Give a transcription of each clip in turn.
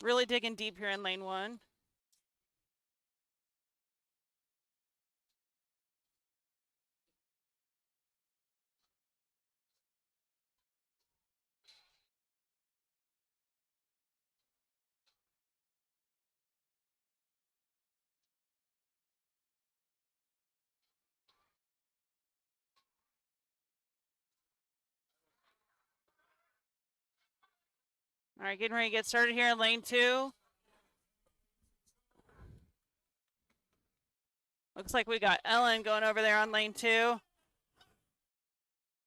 Really digging deep here in lane 1. All right, getting ready to get started here in lane 2. Looks like we got Ellen going over there on lane 2.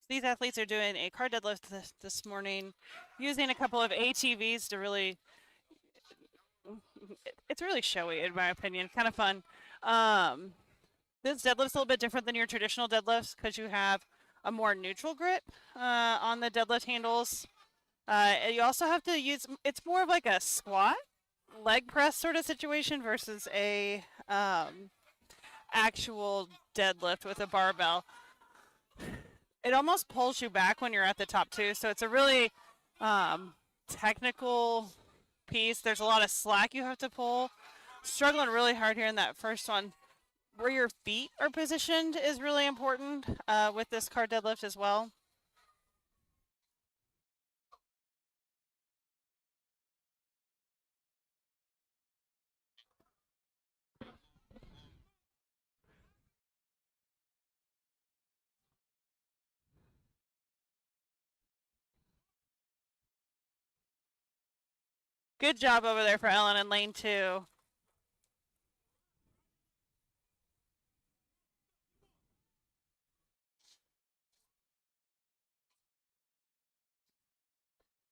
These athletes are doing a car deadlift this morning, using a couple of ATVs to really, it's really showy in my opinion, kind of fun. This deadlift's a little bit different than your traditional deadlifts because you have a more neutral grip on the deadlift handles. You also have to use, it's more of like a squat, leg press sort of situation versus a actual deadlift with a barbell. It almost pulls you back when you're at the top too, so it's a really technical piece. There's a lot of slack you have to pull. Struggling really hard here in that first one. Where your feet are positioned is really important with this car deadlift as well. Good job over there for Ellen in lane 2.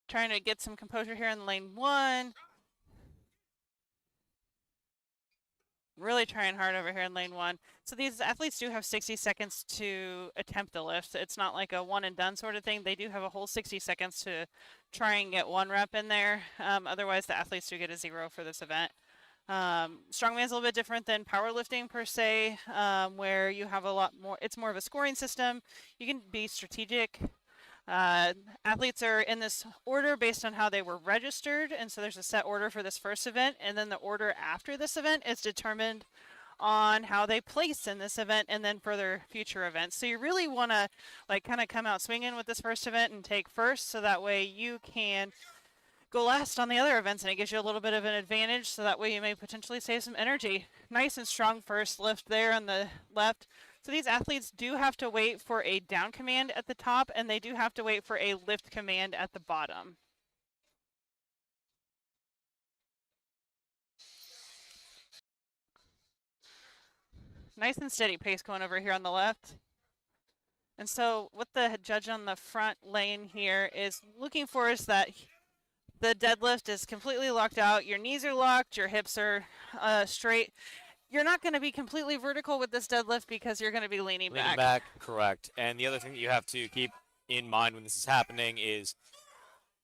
Trying to get some composure here in lane 1. Really trying hard over here in lane 1. So these athletes do have 60 seconds to attempt the lift. It's not like a one and done sort of thing. They do have a whole 60 seconds to try and get 1 rep in there. Otherwise, the athletes do get a 0 for this event. Strongman's a little bit different than powerlifting per se, where you have a lot more, it's more of a scoring system. You can be strategic. Athletes are in this order based on how they were registered, and so there's a set order for this first event, and then the order after this event is determined on how they place in this event and then for their future events. So you really want to like kind of come out swinging with this first event and take first, so that way you can go last on the other events, and it gives you a little bit of an advantage, so that way you may potentially save some energy. Nice and strong first lift there on the left. So these athletes do have to wait for a down command at the top, and they do have to wait for a lift command at the bottom. Nice and steady pace going over here on the left. And so what the judge on the front lane here is looking for is that the deadlift is completely locked out. Your knees are locked, your hips are straight. You're not going to be completely vertical with this deadlift because you're going to be leaning back. Leaning back, correct. And the other thing that you have to keep in mind when this is happening is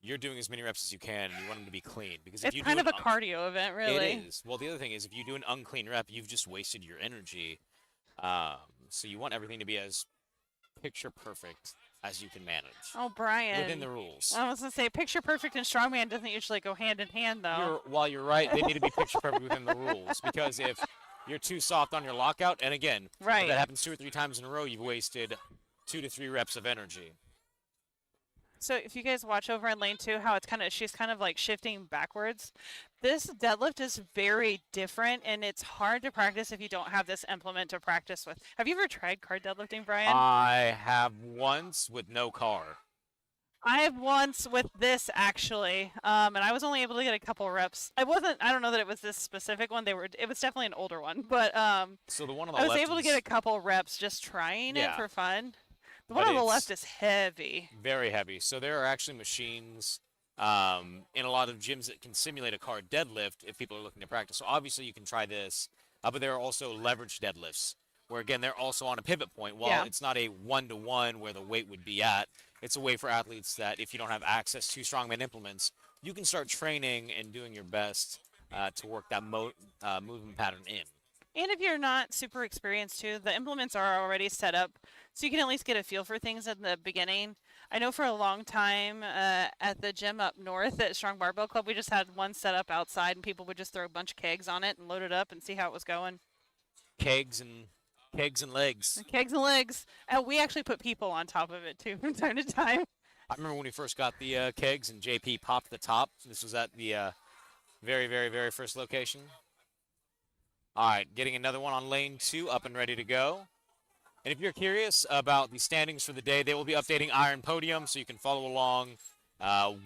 you're doing as many reps as you can, and you want them to be clean. Because if It's you kind do of a cardio event, really. It is. Well, the other thing is if you do an unclean rep, you've just wasted your energy. So you want everything to be as picture perfect as you can manage. Oh, Brian. Within the rules. I was going to say, picture perfect and strongman doesn't usually go hand in hand, though. While you're right, they need to be picture perfect within the rules. Because if you're too soft on your lockout, and again, if that happens 2 or 3 times in a row, you've wasted 2 to 3 reps of energy. So if you guys watch over in lane 2, how it's she's kind of like shifting backwards. This deadlift is very different, and it's hard to practice if you don't have this implement to practice with. Have you ever tried car deadlifting, Brian? I have once with no car. I have once with this actually, and I was only able to get a couple reps. I don't know that it was this specific one. It was definitely an older one, but so the one on the I was able to get a couple reps just trying it for fun. The one on the left is heavy. Very heavy. So there are actually machines in a lot of gyms that can simulate a car deadlift if people are looking to practice. So obviously you can try this, but there are also leverage deadlifts where, again, they're also on a pivot point. While it's not a one-to-one where the weight would be at, it's a way for athletes that if you don't have access to strongman implements, you can start training and doing your best to work that movement pattern in. And if you're not super experienced too, the implements are already set up, so you can at least get a feel for things in the beginning. I know for a long time at the gym up north at Strong Barbell Club, we just had one set up outside, and people would just throw a bunch of kegs on it and load it up and see how it was going. Kegs and kegs and legs. And kegs and legs. And we actually put people on top of it too from time to time. I remember when we first got the kegs and JP popped the top. This was at the very, very, very first location. All right, getting another one on lane 2, up and ready to go. And if you're curious about the standings for the day, they will be updating Iron Podium, so you can follow along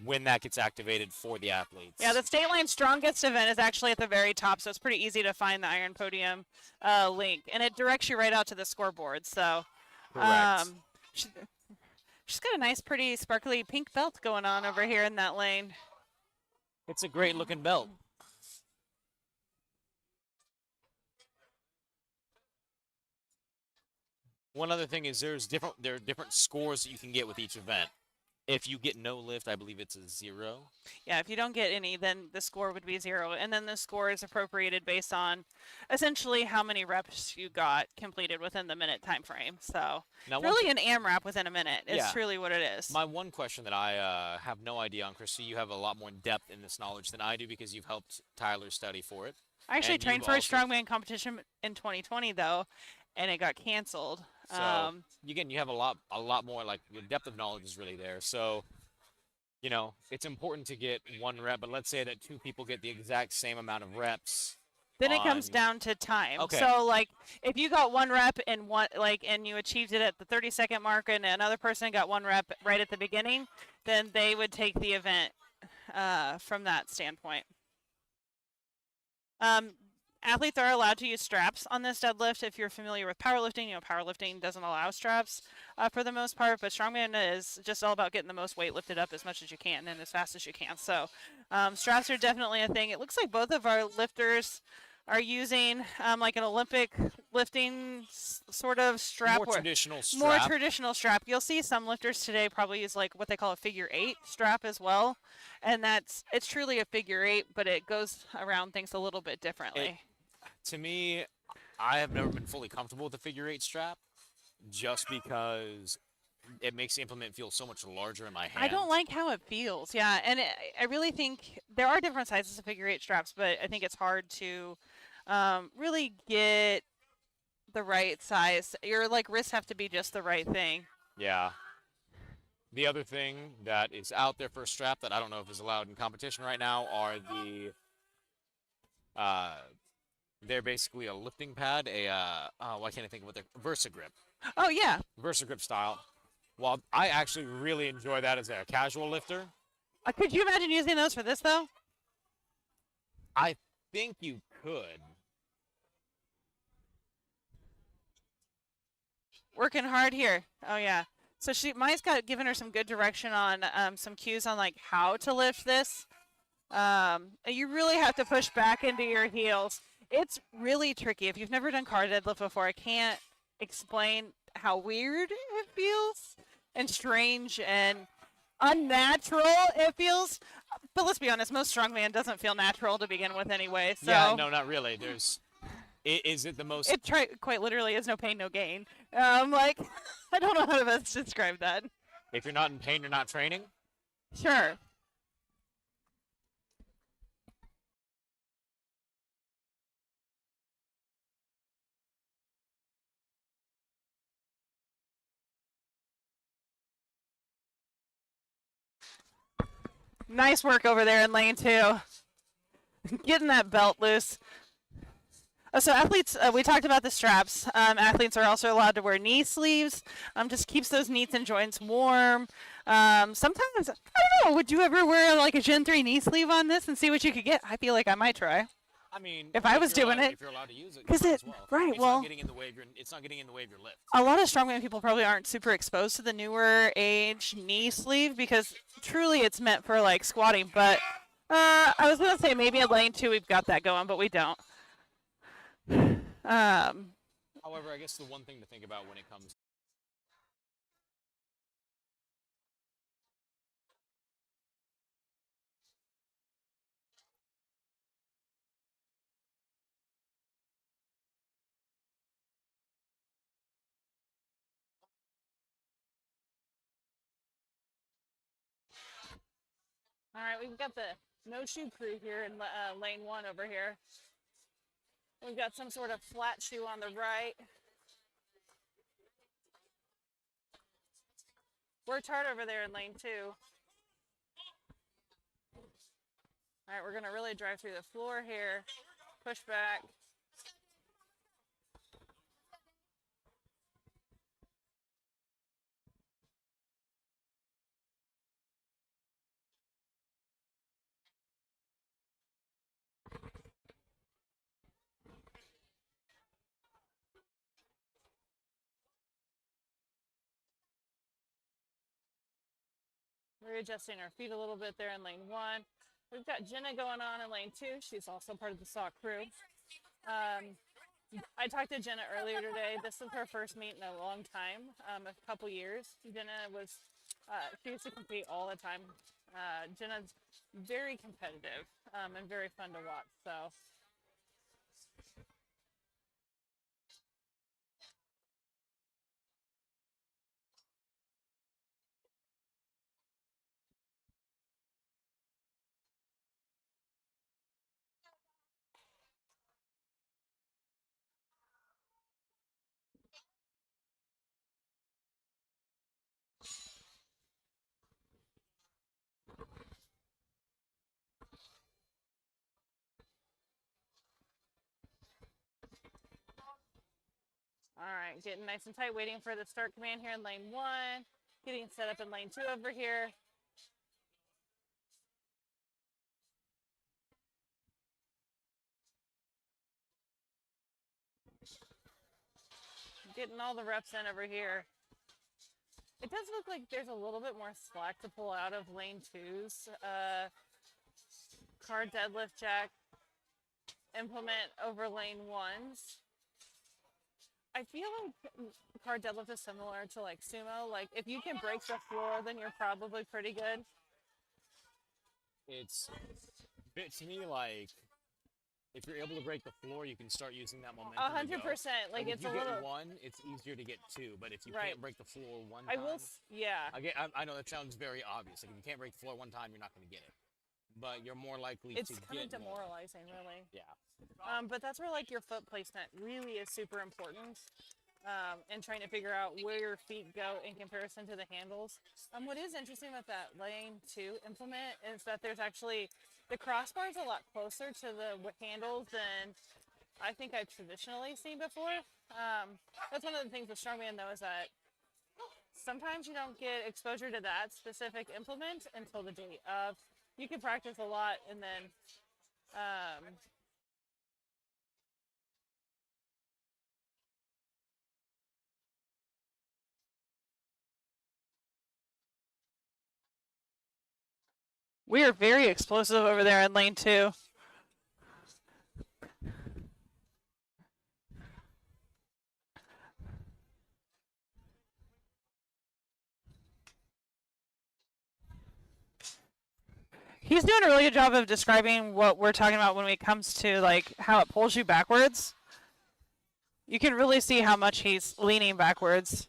when that gets activated for the athletes. Yeah, the Stateline Strongest event is actually at the very top, so it's pretty easy to find the Iron Podium link. And it directs you right out to the scoreboard. So, Correct. she's got a nice, pretty, sparkly pink belt going on over here in that lane. It's a great looking belt. One other thing is there are different scores that you can get with each event. If you get no lift, I believe it's a 0. Yeah, if you don't get any, then the score would be 0. And then the score is appropriated based on essentially how many reps you got completed within the minute time frame. So Now, really an AMRAP within a minute is Yeah. truly what it is. My one question that I have no idea on, Christy, you have a lot more depth in this knowledge than I do because you've helped Tyler study for it. I actually and trained you've for a also- strongman competition in 2020 though, and it got canceled. So again, you have a lot more, like your depth of knowledge is really there. So, you know, it's important to get 1 rep, but let's say that 2 people get the exact same amount of reps. Then it comes on- down to time. Okay. So like if you got 1 rep and and you achieved it at the 30-second mark and another person got 1 rep right at the beginning, then they would take the event from that standpoint. Athletes are allowed to use straps on this deadlift. If you're familiar with powerlifting, you know powerlifting doesn't allow straps for the most part, but strongman is just all about getting the most weight lifted up as much as you can and as fast as you can. So straps are definitely a thing. It looks like both of our lifters are using like an Olympic lifting sort of strap. More traditional strap. More traditional strap. You'll see some lifters today probably use like what they call a figure 8 strap as well. And it's truly a figure 8, but it goes around things a little bit differently. To me, I have never been fully comfortable with the figure 8 strap just because it makes the implement feel so much larger in my hand. I don't like how it feels. Yeah, and I really think there are different sizes of figure 8 straps, but I think it's hard to really get the right size. Your like wrists have to be just the right thing. Yeah. The other thing that is out there for a strap that I don't know if is allowed in competition right now are the they're basically a lifting pad, why can't I think of what they're, VersaGrip. Oh yeah. VersaGrip style. While I actually really enjoy that as a casual lifter, Could you imagine using those for this though? I think you could. Working hard here. Oh yeah. So Maya's got given her some good direction on some cues on like how to lift this. You really have to push back into your heels. It's really tricky. If you've never done car deadlift before, I can't explain how weird it feels and strange and unnatural it feels. But let's be honest, most strongman doesn't feel natural to begin with anyway. So Yeah, no, not really. Is it the most? it quite literally is no pain, no gain. Like I don't know how to best describe that. If you're not in pain, you're not training. Sure. Nice work over there in lane 2. Getting that belt loose. So athletes, we talked about the straps. Athletes are also allowed to wear knee sleeves. Just keeps those knees and joints warm. Sometimes, I don't know, would you ever wear like a Gen 3 knee sleeve on this and see what you could get? I feel like I might try. I mean, If I was you're doing allowed- it- if you're allowed to use it, Because you might it, as well. right, It's well, not getting in the way of your lift. a lot of strongman people probably aren't super exposed to the newer age knee sleeve because truly it's meant for like squatting. But I was going to say maybe in lane 2 we've got that going, but we don't. However, I guess the one thing to think about when it comes All right, we've got the no shoe crew here in lane 1 over here. We've got some sort of flat shoe on the right. Worked hard over there in lane 2. All right, we're going to really drive through the floor here. Push back. Readjusting our feet a little bit there in lane 1. We've got Jenna going on in lane 2. She's also part of the SOC crew. I talked to Jenna earlier today. This is her first meet in a long time, a couple years. Jenna she used to compete all the time. Jenna's very competitive and very fun to watch. So. All right, getting nice and tight, waiting for the start command here in lane 1. Getting set up in lane 2 over here. Getting all the reps in over here. It does look like there's a little bit more slack to pull out of lane 2's car deadlift jack implement over lane 1's. I feel like car deadlift is similar to like sumo. Like if you can break the floor, then you're probably pretty good. It's a bit to me like if you're able to break the floor, you can start using that momentum. 100%. Like it's if you a little. get one, it's easier to get two. But if you Right. can't break the floor one I time, will. Yeah. I know that sounds very obvious. Like if you can't break the floor one time, you're not going to get it. But you're more likely It's to kind get of demoralizing, more. really. Yeah. But that's where like your foot placement really is super important. And trying to figure out where your feet go in comparison to the handles. What is interesting with that lane 2 implement is that there's actually the crossbar is a lot closer to the handles than I think I've traditionally seen before. That's one of the things with strongman though is that sometimes you don't get exposure to that specific implement until the day of. You can practice a lot and then we are very explosive over there in lane 2. He's doing a really good job of describing what we're talking about when it comes to like how it pulls you backwards. You can really see how much he's leaning backwards.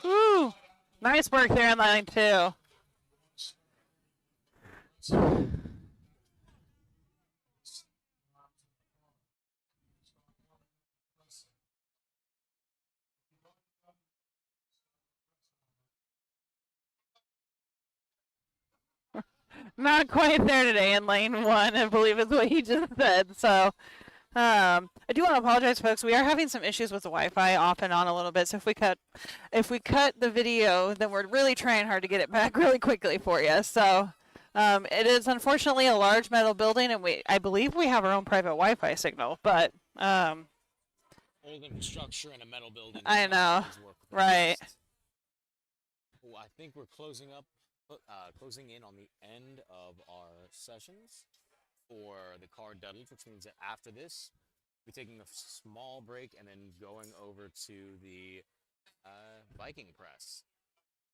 Woo! Nice work there in line 2. Not quite there today in lane 1, I believe is what he just said. So I do want to apologize, folks. We are having some issues with the Wi-Fi off and on a little bit. So if we cut the video, then we're really trying hard to get it back really quickly for you. So it is unfortunately a large metal building, and I believe we have our own private Wi-Fi signal, but old infrastructure in a metal building. I know, right? Well, I think we're closing in on the end of our sessions for the car deadlift, which means that after this, we're taking a small break and then going over to the Viking press.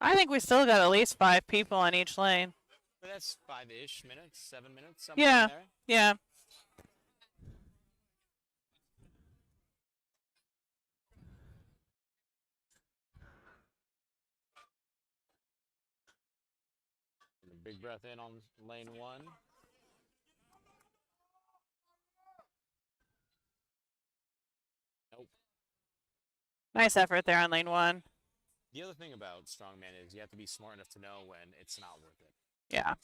I think we still got at least 5 people on each lane. But that's 5-ish minutes, 7 minutes, somewhere in Yeah, there. yeah. And a big breath in on lane 1. Nope. Nice effort there on lane 1. The other thing about strongman is you have to be smart enough to know when it's not worth it. Yeah.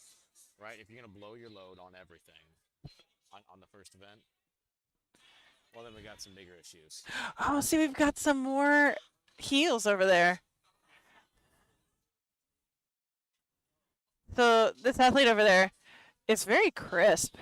Right? If you're going to blow your load on everything on the first event, well, then we got some bigger issues. Oh, see, we've got some more heels over there. So this athlete over there is very crisp.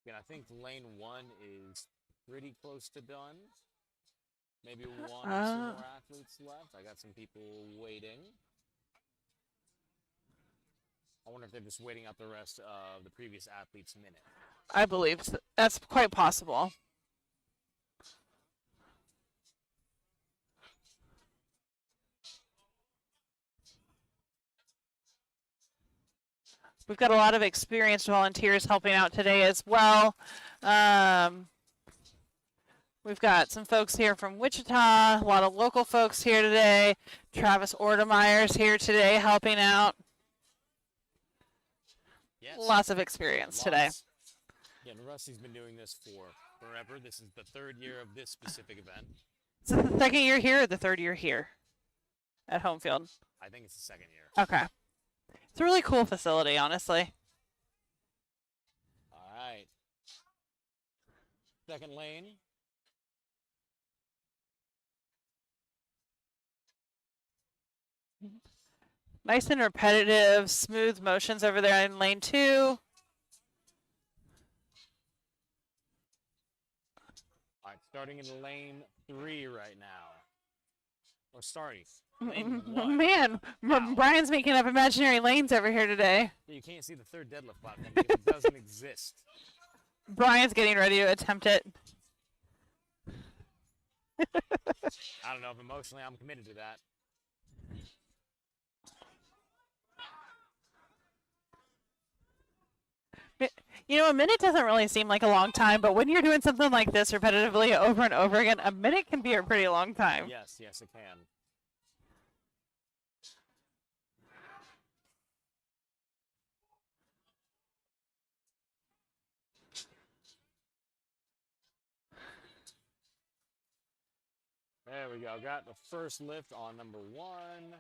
And I think lane 1 is pretty close to done. Maybe 1 or 2 more athletes left. I got some people waiting. I wonder if they're just waiting out the rest of the previous athlete's minute. I believe that's quite possible. We've got a lot of experienced volunteers helping out today as well. We've got some folks here from Wichita, a lot of local folks here today. Travis Ordemeyer's here today helping out. Yes. Lots of experience today. Yeah, Rusty's been doing this for forever. This is the 3rd year of this specific event. Is it the 2nd year here or the 3rd year here at Homefield? I think it's the 2nd year. Okay. It's a really cool facility, honestly. All right. 2nd lane. Nice and repetitive, smooth motions over there in lane 2. All right, starting in lane 3 right now. Or sorry, lane 1. Man, Brian's making up imaginary lanes over here today. You can't see the 3rd deadlift platform because it doesn't exist. Brian's getting ready to attempt it. I don't know if emotionally I'm committed to that. You know, a minute doesn't really seem like a long time, but when you're doing something like this repetitively over and over again, a minute can be a pretty long time. Yes, yes, it can. There we go. Got the first lift on number 1.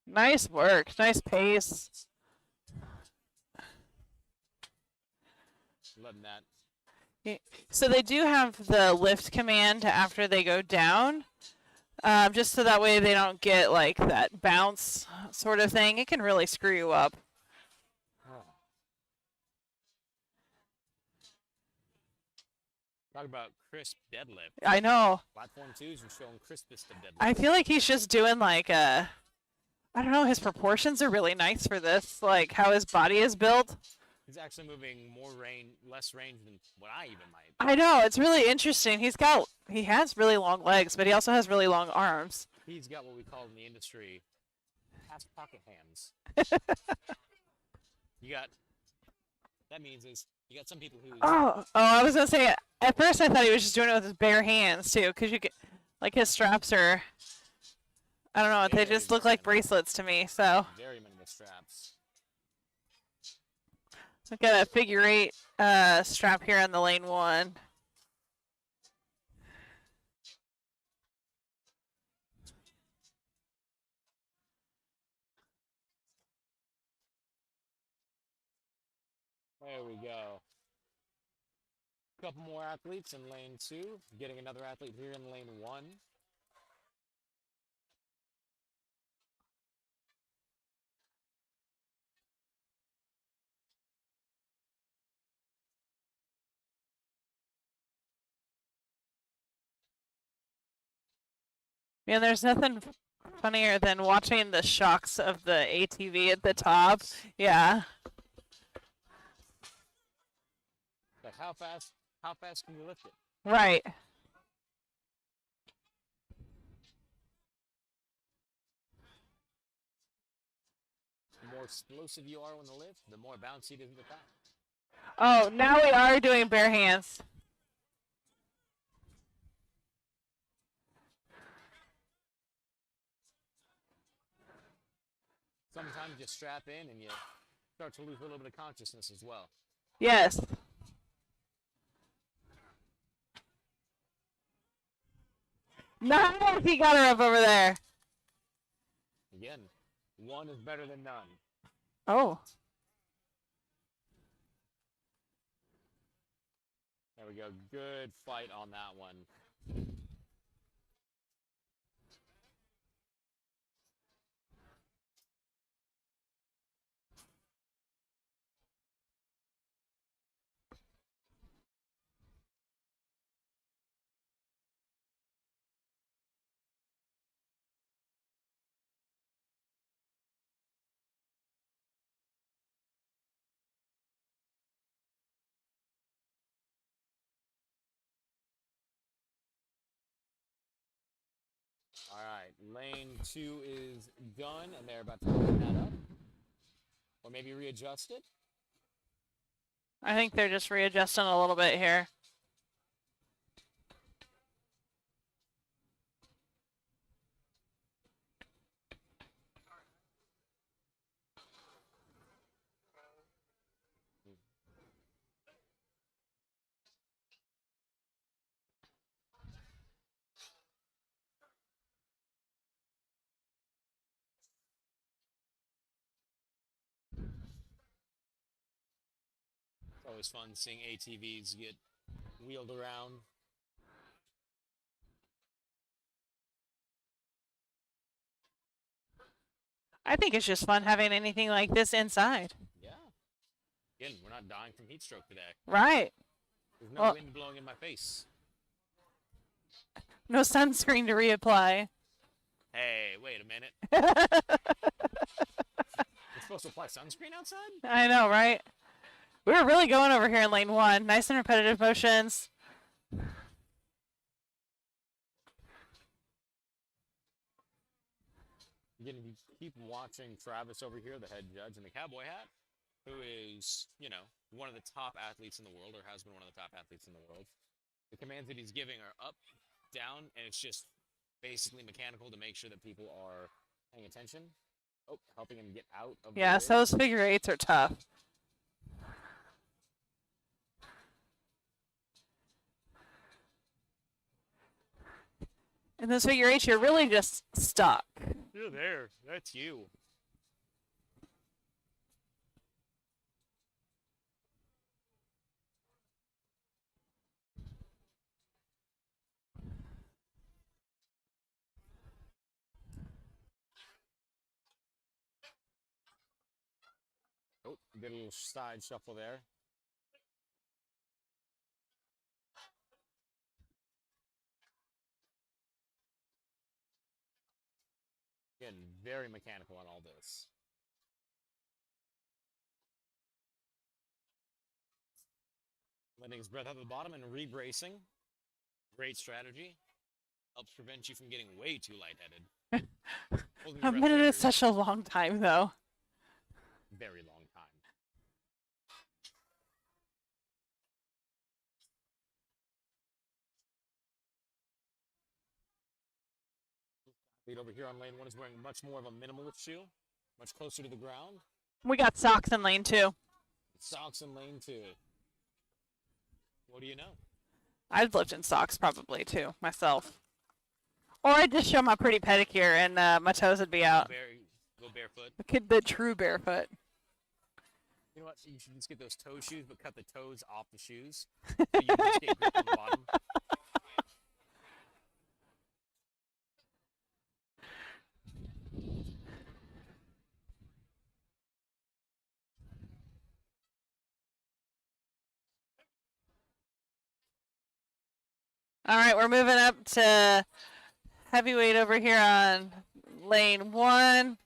Nice work. Nice pace. Loving that. So they do have the lift command after they go down, just so that way they don't get like that bounce sort of thing. It can really screw you up. Talk about crisp deadlift. I know. Platform 2s are showing crispest of deadlift. I feel like he's just doing like I don't know, his proportions are really nice for this, like how his body is built. He's actually moving more less range than what I even might. I know, it's really interesting. He has really long legs, but he also has really long arms. He's got what we call in the industry half pocket hands. That means is you got some people who. I was gonna say at first I thought he was just doing it with his bare hands too, because you get like his straps are. I don't know, they just look like bracelets to me. So. Very minimal straps. I've got a figure 8 strap here on the lane 1. There we go. Couple more athletes in lane 2. Getting another athlete here in lane 1. Yeah, there's nothing funnier than watching the shocks of the ATV at the top. Yeah. Like how fast can you lift it? Right. The more explosive you are on the lift, the more bouncy it is at the top. Oh, now we are doing bare hands. Sometimes you strap in and you start to lose a little bit of consciousness as well. Yes. Nice! He got her up over there. Again, one is better than none. Oh. There we go. Good fight on that one. All right, lane 2 is done, and they're about to open that up. Or maybe readjust it. I think they're just readjusting a little bit here. It's always fun seeing ATVs get wheeled around. I think it's just fun having anything like this inside. Yeah. Again, we're not dying from heat stroke today. Right. There's no wind blowing in my face. No sunscreen to reapply. Hey, wait a minute. You're supposed to apply sunscreen outside? I know, right? We were really going over here in lane 1. Nice and repetitive motions. Again, if you keep watching Travis over here, the head judge in the cowboy hat, who is, one of the top athletes in the world, or has been one of the top athletes in the world. The commands that he's giving are up, down, and it's just basically mechanical to make sure that people are paying attention. Oh, helping him get out of Yeah, the so those figure eights are tough. And those figure eights, you're really just stuck. You're there. That's you. Oh, did a little side shuffle there. Again, very mechanical on all this. Letting his breath out of the bottom and rebracing. Great strategy. Helps prevent you from getting way too lightheaded. A minute is such a long time, though. Very long time. Lead over here on lane 1 is wearing much more of a minimalist shoe, much closer to the ground. We got socks in lane 2. Socks in lane 2. What do you know? I'd lived in socks probably too, myself. Or I'd just show my pretty pedicure and my toes would be out. Go barefoot. The true barefoot. You know what? You should just get those toe shoes, but cut the toes off the shoes. So you just get grip on the bottom. All right, we're moving up to Heavyweight over here on lane 1.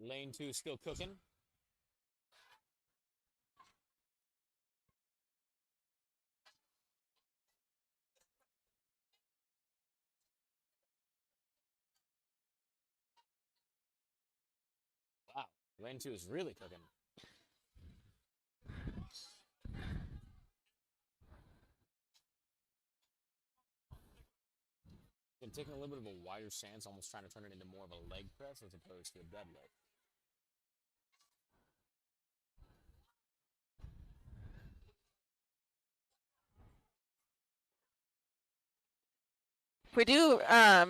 Lane 2 still cooking. Wow, lane 2 is really cooking. Been taking a little bit of a wider stance, almost trying to turn it into more of a leg press as opposed to a deadlift. We do,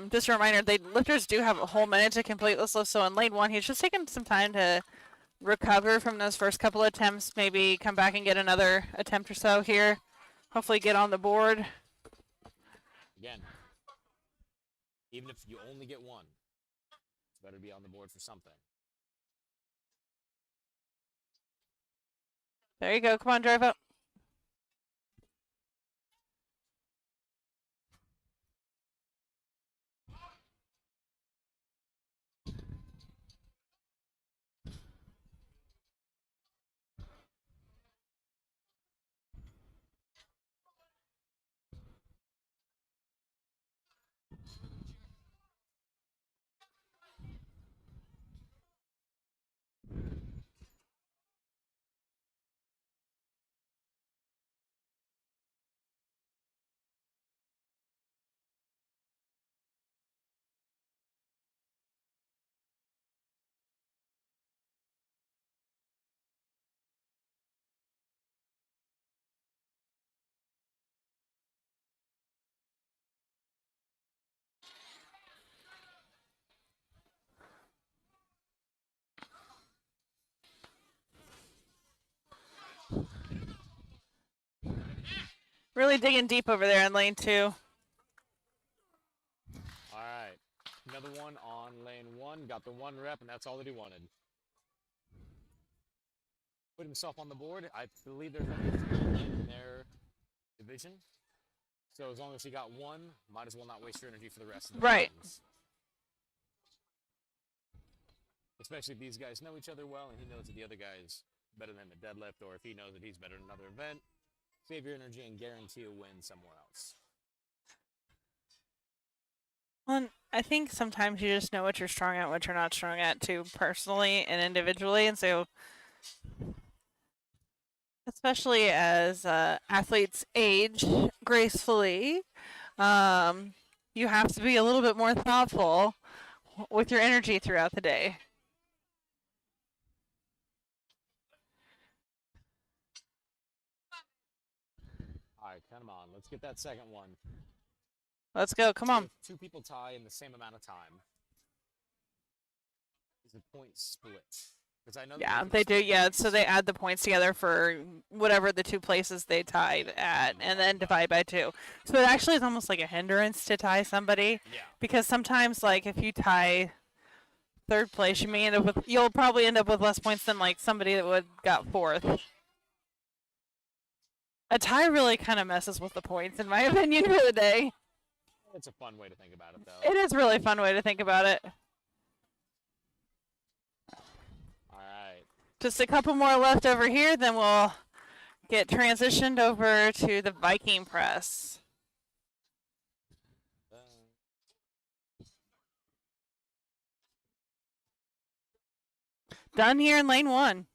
just a reminder, the lifters do have a whole minute to complete this lift. So in lane 1, he's just taking some time to recover from those first couple attempts. Maybe come back and get another attempt or so here. Hopefully get on the board. Again, even if you only get one, it's better to be on the board for something. There you go. Come on, drive up. Really digging deep over there in lane 2. All right, another one on lane 1. Got the 1 rep, and that's all that he wanted. Put himself on the board. I believe there's only 3 in their division. So as long as he got 1, might as well not waste your energy for the rest of the rounds. Especially if these guys know each other well and he knows that the other guy is better than him at deadlift, or if he knows that he's better in another event. Save your energy and guarantee a win somewhere else. Well, I think sometimes you just know what you're strong at, what you're not strong at, too, personally and individually. And so, especially as athletes age gracefully, you have to be a little bit more thoughtful with your energy throughout the day. All right, come on. Let's get that second one. Let's go. Come on. If 2 people tie in the same amount of time, is a point split? Because I know. Yeah, they do. Yeah, so they add the points together for whatever the 2 places they tied at, and then divide by 2. So it actually is almost like a hindrance to tie somebody. Yeah. Because sometimes, like, if you tie 3rd place, you'll probably end up with less points than like somebody that would got 4th. A tie really kind of messes with the points, in my opinion, for the day. It's a fun way to think about it, though. It is a really fun way to think about it. All right. Just a couple more left over here, then we'll get transitioned over to the Viking press. Done here in lane 1.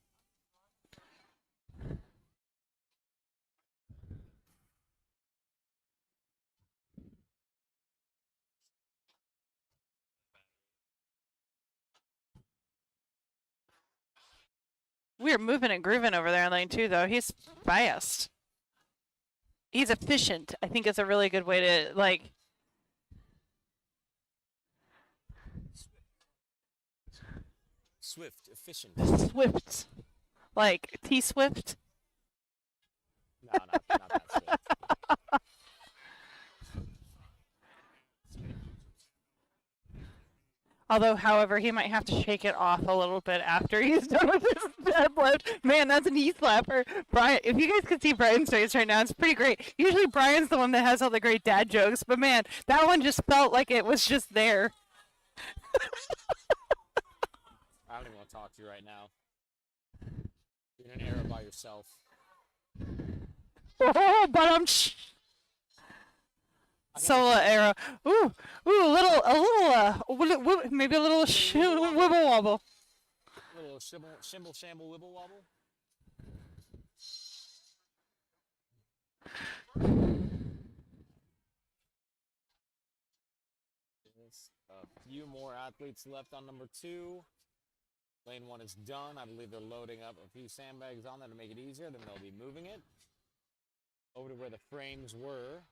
We're moving and grooving over there in lane 2, though. He's fast. He's efficient. I think it's a really good way to, like... Swift, efficient. Swift. Like T-Swift? No, not that Swift. Although, however, he might have to shake it off a little bit after he's done with his deadlift. Man, that's a knee slapper. Brian, if you guys could see Brian's face right now, it's pretty great. Usually Brian's the one that has all the great dad jokes, but man, that one just felt like it was just there. I don't even want to talk to you right now. You're in an era by yourself. Oh, but I'm solo arrow. Ooh, maybe a little wibble wobble. A little shimble shamble wibble wobble. A few more athletes left on number 2. Lane 1 is done. I believe they're loading up a few sandbags on there to make it easier. Then they'll be moving it over to where the frames were.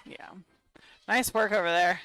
Yeah. Nice work over there.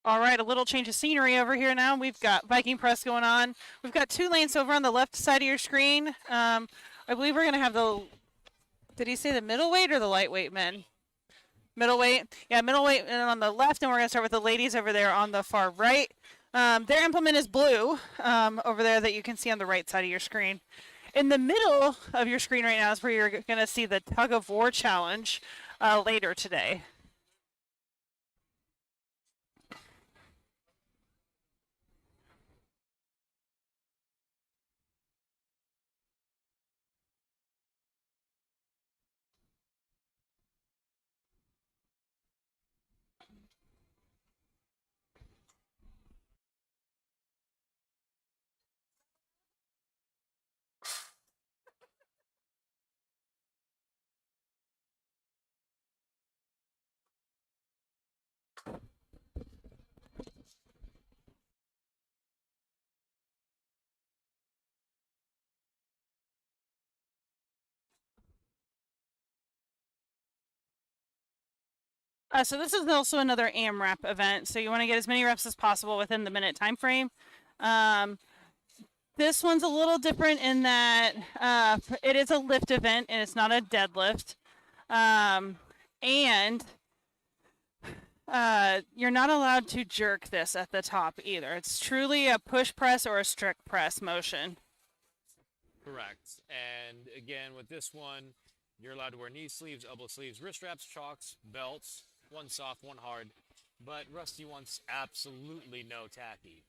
All right, a little change of scenery over here now. We've got Viking press going on. We've got 2 lanes over on the left side of your screen. I believe we're going to have the, did he say the middleweight or the lightweight men? Middleweight. Yeah, middleweight on the left, and we're going to start with the ladies over there on the far right. Their implement is blue over there that you can see on the right side of your screen. In the middle of your screen right now is where you're going to see the tug of war challenge later today. So this is also another AMRAP event, so you want to get as many reps as possible within the minute time frame. This one's a little different in that it is a lift event and it's not a deadlift. And you're not allowed to jerk this at the top either. It's truly a push press or a strict press motion. Correct. And again, with this one, you're allowed to wear knee sleeves, elbow sleeves, wrist straps, chocks, belts, one soft, one hard. But Rusty wants absolutely no tacky.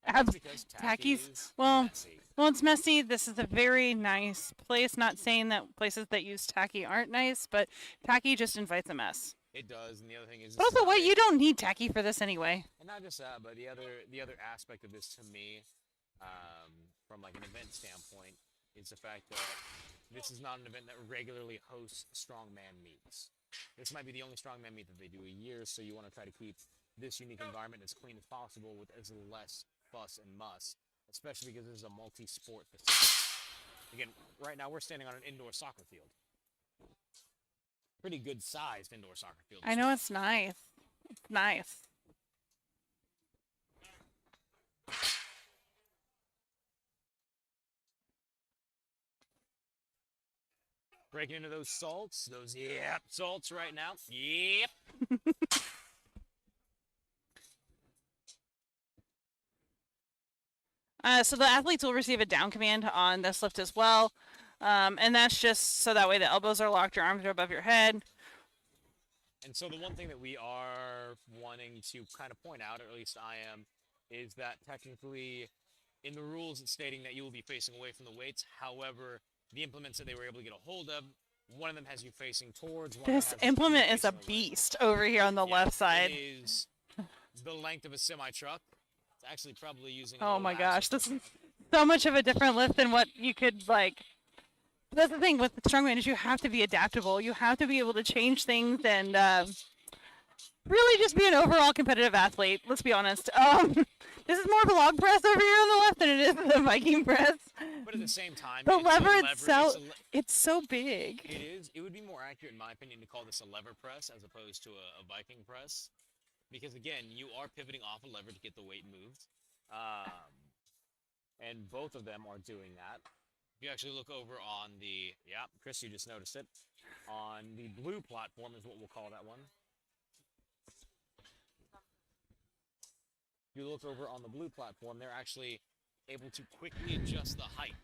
Because tacky is messy. Well, it's messy. This is a very nice place. Not saying that places that use tacky aren't nice, but tacky just invites a mess. It does, and the other thing is. But also, wait, you don't need tacky for this anyway. And not just that, but the other aspect of this to me, from like an event standpoint, is the fact that this is not an event that regularly hosts strongman meets. This might be the only strongman meet that they do a year, so you want to try to keep this unique environment as clean as possible with as less fuss and muss, especially because this is a multi-sport facility. Again, right now we're standing on an indoor soccer field. Pretty good sized indoor soccer field. I know, it's nice. It's nice. Breaking into those salts, salts right now. Yep. So the athletes will receive a down command on this lift as well. And that's just so that way the elbows are locked, your arms are above your head. And so the one thing that we are wanting to kind of point out, or at least I am, is that technically in the rules it's stating that you will be facing away from the weights. However, the implements that they were able to get a hold of, one of them has you facing towards. This implement is a beast over here on the left side. It is the length of a semi-truck. It's actually probably using. Oh my gosh, this is so much of a different lift than what you could like. That's the thing with the strongman is you have to be adaptable. You have to be able to change things and really just be an overall competitive athlete. Let's be honest. This is more of a log press over here on the left than it is the Viking press. But at the same time, the lever itself, it's so big. It is. It would be more accurate, in my opinion, to call this a lever press as opposed to a Viking press. Because, again, you are pivoting off a lever to get the weight moved. And both of them are doing that. If you actually look over on the, Chris, you just noticed it. On the blue platform is what we'll call that one. If you look over on the blue platform, they're actually able to quickly adjust the height.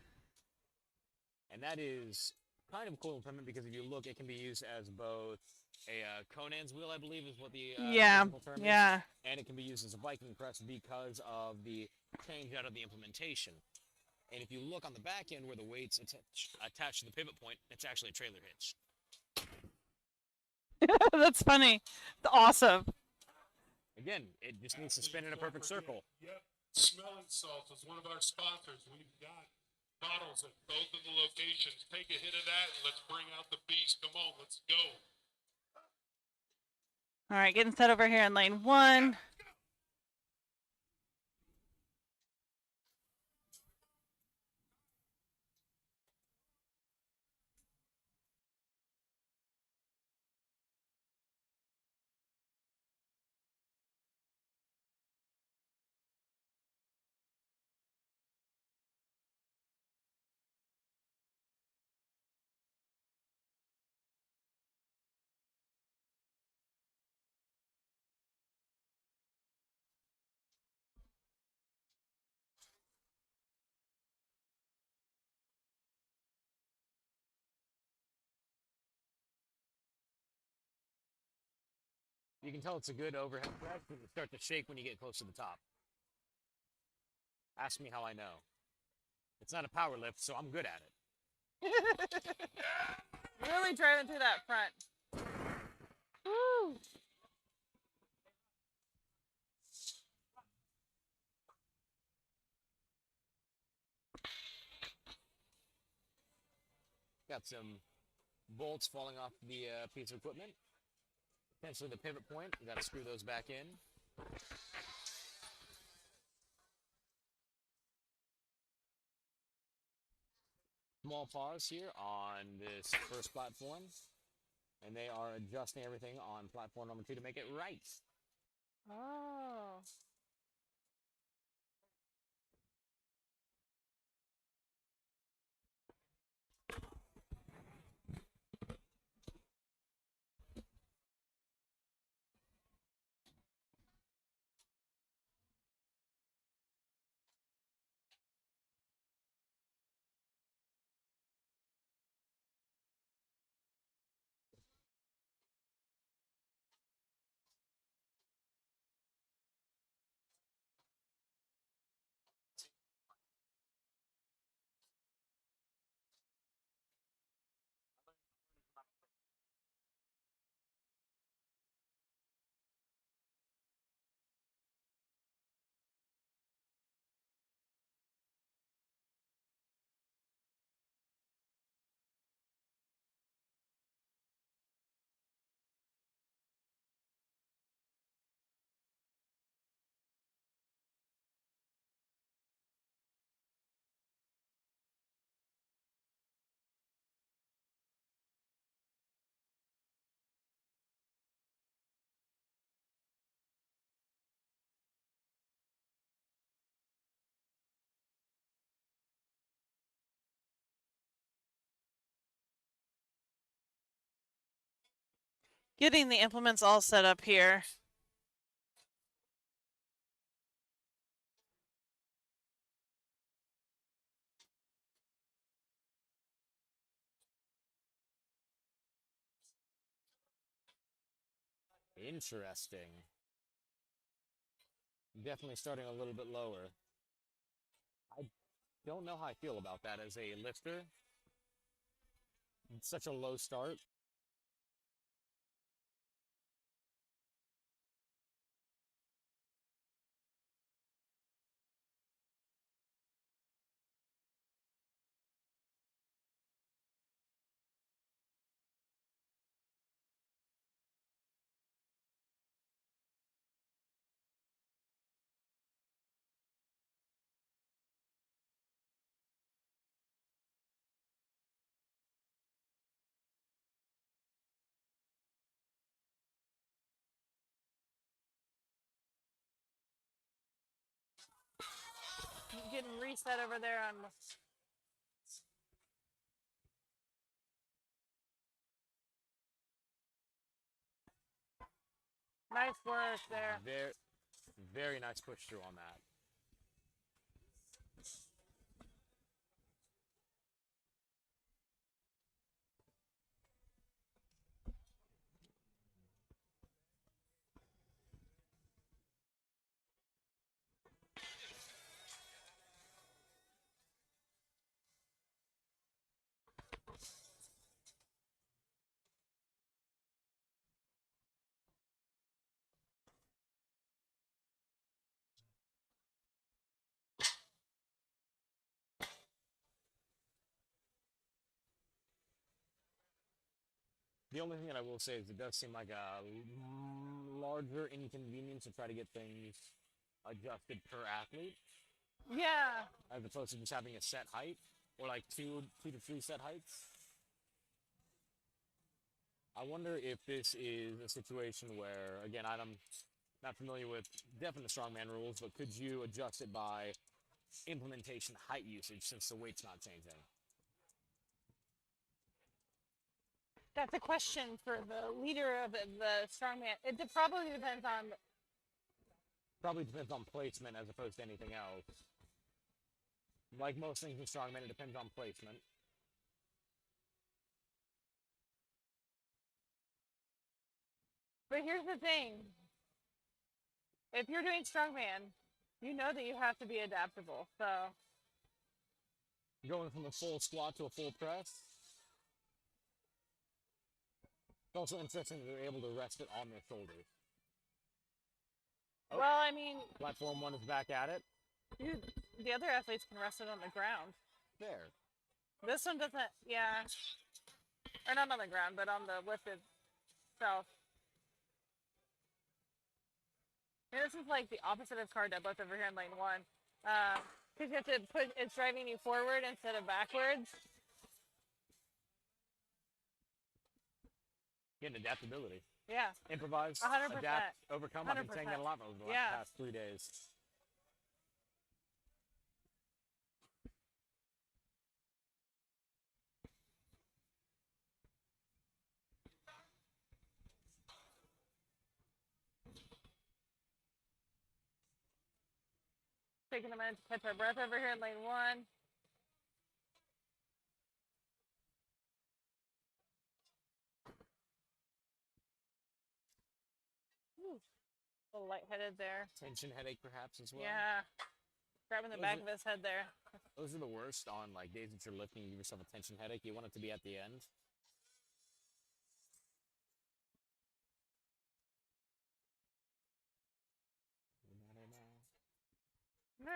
And that is kind of a cool implement because if you look, it can be used as both a Conan's wheel, I believe is what the term is. And it can be used as a Viking press because of the change out of the implementation. And if you look on the back end where the weight's attached to the pivot point, it's actually a trailer hitch. That's funny. It's awesome. Again, it just needs to spin in a perfect circle. Yep. Smelling Salts is one of our sponsors. We've got bottles at both of the locations. Take a hit of that and let's bring out the beast. Come on, let's go. All right, getting set over here in lane 1. You can tell it's a good overhead press because it starts to shake when you get close to the top. Ask me how I know. It's not a power lift, so I'm good at it. Really driving through that front. Woo! Got some bolts falling off the piece of equipment. Potentially the pivot point. You got to screw those back in. Small pause here on this first platform, and they are adjusting everything on platform number 2 to make it right. Oh. Getting the implements all set up here. Interesting. Definitely starting a little bit lower. I don't know how I feel about that as a lifter. It's such a low start. Getting reset over there on. Nice work there. Very, very nice push through on that. The only thing that I will say is it does seem like a larger inconvenience to try to get things adjusted per athlete, Yeah. as opposed to just having a set height or like two to three set heights. I wonder if this is a situation where, again, I'm not familiar with definite strongman rules, but could you adjust it by implementation height usage since the weight's not changing? That's a question for the leader of the strongman. It probably depends on. Probably depends on placement as opposed to anything else. Like most things in strongman, it depends on placement. But here's the thing. If you're doing strongman, you know that you have to be adaptable. So Going from a full squat to a full press. It's also interesting that they're able to rest it on their shoulders. Oh. well, I mean, Platform 1 is back at it. the other athletes can rest it on the ground. There. This one doesn't, yeah. Or not on the ground, but on the lifted itself. And this is like the opposite of car deadlift over here in lane 1. Because you have to put, it's driving you forward instead of backwards. Getting adaptability. Yeah. Improvise, 100%. adapt, overcome. I've been saying 100%. that a lot over the Yeah. past 3 days. Taking a minute to catch our breath over here in lane 1. Ooh, a little lightheaded there. Tension headache perhaps as well. Yeah. Grabbing the back of his head there. Those are the worst on like days that you're lifting, you give yourself a tension headache. You want it to be at the end. No.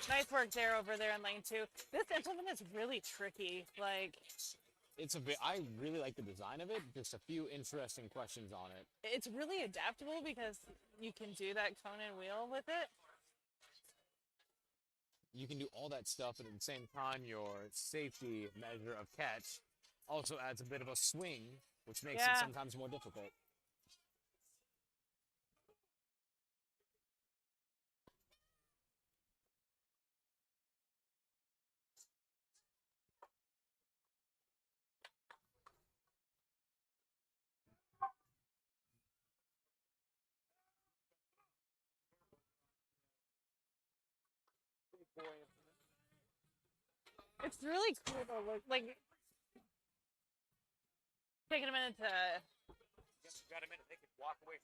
Nice work there over there in lane 2. This implement is really tricky. Like, It's a bit. I really like the design of it. Just a few interesting questions on it. it's really adaptable because you can do that cone and wheel with it. You can do all that stuff, and at the same time, your safety measure of catch also adds a bit of a swing, which makes Yeah. it sometimes more difficult. It's really cool to look like. Taking a minute to. Got a minute. They could walk away.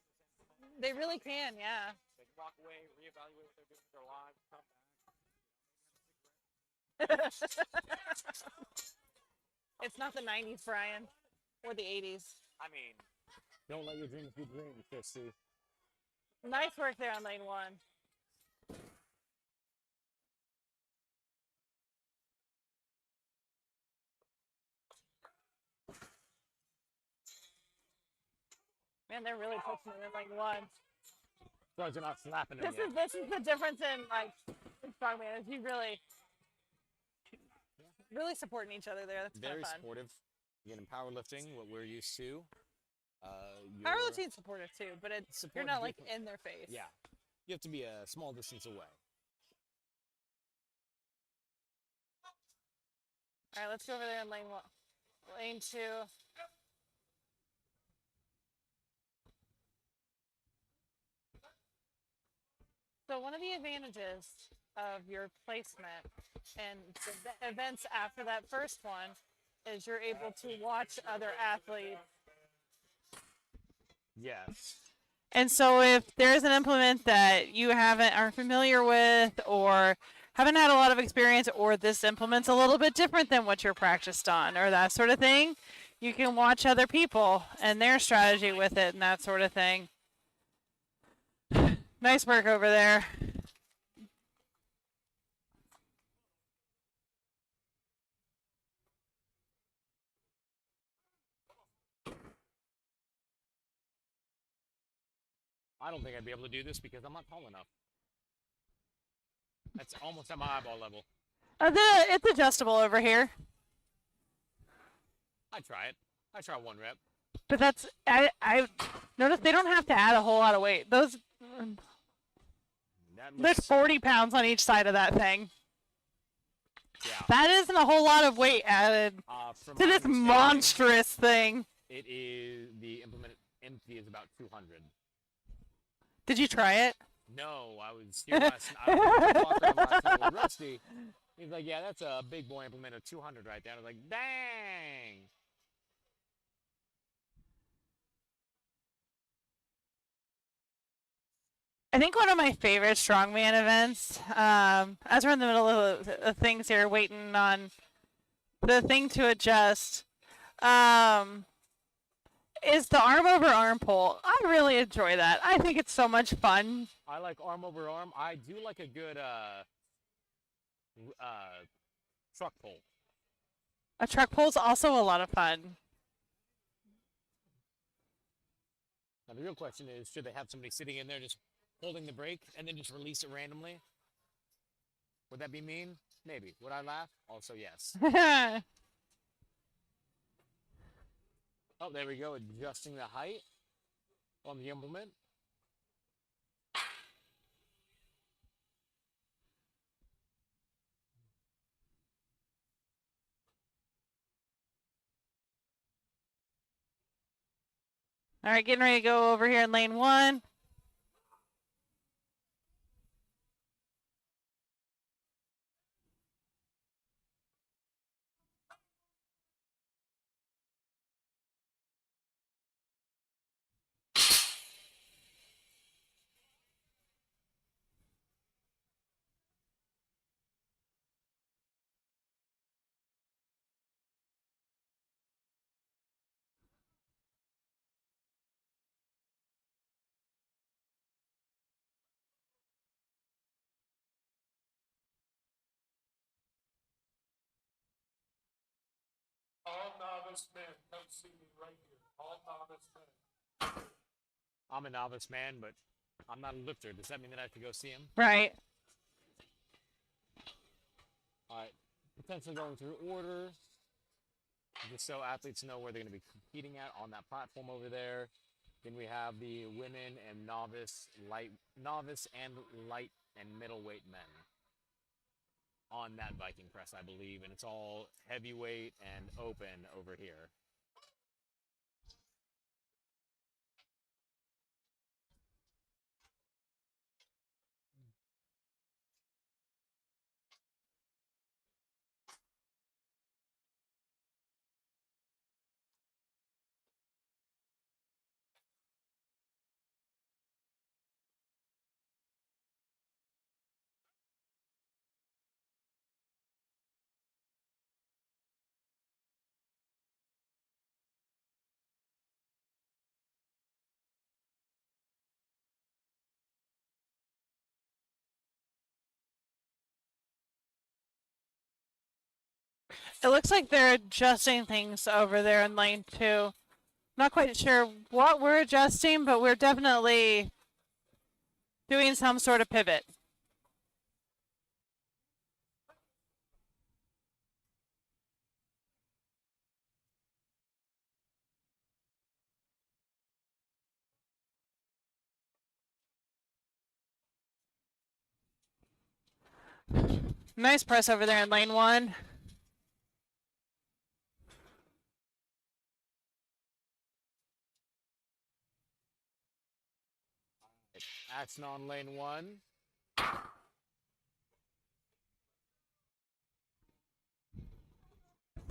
They really can, yeah. They can walk away, reevaluate what they're doing with their lives, come It's not the 90s, Brian, or the 80s. I mean, don't let your dreams be dreams, Christy. Nice work there on lane 1. Man, they're really pushing it in lane 1. So you're not slapping them This is the difference in like strongman, is you really supporting each other there. That's kind Very of fun. supportive. Again, in powerlifting, what we're used to. Powerlifting's supportive too, but you're not like in their face. Yeah. You have to be a small distance away. All right, let's go over there in lane 1. Lane 2. So one of the advantages of your placement and the events after that first one is you're able to watch other athletes. Yes. And so if there's an implement that you are familiar with or haven't had a lot of experience, or this implement's a little bit different than what you're practiced on or that sort of thing, you can watch other people and their strategy with it and that sort of thing. Nice work over there. I don't think I'd be able to do this because I'm not tall enough. That's almost at my eyeball level. It's adjustable over here, I'd try it. I'd try 1 rep. but I noticed they don't have to add a whole lot of weight. There's That looks, 40 pounds on each side of that thing. yeah. That isn't a whole lot of weight added From to my this understanding, monstrous thing. It is, the implement empty is about 200. Did you try it? No, I was here last night. I was walking around last night with Rusty. He's like, yeah, that's a big boy implement of 200 right there. I was like, dang. I think one of my favorite strongman events, as we're in the middle of things here, waiting on the thing to adjust, is the arm over arm pull. I really enjoy that. I think it's so much fun. I like arm over arm. I do like a good truck pull. A truck pull is also a lot of fun. Now the real question is, should they have somebody sitting in there just holding the brake and then just release it randomly? Would that be mean? Maybe. Would I laugh? Also yes. Oh, there we go, adjusting the height on the implement. All right, getting ready to go over here in lane 1. All novice men, come see me right here. All novice men. I'm a novice man, but I'm not a lifter. Does that mean that I have to go see him? Right. All right, potentially going through order, just so athletes know where they're going to be competing at on that platform over there. Then we have the women and novice and light and middleweight men on that Viking press, I believe, and it's all heavyweight and open over here. It looks like they're adjusting things over there in lane 2. Not quite sure what we're adjusting, but we're definitely doing some sort of pivot. Nice press over there in lane 1. Action on lane 1.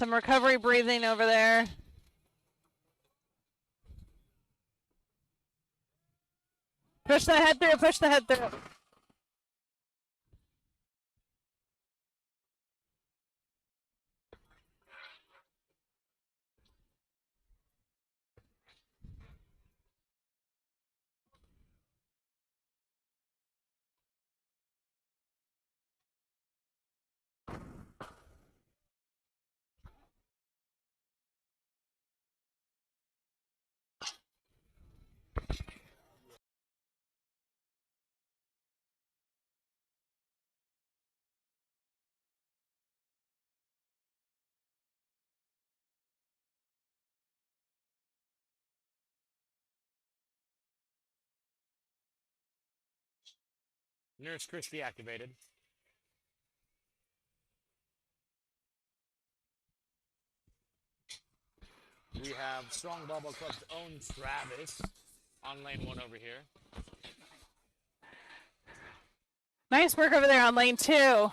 Some recovery breathing over there. Push the head through, push the head through. Nurse Christie activated. We have Strong Barbell Club's own Travis on lane 1 over here. Nice work over there on lane 2. Her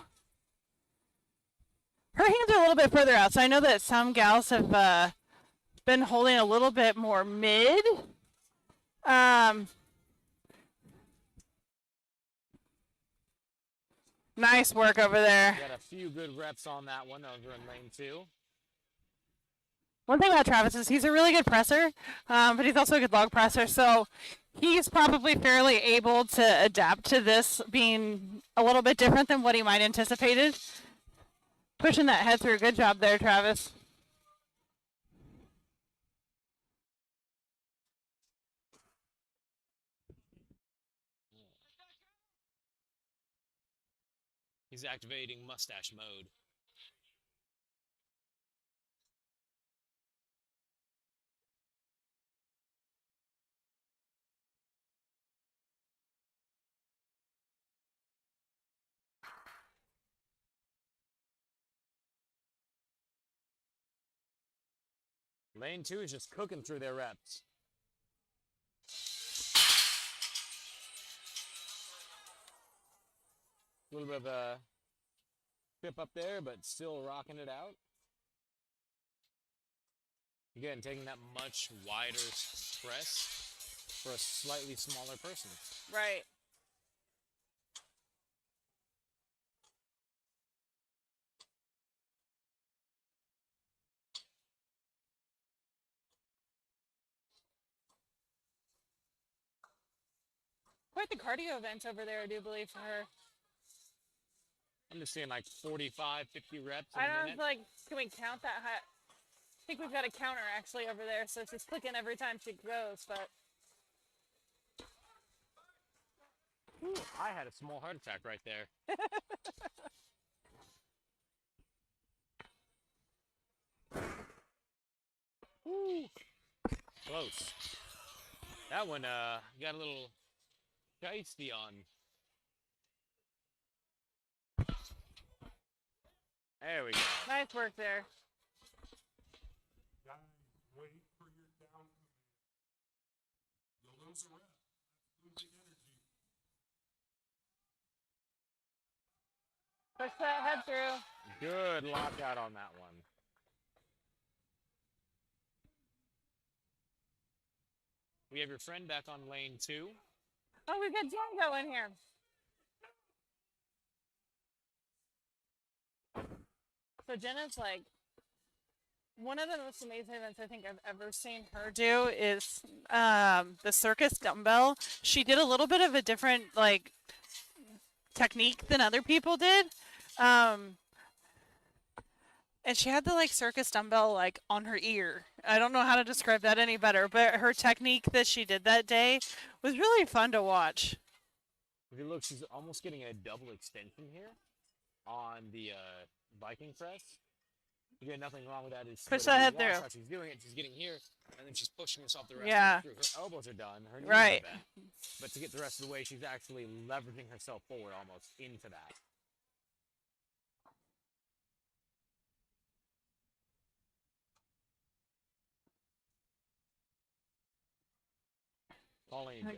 hands are a little bit further out, so I know that some gals have been holding a little bit more mid. Nice work over there. Got a few good reps on that one over in lane 2. One thing about Travis is he's a really good presser, but he's also a good log presser, so he's probably fairly able to adapt to this being a little bit different than what he might anticipated. Pushing that head through. Good job there, Travis. He's activating mustache mode. Lane 2 is just cooking through their reps. A little bit of a trip up there, but still rocking it out. Again, taking that much wider press for a slightly smaller person. Right. Quite the cardio event over there, I do believe, for her. I'm just seeing like 45, 50 reps in I a don't minute. know, like, can we count that high? I think we've got a counter actually over there, so she's clicking every time she goes, but. Ooh, I had a small heart attack right there. Ooh, close. That one got a little feisty on. There we go. Nice work there. Guys, wait for your down command. You'll lose a rep. That's losing energy. Push that head through. Good lockout on that one. We have your friend back on lane 2. Oh, we've got Django in here. So Jenna's like, one of the most amazing events I think I've ever seen her do is the circus dumbbell. She did a little bit of a different like technique than other people did. And she had the like circus dumbbell like on her ear. I don't know how to describe that any better, but her technique that she did that day was really fun to watch. If you look, she's almost getting a double extension here on the Viking press. Again, nothing wrong with that. It's Push that head through. How she's doing it. She's getting here, and then she's pushing herself the rest Yeah. of the way through. Her elbows are done. Her knees Right. are bent. But to get the rest of the way, she's actually leveraging herself forward almost into that.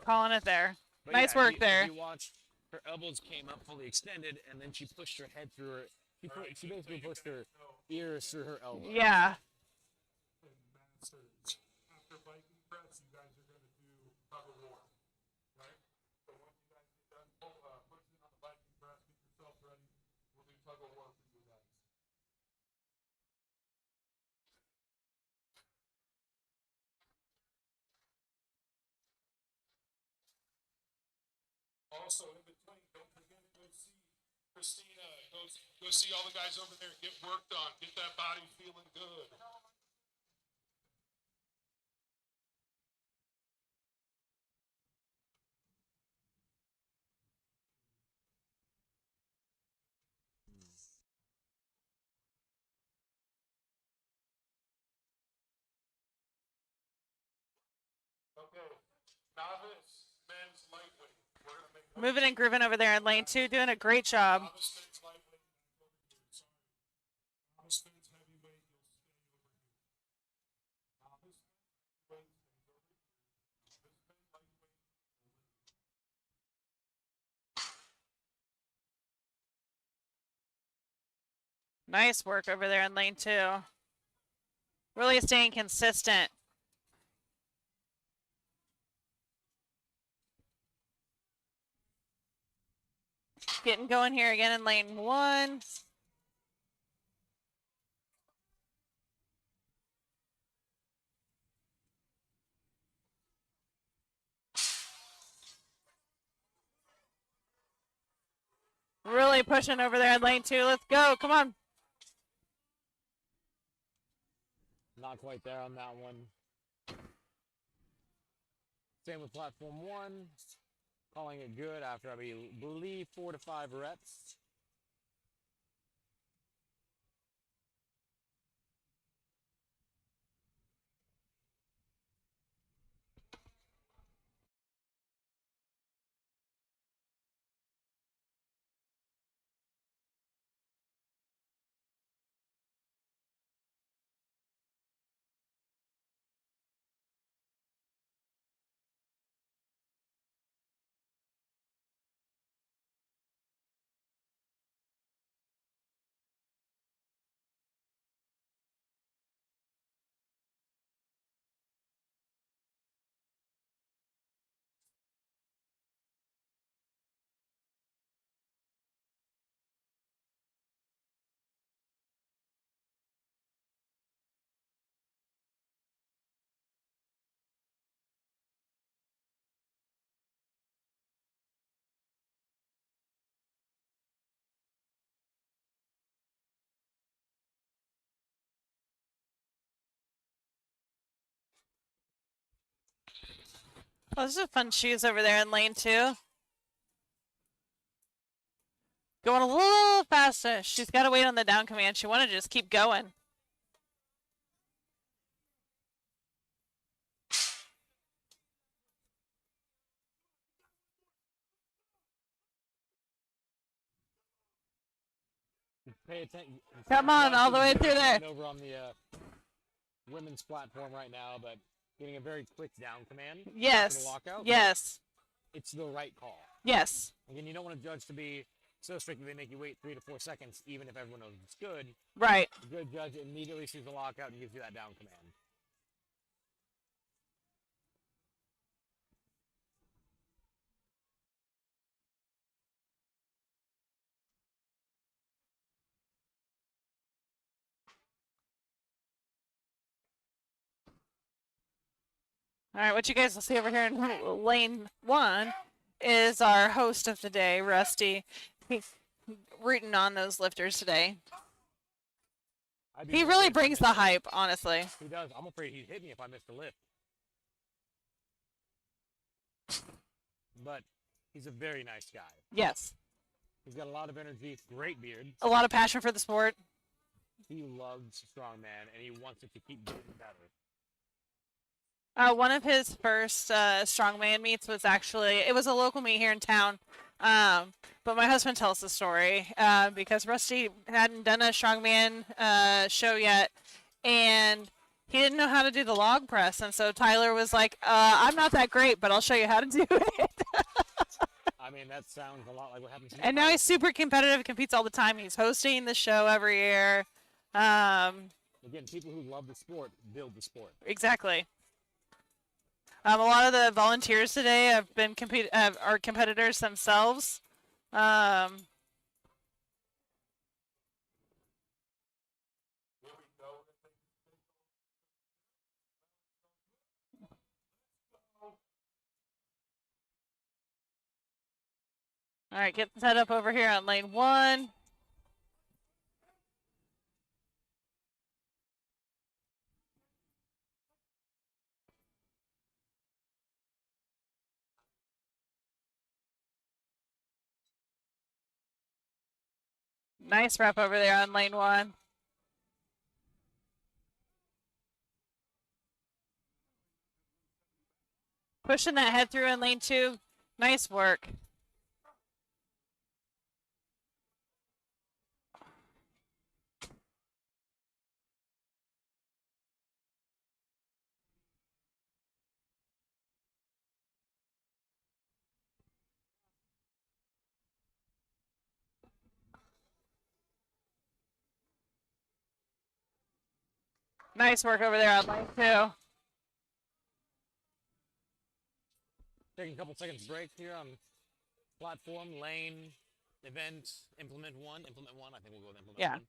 Calling it there. But Nice yeah, work there. If you watch, her elbows came up fully extended, and then she pushed her head through her. She basically pushed her ears through her elbow. Yeah. And masters. After Viking press, you guys are going to do tug of war. Right? So once you guys get done pushing on the Viking press, get yourself ready. We'll do tug of war for you guys. Also, in between, don't forget to go see Christina. Go see all the guys over there. Get work done. Get that body feeling good. Okay, novice men's lightweight. We're gonna make Moving and grooving over there in lane 2, doing a great job. Novice fence lightweight back over here. Sorry. Novice fence heavyweight, you'll stay over here. Novice fence heavyweight stays over here. Novice fence lightweight over here. Nice work over there in lane 2. Really staying consistent. Getting going here again in lane 1. Really pushing over there in lane 2. Let's go. Come on. Not quite there on that one. Same with platform 1. Calling it good after, I believe, 4 to 5 reps. Oh, those are fun shoes over there in lane 2. Going a little faster. She's got to wait on the down command. She wanted to just keep going. Pay attention. Come on, all the way through there. Over on the women's platform right now, but getting a very quick down command. After Yes. the lockout. Yes. It's the right call. Yes. Again, you don't want to judge to be so strict that they make you wait 3 to 4 seconds, even if everyone knows it's good. Right. A good judge immediately sees the lockout and gives you that down command. All right, what you guys will see over here in lane 1 is our host of the day, Rusty. He's rooting on those lifters today. He really brings the hype, honestly. He does. I'm afraid he'd hit me if I missed a lift. But he's a very nice guy. Yes. He's got a lot of energy, great beard. A lot of passion for the sport. He loves strongman, and he wants it to keep getting better. One of his first strongman meets was actually, it was a local meet here in town. But my husband tells the story because Rusty hadn't done a strongman show yet, and he didn't know how to do the log press. And so Tyler was like, I'm not that great, but I'll show you how to do it. I mean, that sounds a lot like what happens to me. And now he's super competitive, competes all the time. He's hosting the show every year. Again, people who love the sport build the sport. Exactly. A lot of the volunteers today have been are competitors themselves. All right, get set up over here on lane 1. Nice rep over there on lane 1. Pushing that head through in lane 2. Nice work. Nice work over there on lane 2. Taking a couple seconds break here on platform, lane, event, implement 1. Implement 1. I think we'll go with implement Yeah. 1.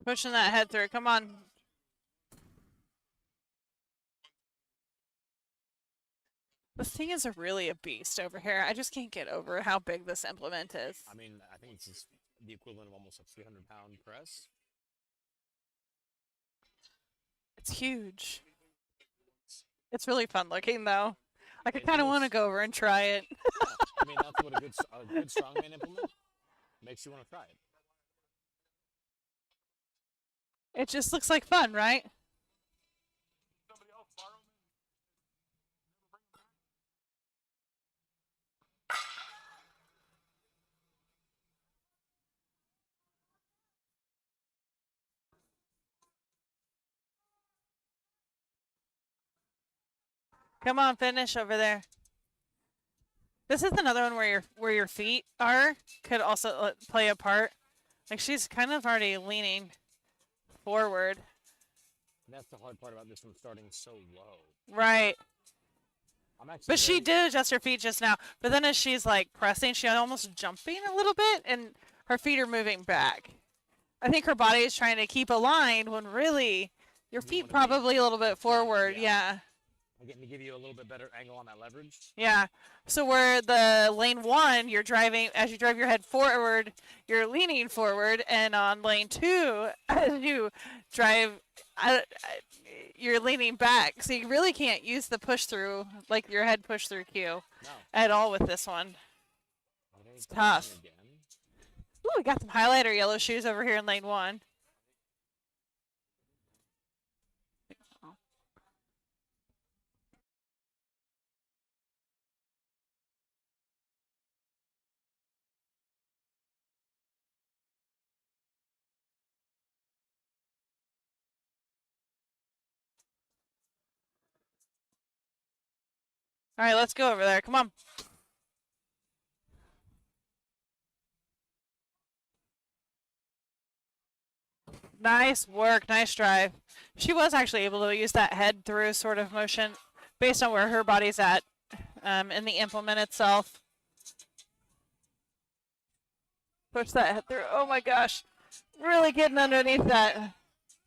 Pushing that head through. Come on. This thing is really a beast over here. I just can't get over how big this implement is. I mean, I think it's just the equivalent of almost a 300-pound press. It's huge. It's really fun looking, though. Like, I It kind of want to looks- go over and try it. Yeah, I mean, that's what a good strongman implement makes you want to try it. It just looks like fun, right? Somebody else borrow them and never bring them back. Come on, finish over there. This is another one where your feet are could also play a part. Like, she's kind of already leaning forward. And that's the hard part about this one starting so low. Right. I'm actually But she did adjust her feet just now. But then as she's like pressing, she's almost jumping a little bit and her feet are moving back. I think her body is trying to keep aligned when really your feet wanna be probably a little bit forward. yeah. Yeah. I'm getting to give you a little bit better angle on that leverage. Yeah. So where the lane 1, you're driving, as you drive your head forward, you're leaning forward. And on lane 2, as you drive, you're leaning back. So you really can't use the push through, like your head push through cue No. at all with this one. It's tough. Again. Ooh, we got some highlighter yellow shoes over here in lane 1. All right, let's go over there. Come on. Nice work. Nice drive. She was actually able to use that head through sort of motion based on where her body's at in the implement itself. Push that head through. Oh my gosh. Really getting underneath that.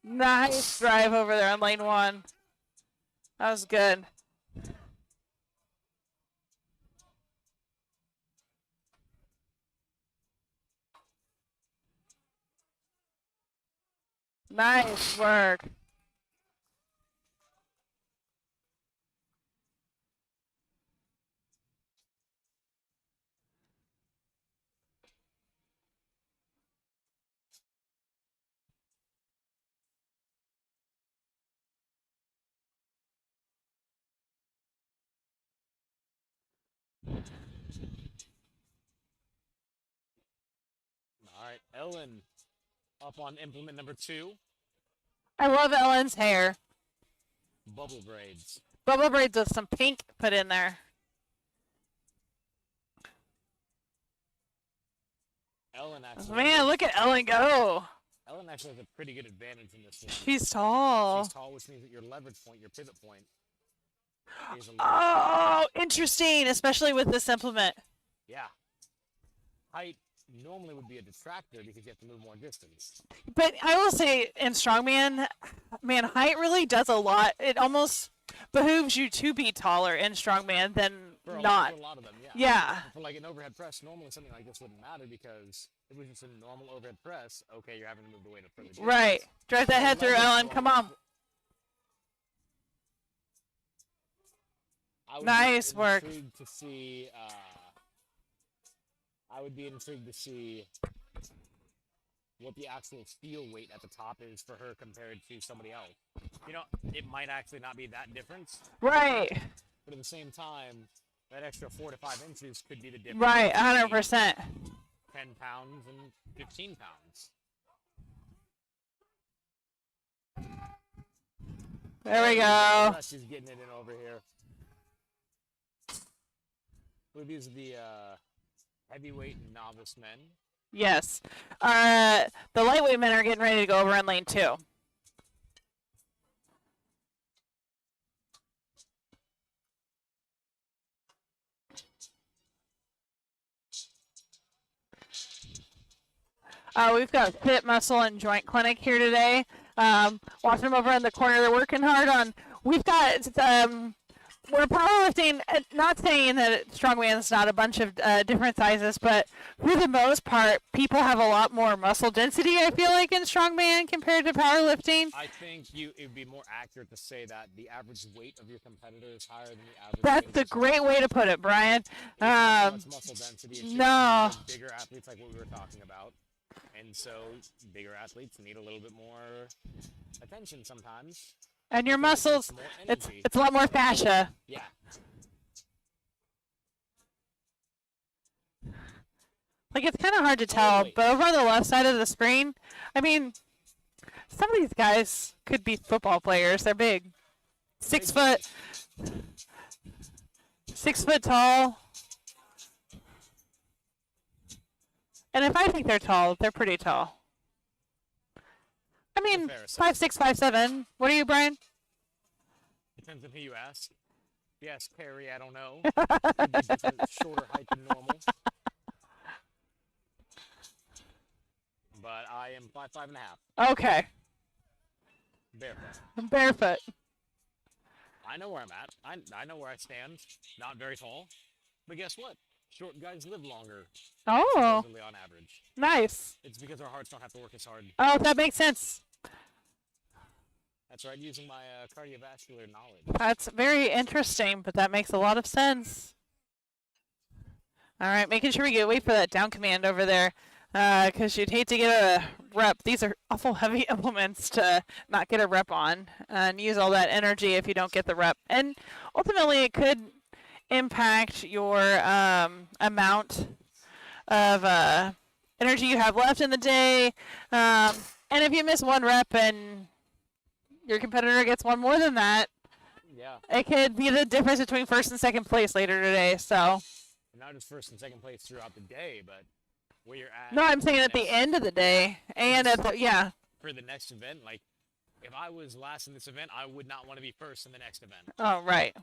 Nice drive over there on lane 1. That was good. Nice work. All right, Ellen up on implement number 2. I love Ellen's hair. Bubble braids. Bubble braids with some pink put in there. Ellen actually. Man, look at Ellen go. Ellen actually has a pretty good advantage in this one. She's tall. She's tall, which means that your leverage point, your pivot point, is a little. Oh, interesting, especially with this implement. Yeah. Height normally would be a detractor because you have to move more distance. But I will say, in strongman, man, height really does a lot. It almost behooves you to be taller in strongman than For not. a lot of them, yeah. Yeah. For like an overhead press, normally something like this wouldn't matter because if it was just a normal overhead press, okay, you're having to move the weight a further distance. Right. Drive that head through, leverage Ellen. point- Come on. I would Nice be work. Intrigued to see. I would be intrigued to see what the actual steel weight at the top is for her compared to somebody else. You know, it might actually not be that difference, Right. but at the same time, that extra 4 to 5 inches could be the difference. Right. between 100%. 10 pounds and 15 pounds. There we go. Rusty's getting it in over here. These are the heavyweight novice men. Yes. The lightweight men are getting ready to go over in lane 2. We've got Fit, Muscle, and Joint Clinic here today. Watching them over in the corner. They're working hard on. We've got we're powerlifting. Not saying that strongman's not a bunch of different sizes, but for the most part, people have a lot more muscle density. I feel like in strongman compared to powerlifting. I think it would be more accurate to say that the average weight of your competitor is higher than the average. That's a great way to put it, Brian. It's not so much muscle density. It's no. Just bigger athletes, like what we were talking about. And so bigger athletes need a little bit more attention sometimes. And your muscles, it's a lot more fascia. Yeah. Like, it's kind of hard to tell, but over on the left side of the screen, I mean, some of these guys could be football players. They're big. 6 foot. 6 foot tall. And if I think they're tall, they're pretty tall. I mean, 5'6", 5'7". What are you, Brian? Depends on who you ask. If you ask Perry, I don't know. Shorter height than normal. But I am 5'5.5". Okay. Barefoot. Barefoot. I know where I'm at. I know where I stand. Not very tall. But guess what? Short guys live longer. Oh. Supposedly on average. Nice. It's because our hearts don't have to work as hard. Oh, that makes sense. That's right, using my cardiovascular knowledge. That's very interesting, but that makes a lot of sense. All right, making sure we wait for that down command over there, because you'd hate to get a rep. These are awful heavy implements to not get a rep on and use all that energy if you don't get the rep. And ultimately, it could impact your amount of energy you have left in the day. And if you miss one rep and your competitor gets one more than that, yeah, it could be the difference between first and second place later today. So, not just first and second place throughout the day, but where you're at. No, I'm saying at the end of the day, and at the, yeah. For the next event, like if I was last in this event, I would not want to be first in the next event. Oh, right.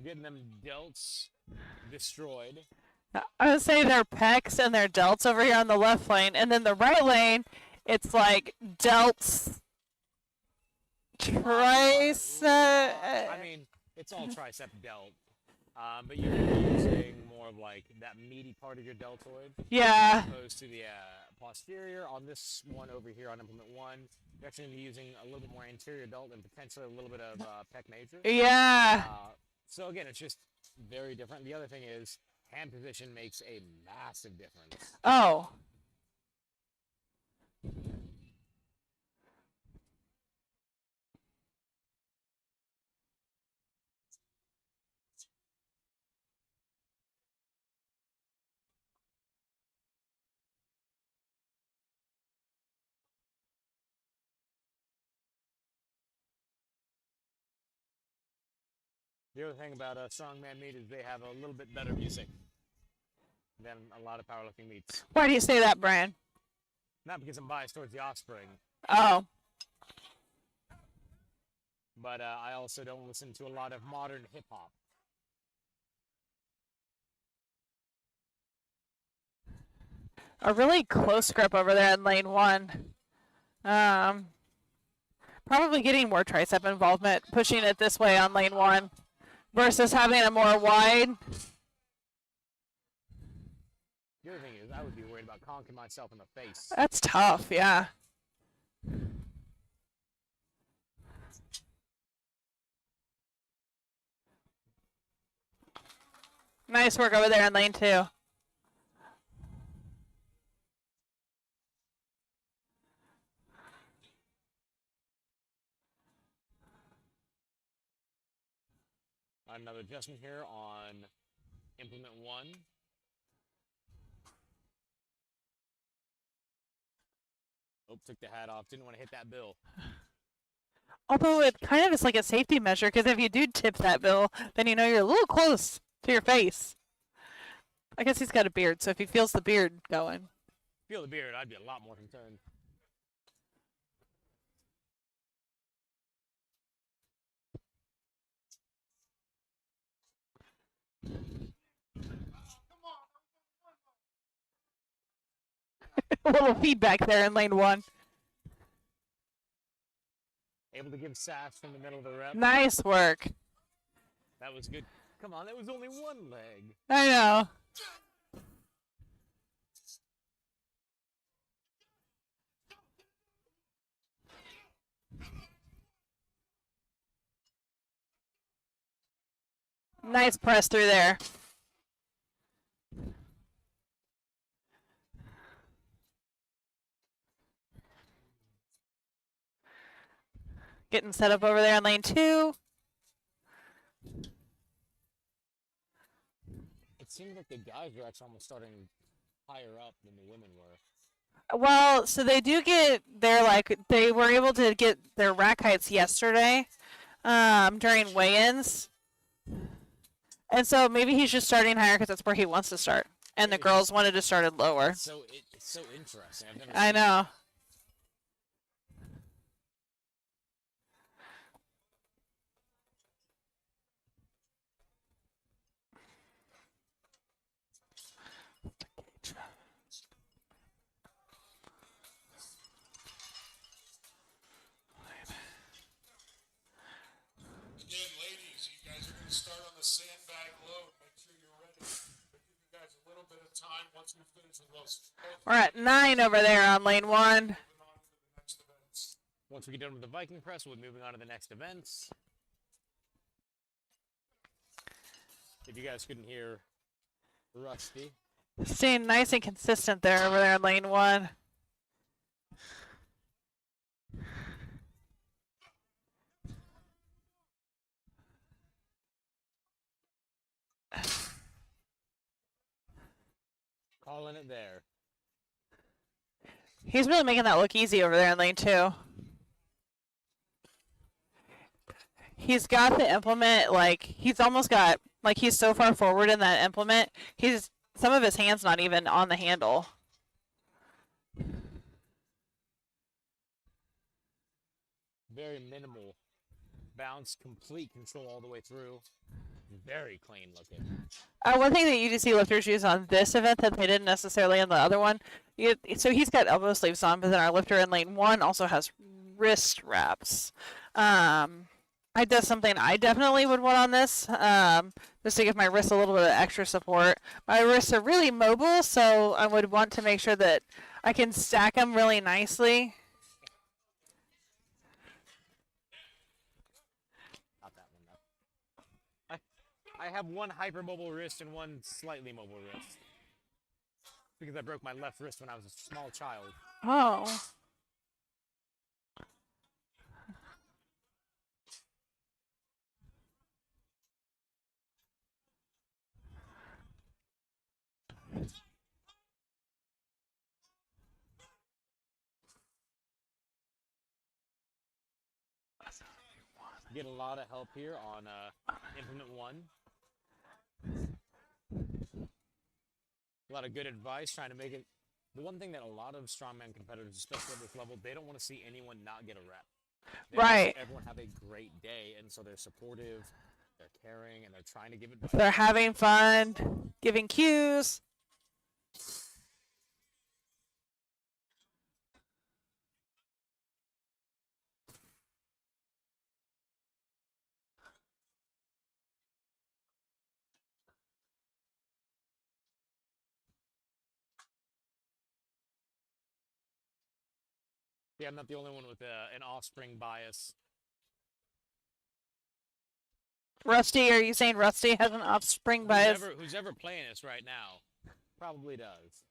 Getting them delts destroyed. I would say their pecs and their delts over here on the left lane, and then the right lane, it's like delts, tricep. I mean, it's all tricep delt, but you're using more of like that meaty part of your deltoid. Yeah. As opposed to the posterior. On this one over here on implement 1, you're actually going to be using a little bit more anterior delt and potentially a little bit of pec major. Yeah. So again, it's just very different. The other thing is hand position makes a massive difference. Oh. The other thing about strongman meet is they have a little bit better music than a lot of powerlifting meets. Why do you say that, Brian? Not because I'm biased towards the offspring. Oh. But I also don't listen to a lot of modern hip-hop. A really close grip over there in lane 1. Probably getting more tricep involvement, pushing it this way on lane 1 versus having a more wide. The other thing is I would be worried about conking myself in the face. That's tough, yeah. Nice work over there in lane 2. Another adjustment here on implement 1. Oh, took the hat off. Didn't want to hit that bill. Although it kind of is like a safety measure, because if you do tip that bill, then you know you're a little close to your face. I guess he's got a beard, so if he feels the beard going. Feel the beard, I'd be a lot more concerned. A little feedback there in lane 1. Able to give sass from the middle of the rep. Nice work. That was good. Come on, that was only one leg. I know. Nice press through there. Getting set up over there in lane 2. It seemed like the guys were actually almost starting higher up than the women were. Well, so they do get they were able to get their rack heights yesterday during weigh-ins. And so maybe he's just starting higher because that's where he wants to start. And the girls wanted to start it lower. It's so interesting. I've never I seen know. Again, ladies, you guys are going to start on the sandbag load. Make sure you're ready. We'll give you guys a little bit of time once we finish with those. We're at 9 over there on lane 1. Moving on to the next events. Once we get done with the Viking press, we'll be moving on to the next events. If you guys couldn't hear Rusty. Staying nice and consistent there over there in lane 1. Calling it there. He's really making that look easy over there in lane 2. He's got the implement, he's almost got, he's so far forward in that implement, some of his hand's not even on the handle. Very minimal bounce, complete control all the way through. Very clean looking. One thing that you see lifters use on this event that they didn't necessarily in the other one, so he's got elbow sleeves on, but then our lifter in lane 1 also has wrist wraps. I did something I definitely would want on this, just to give my wrists a little bit of extra support. My wrists are really mobile, so I would want to make sure that I can stack them really nicely. Not that one, though. I have one hypermobile wrist and one slightly mobile wrist. Because I broke my left wrist when I was a small child. Oh. Get a lot of help here on implement 1. A lot of good advice, trying to make it. The one thing that a lot of strongman competitors, especially at this level, they don't want to see anyone not get a rep. They want to see everyone have a great day, and so they're supportive, they're caring, and they're trying to give advice. They're having fun, giving cues. Yeah, I'm not the only one with an offspring bias. Rusty, are you saying Rusty has an offspring bias? Who's ever playing this right now probably does.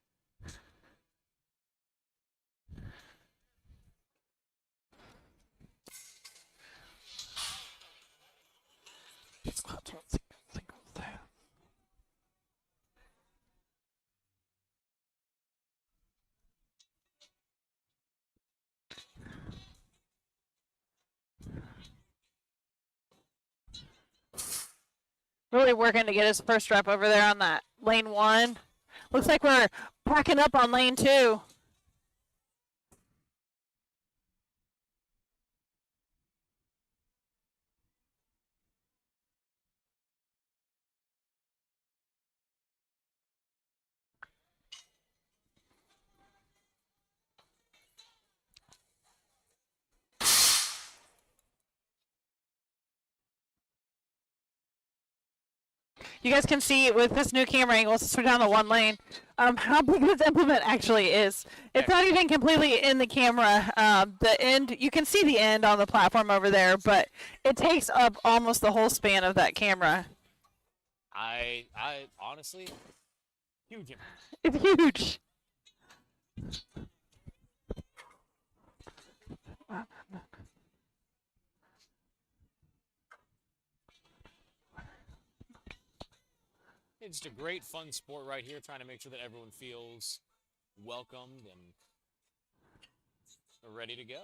Really working to get his first rep over there on that lane 1. Looks like we're packing up on lane 2. You guys can see with this new camera angle, since we're down to 1 lane, how big this implement actually is. It's not even completely in the camera. The end, you can see the end on the platform over there, but it takes up almost the whole span of that camera. I honestly, huge. It's huge. It's just a great, fun sport right here, trying to make sure that everyone feels welcomed and ready to go.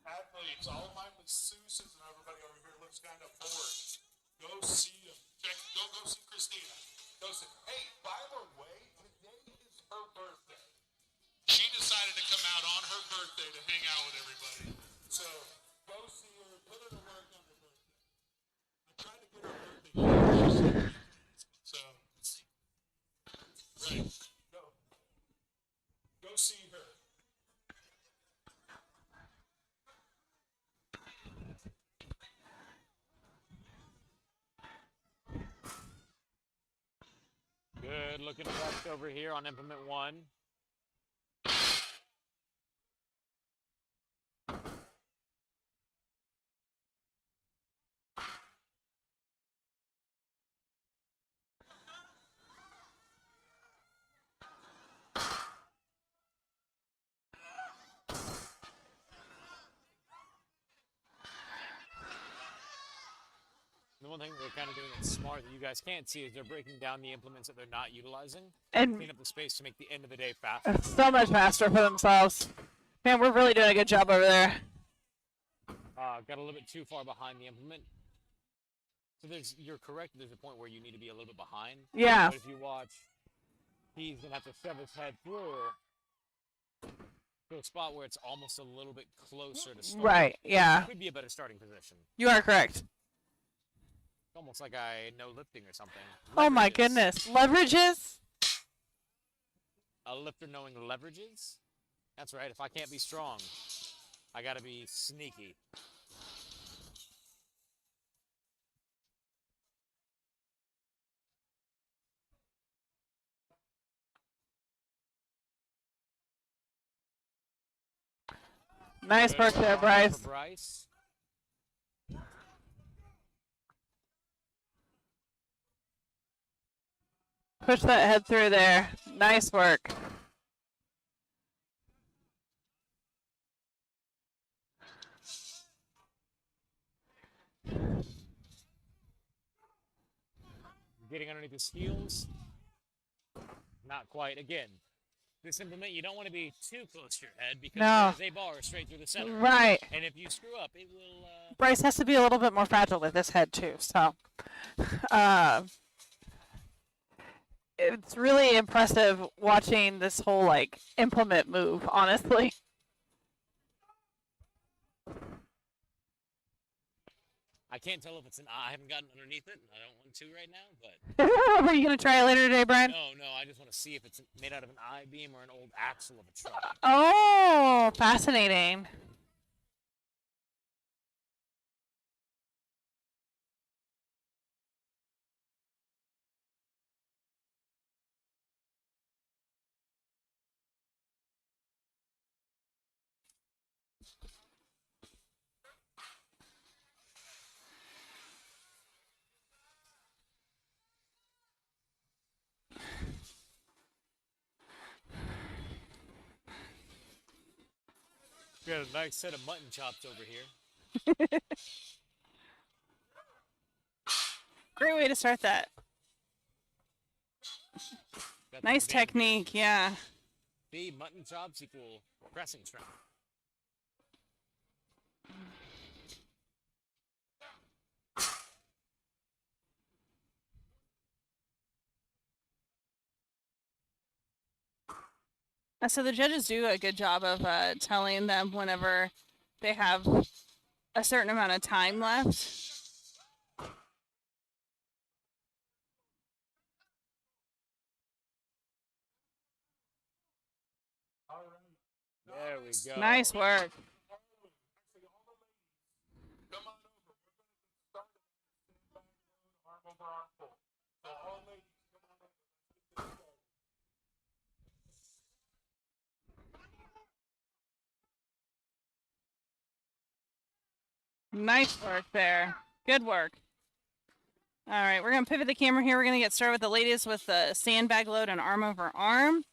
Athletes, all of mine with Seuss's and everybody over here looks kind of bored. Go see them. Go see Christina. Go see. Hey, by the way, today is her birthday. She decided to come out on her birthday to hang out with everybody. So go see her. Put her to work on her birthday. I tried to get her birthday. So right, go see her. Good looking left over here on implement 1. The one thing they're kind of doing that's smart that you guys can't see is they're breaking down the implements that they're not utilizing And clean up the space to make the end of the day faster. so much faster for themselves. Man, we're really doing a good job over there. Got a little bit too far behind the implement. So you're correct, there's a point where you need to be a little bit behind. Yeah. But if you watch, he's going to have to shove his head through to a spot where it's almost a little bit closer to start. Right, yeah. Could be a better starting position. You are correct. Almost like I know lifting or something. Oh my Leverages. goodness. Leverages? A lifter knowing leverages? That's right, if I can't be strong, I gotta be sneaky. Nice work there, Bryce. For Bryce. Push that head through there. Nice work. Getting underneath his heels. Not quite. Again, this implement, you don't want to be too close to your head because there's a bar straight through the center. Right. And if you screw up, it will... Bryce has to be a little bit more fragile with this head too, so... it's really impressive watching this whole, like, implement move, honestly. I can't tell if it's an eye. I haven't gotten underneath it, and I don't want to right now, but... Are you going to try it later today, Brian? No, I just want to see if it's made out of an I-beam or an old axle of a truck. Oh, fascinating. We got a nice set of mutton chops over here. Great way to start that. Nice damn technique, good. yeah. See, mutton chops equal pressing strength. So the judges do a good job of telling them whenever they have a certain amount of time left. All right. There we go. Nice work. Actually, all the ladies, come on over. We're going to get started on this sandbag load, arm over arm pull. So all ladies, come on over. Let's get this started. Nice work there. Good work. All right, we're going to pivot the camera here. We're going to get started with the ladies with the sandbag load and arm over arm.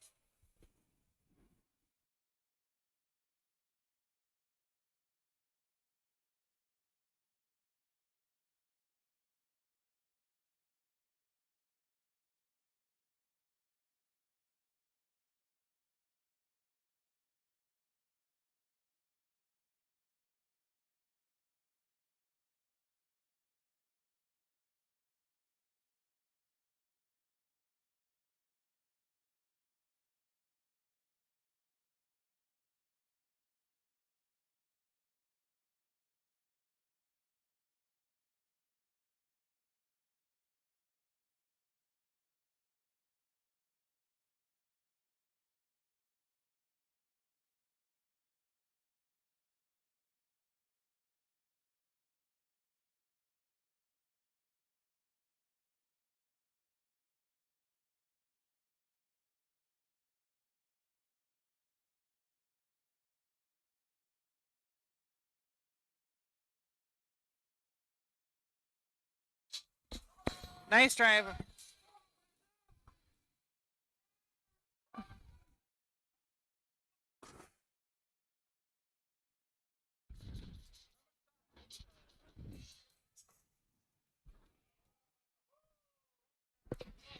Nice drive.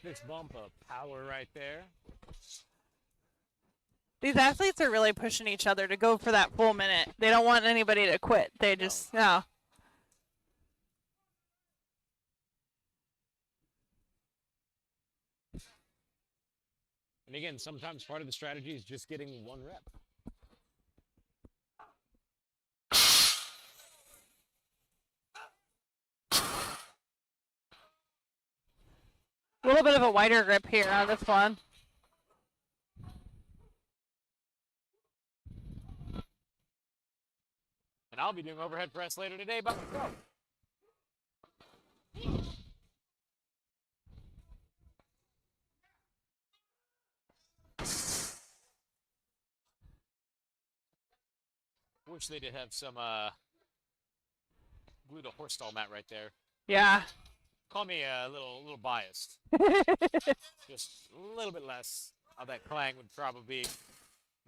This bump of power right there. These athletes are really pushing each other to go for that full minute. They don't want anybody to quit. They just, no. And again, sometimes part of the strategy is just getting one rep. A little bit of a wider grip here on this one. And I'll be doing overhead press later today by myself. Wish they did have some glued a horse stall mat right there. Yeah. Call me a little biased. Just a little bit less of that clang would probably be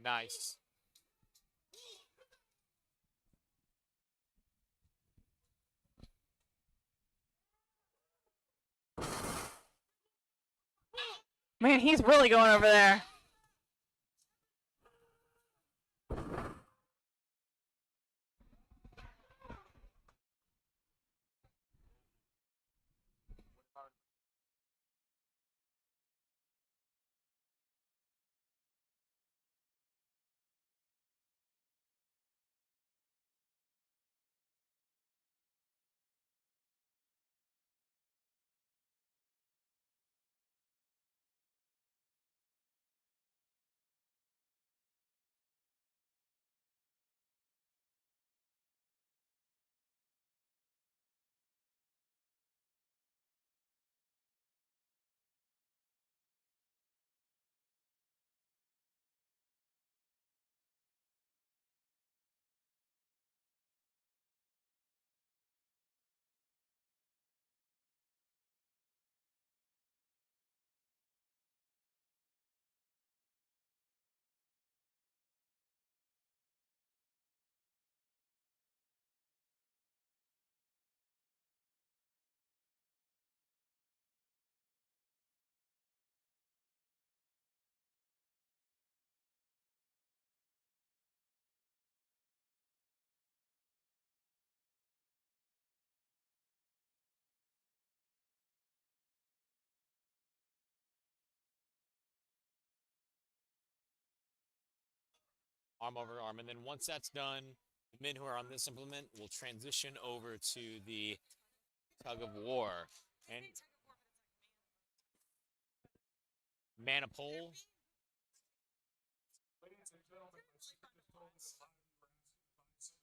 nice. Man, he's really going over there. arm over arm. And then once that's done, the men who are on this implement will transition over to the tug of war. And man a pole. Ladies and gentlemen, my sister just told me a lot of you were asking to buy some of these shirts.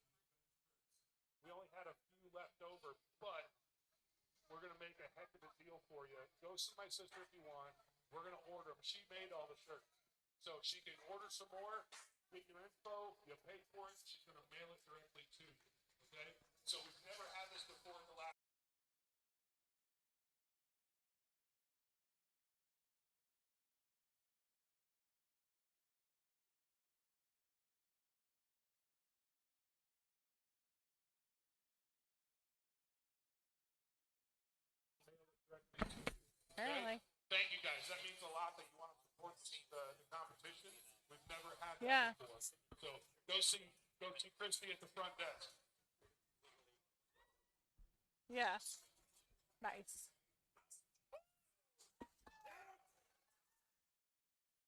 We only had a few left over, but we're going to make a heck of a deal for you. Go see my sister if you want. We're going to order them. She made all the shirts. So she can order some more, get your info, you pay for it, she's going to mail it directly to you. Okay? So we've never had this before in the last. Apparently. Thank you guys. That means a lot that you want to support the competition. We've never had that Yeah. before. So go see Christy at the front desk. Yeah. Nice.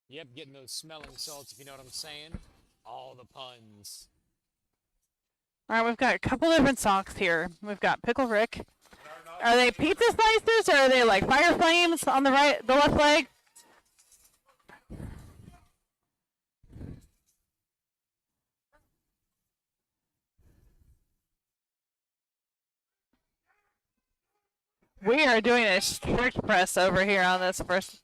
Yep, getting those smelling salts, if you know what I'm saying. All the puns. All right, we've got a couple different socks here. We've got Pickle Rick. Are they pizza slices or are they like fire flames on the left leg? We are doing a strict press over here on this first.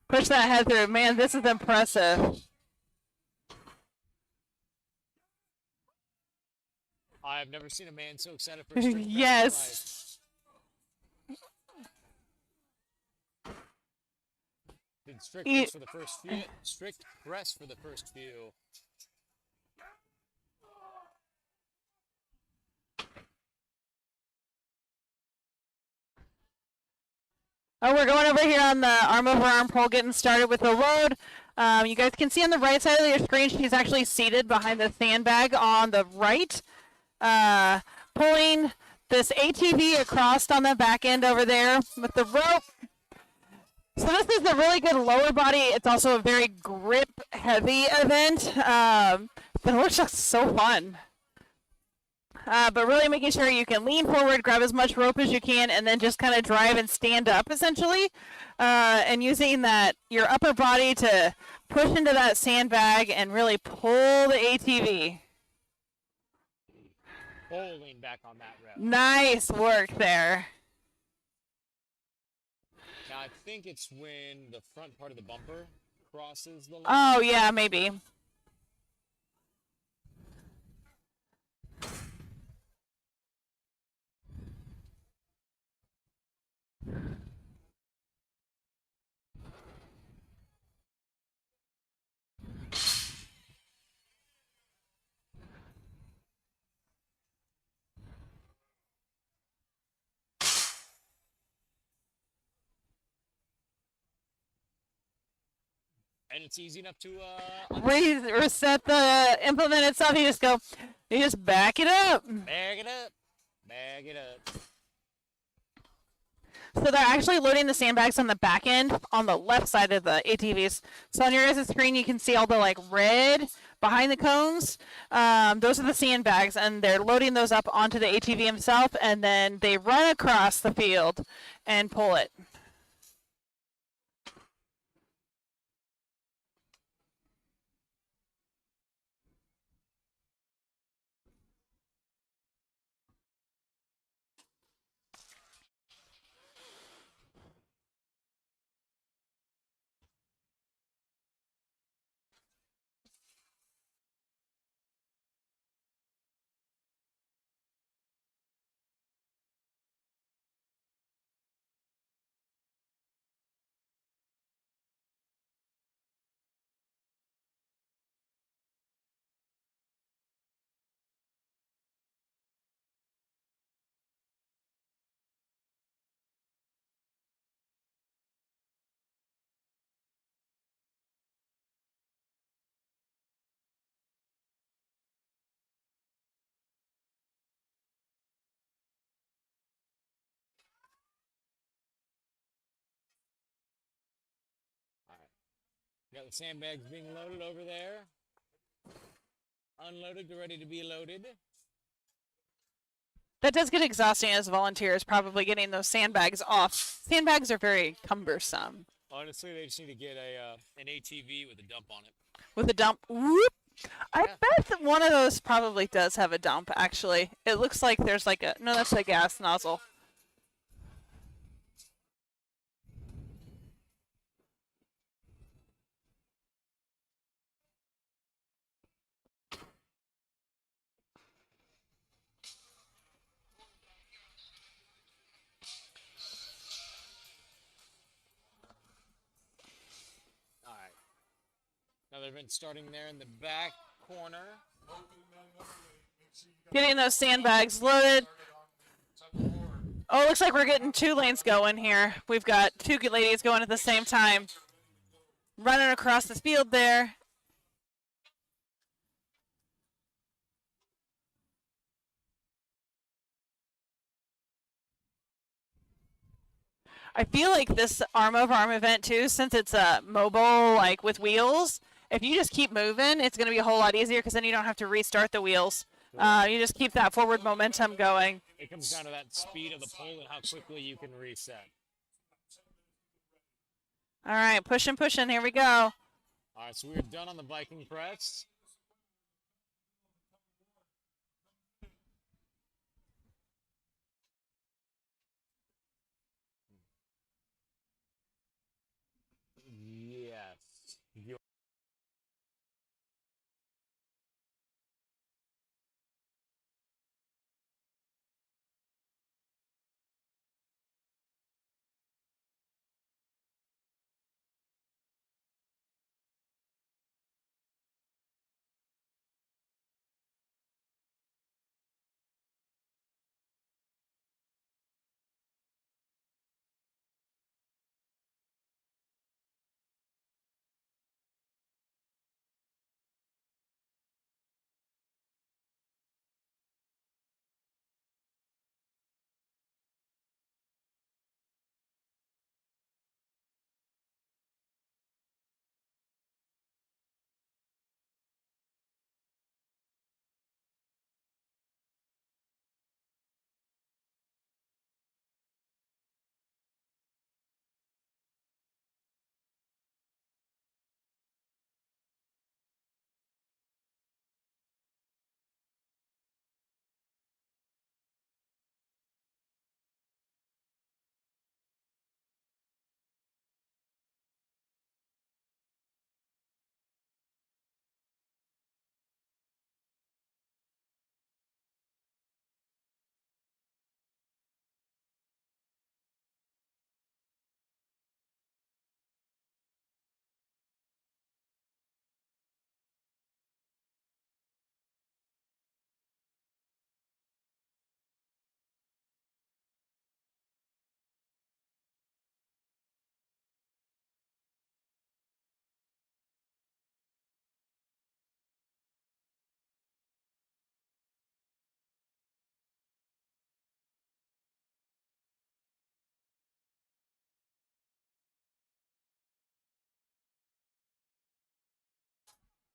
Push that head through. Man, this is impressive. I've never seen a man so excited for a strict press Yes. in my life. Did strict press for the first few. Strict press for the first few. Oh, we're going over here on the arm over arm pole, getting started with the load. You guys can see on the right side of your screen, she's actually seated behind the sandbag on the right, pulling this ATV across on the back end over there with the rope. So this is a really good lower body. It's also a very grip heavy event. But it looks just so fun. But really making sure you can lean forward, grab as much rope as you can, and then just kind of drive and stand up, essentially. And using your upper body to push into that sandbag and really pull the ATV. Bowling back on that route. Nice work there. Now, I think it's when the front part of the bumper crosses the line. Oh, yeah, maybe. And it's easy enough to Reset the implement itself. You just back it up. bag it up. Bag it up. So they're actually loading the sandbags on the back end on the left side of the ATVs. So on your guys' screen, you can see all the red behind the cones. Those are the sandbags, and they're loading those up onto the ATV himself, and then they run across the field and pull it. Got the sandbags being loaded over there. Unloaded, ready to be loaded. That does get exhausting as volunteers, probably getting those sandbags off. Sandbags are very cumbersome. Honestly, they just need to get an ATV with a dump on it. With a dump, whoop. I Yeah. bet that one of those probably does have a dump, actually. It looks like there's like a, no, that's a gas nozzle. All right. Now they've been starting there in the back corner. Getting those sandbags loaded. Oh, it looks like we're getting 2 lanes going here. We've got 2 ladies going at the same time. Running across the field there. I feel like this arm over arm event too, since it's mobile, like with wheels, if you just keep moving, it's going to be a whole lot easier because then you don't have to restart the wheels. You just keep that forward momentum going. It comes down to that speed of the pull and how quickly you can reset. All right, pushing. Here we go. All right, so we're done on the Viking press. Yes.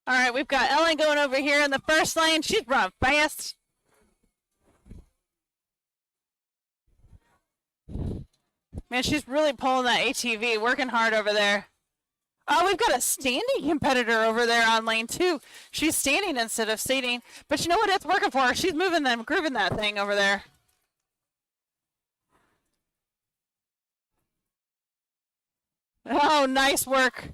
All right, we've got Ellen going over here in the first lane. She's run fast. Man, she's really pulling that ATV, working hard over there. Oh, we've got a standing competitor over there on lane 2. She's standing instead of seating. But you know what? It's working for her. She's moving them, grooving that thing over there. Oh, nice work.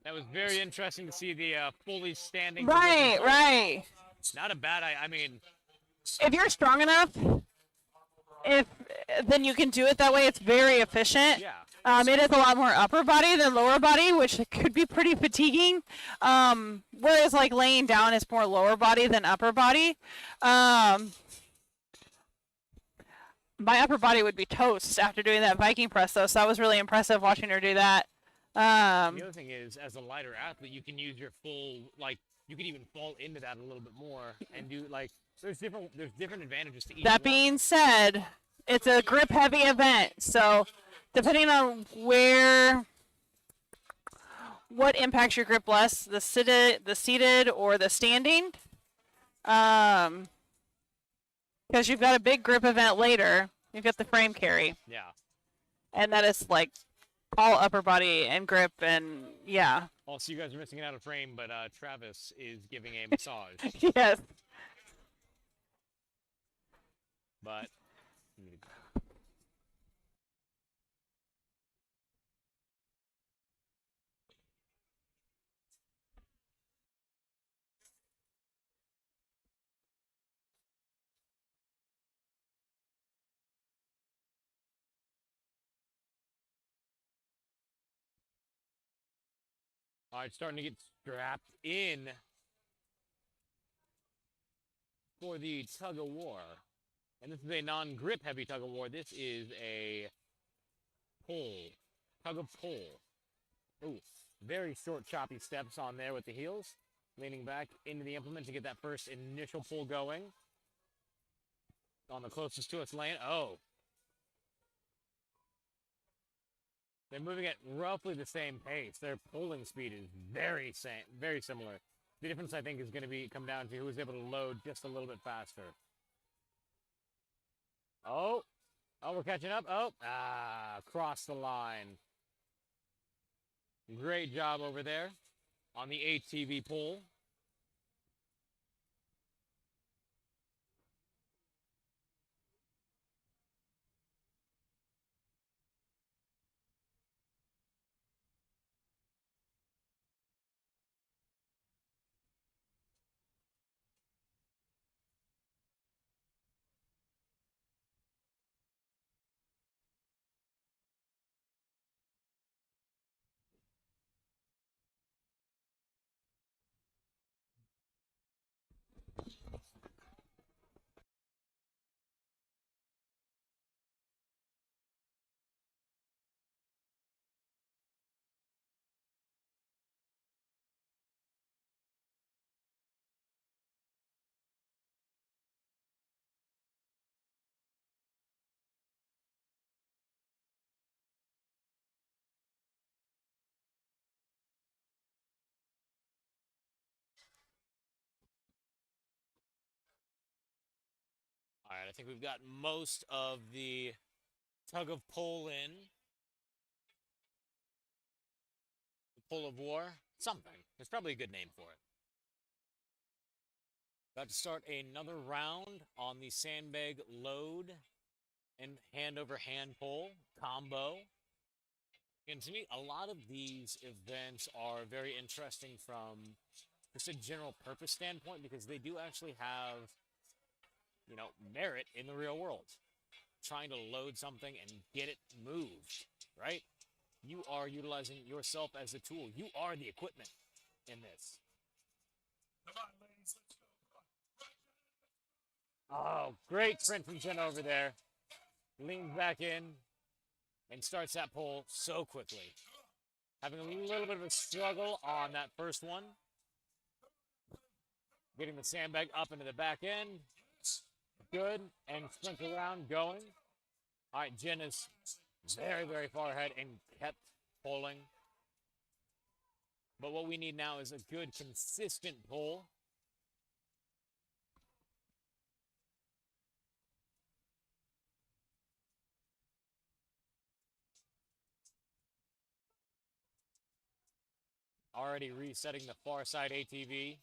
That was very interesting to see the fully standing. Right. Not a bad, I mean. If you're strong enough, then you can do it that way. It's very efficient. Yeah. It is a lot more upper body than lower body, which could be pretty fatiguing. Whereas like laying down is more lower body than upper body. My upper body would be toast after doing that Viking press, though, so that was really impressive watching her do that. The other thing is, as a lighter athlete, you can use your full, like, you can even fall into that a little bit more and do, like, there's different advantages to each That one. being said, it's a grip heavy event. So depending on what impacts your grip less, the seated or the standing. Because you've got a big grip event later. You've got the frame carry. Yeah. And that is like all upper body and grip and yeah. Also, you guys are missing out a frame, but Travis is giving a massage. Yes. But all right, starting to get strapped in for the tug of war. And this is a non-grip heavy tug of war. This is a pull, tug of pull. Ooh, very short choppy steps on there with the heels. Leaning back into the implement to get that first initial pull going. On the closest to its lane. Oh. They're moving at roughly the same pace. Their pulling speed is very similar. The difference, I think, is going to come down to who is able to load just a little bit faster. Oh, we're catching up. Oh, cross the line. Great job over there on the ATV pull. All right, I think we've got most of the tug of pull in. The pull of war. Something. There's probably a good name for it. About to start another round on the Sandbag load and hand over hand pull combo. And to me, a lot of these events are very interesting from just a general purpose standpoint because they do actually have, merit in the real world. Trying to load something and get it moved, right? You are utilizing yourself as a tool. You are the equipment in this. Come on, ladies, let's go. Oh, great sprint from Jenna over there. Leans back in and starts that pull so quickly. Having a little bit of a struggle on that first one. Getting the sandbag up into the back end. Good. And sprint around going. All right, Jen is very, very far ahead and kept pulling. But what we need now is a good, consistent pull. Already resetting the far side ATV.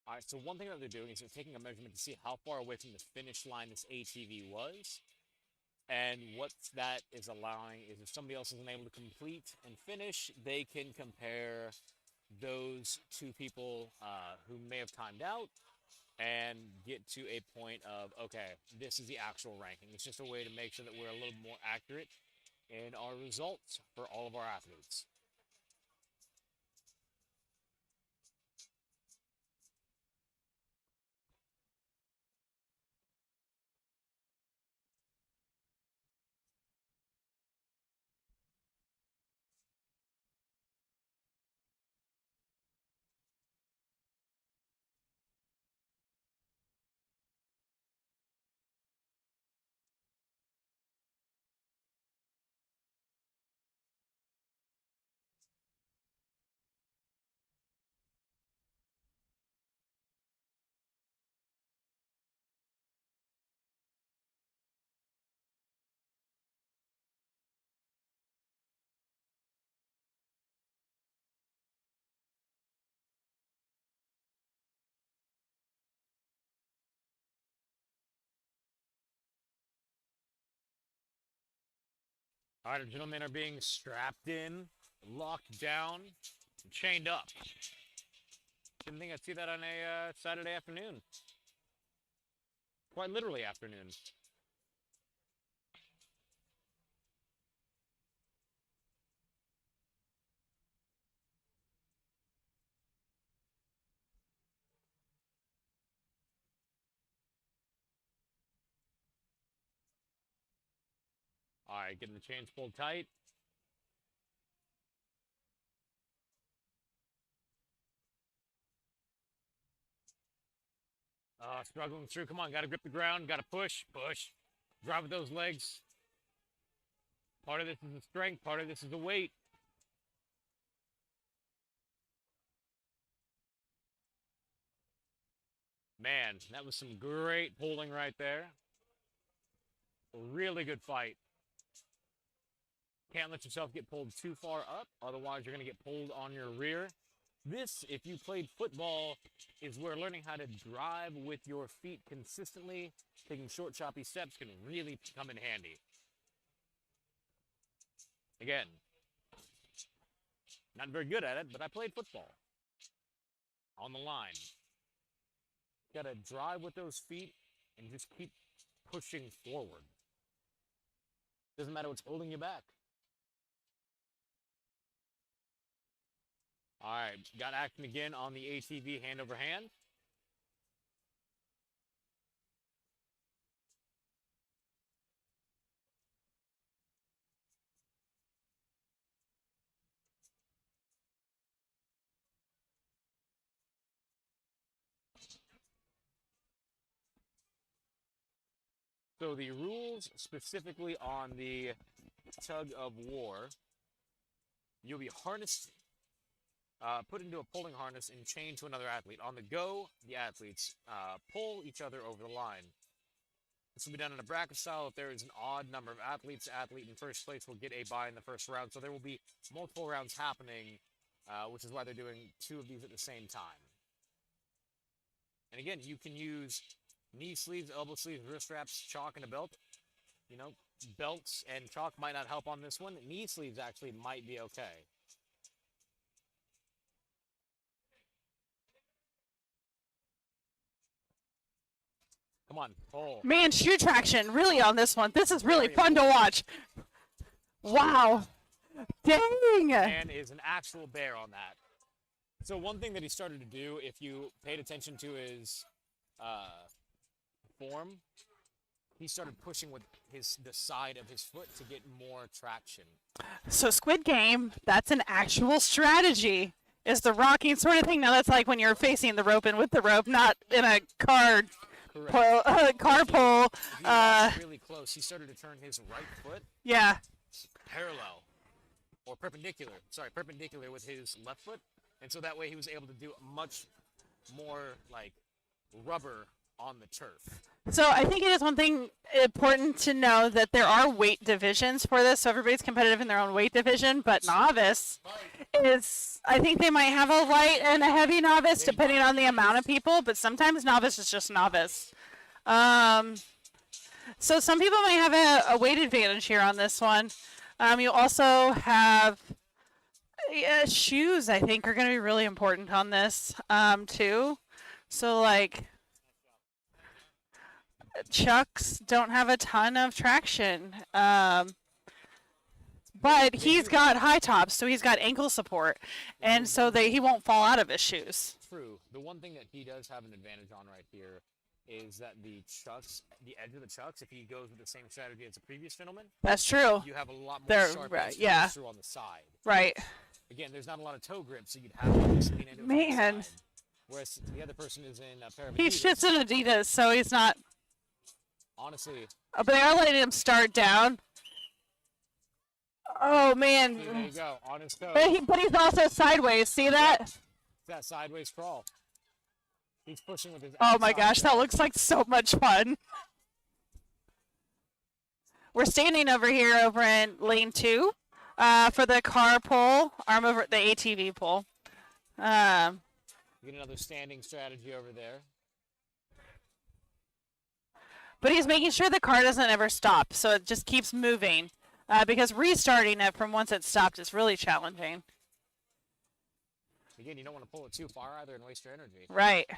All right, so one thing that they're doing is they're taking a measurement to see how far away from the finish line this ATV was. And what that is allowing is if somebody else isn't able to complete and finish, they can compare those two people who may have timed out and get to a point of, okay, this is the actual ranking. It's just a way to make sure that we're a little more accurate in our results for all of our athletes. All right, our gentlemen are being strapped in, locked down, and chained up. Didn't think I'd see that on a Saturday afternoon. Quite literally afternoon. All right, getting the chains pulled tight. Struggling through. Come on, got to grip the ground. Got to push, push. Drive with those legs. Part of this is the strength. Part of this is the weight. Man, that was some great pulling right there. Really good fight. Can't let yourself get pulled too far up, otherwise you're going to get pulled on your rear. This, if you played football, is where learning how to drive with your feet consistently, taking short, choppy steps can really come in handy. Again, not very good at it, but I played football. On the line. Got to drive with those feet and just keep pushing forward. Doesn't matter what's holding you back. All right, got action again on the ATV hand over hand. So the rules specifically on the tug of war, you'll be harnessed, put into a pulling harness and chained to another athlete. On the go, the athletes pull each other over the line. This will be done in a bracket style. If there is an odd number of athletes, the athlete in first place will get a bye in the first round. So there will be multiple rounds happening, which is why they're doing 2 of these at the same time. And again, you can use knee sleeves, elbow sleeves, wrist wraps, chalk, and a belt. You know, belts and chalk might not help on this one. Knee sleeves actually might be okay. Come on, pull. Man, shoe traction really on this one. This is really fun to watch. Wow. Dang. Man is an actual bear on that. So one thing that he started to do, if you paid attention to his form, he started pushing with the side of his foot to get more traction. So Squid Game, that's an actual strategy. Is the rocking sort of thing. Now that's like when you're facing the rope and with the rope, not in a car pole. If he was really close. He started to turn his right foot parallel or perpendicular. Sorry, perpendicular with his left foot. And so that way he was able to do much more like rubber on the turf. So I think it is one thing important to know that there are weight divisions for this. So everybody's competitive in their own weight division, but novice is, I think they might have a light and a heavy novice depending on the amount of people, but sometimes novice is just novice. So some people may have a weight advantage here on this one. You also have shoes, I think, are going to be really important on this too. So like Chucks don't have a ton of traction. But he's got high tops, so he's got ankle support, and so he won't fall out of his shoes. True. The one thing that he does have an advantage on right here is that the chucks, the edge of the chucks, if he goes with the same strategy as the previous gentleman, That's true. you have a lot more They're sharp right, edge to yeah. push through on the side. Right. Again, there's not a lot of toe grip, so you'd have to just lean into it from the Man. side. Whereas the other person is in a pair of He's Adidas. just an Adidas, so he's not. Honestly, But they are letting him start down. Oh man. see, there you go, on his toe. But he's also sideways. See that? It's that sideways crawl. He's pushing with his Oh my outside gosh, that leg. looks like so much fun. We're standing over here over in lane 2 for the car pull, arm over the ATV pull. Get another standing strategy over there. But he's making sure the car doesn't ever stop, so it just keeps moving. Because restarting it from once it stopped is really challenging. Again, you don't want to pull it too far either and waste your energy. Right.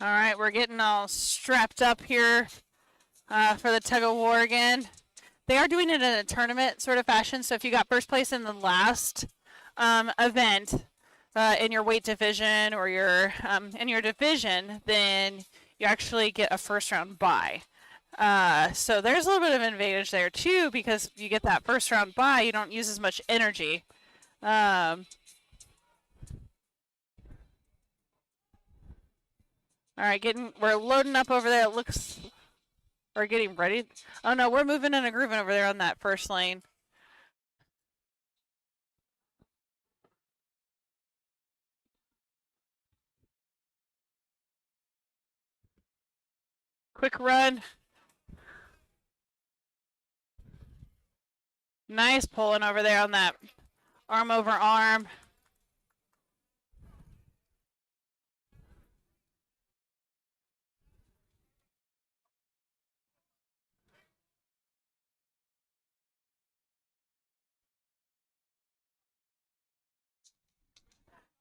All right, we're getting all strapped up here for the tug of war again. They are doing it in a tournament sort of fashion, so if you got first place in the last event in your weight division or your in your division, then you actually get a first round bye. So there's a little bit of an advantage there too, because you get that first round bye, you don't use as much energy. All right, we're loading up over there. It looks, we're getting ready. Oh no, we're moving and grooving over there on that first lane. Quick run. Nice pulling over there on that arm over arm.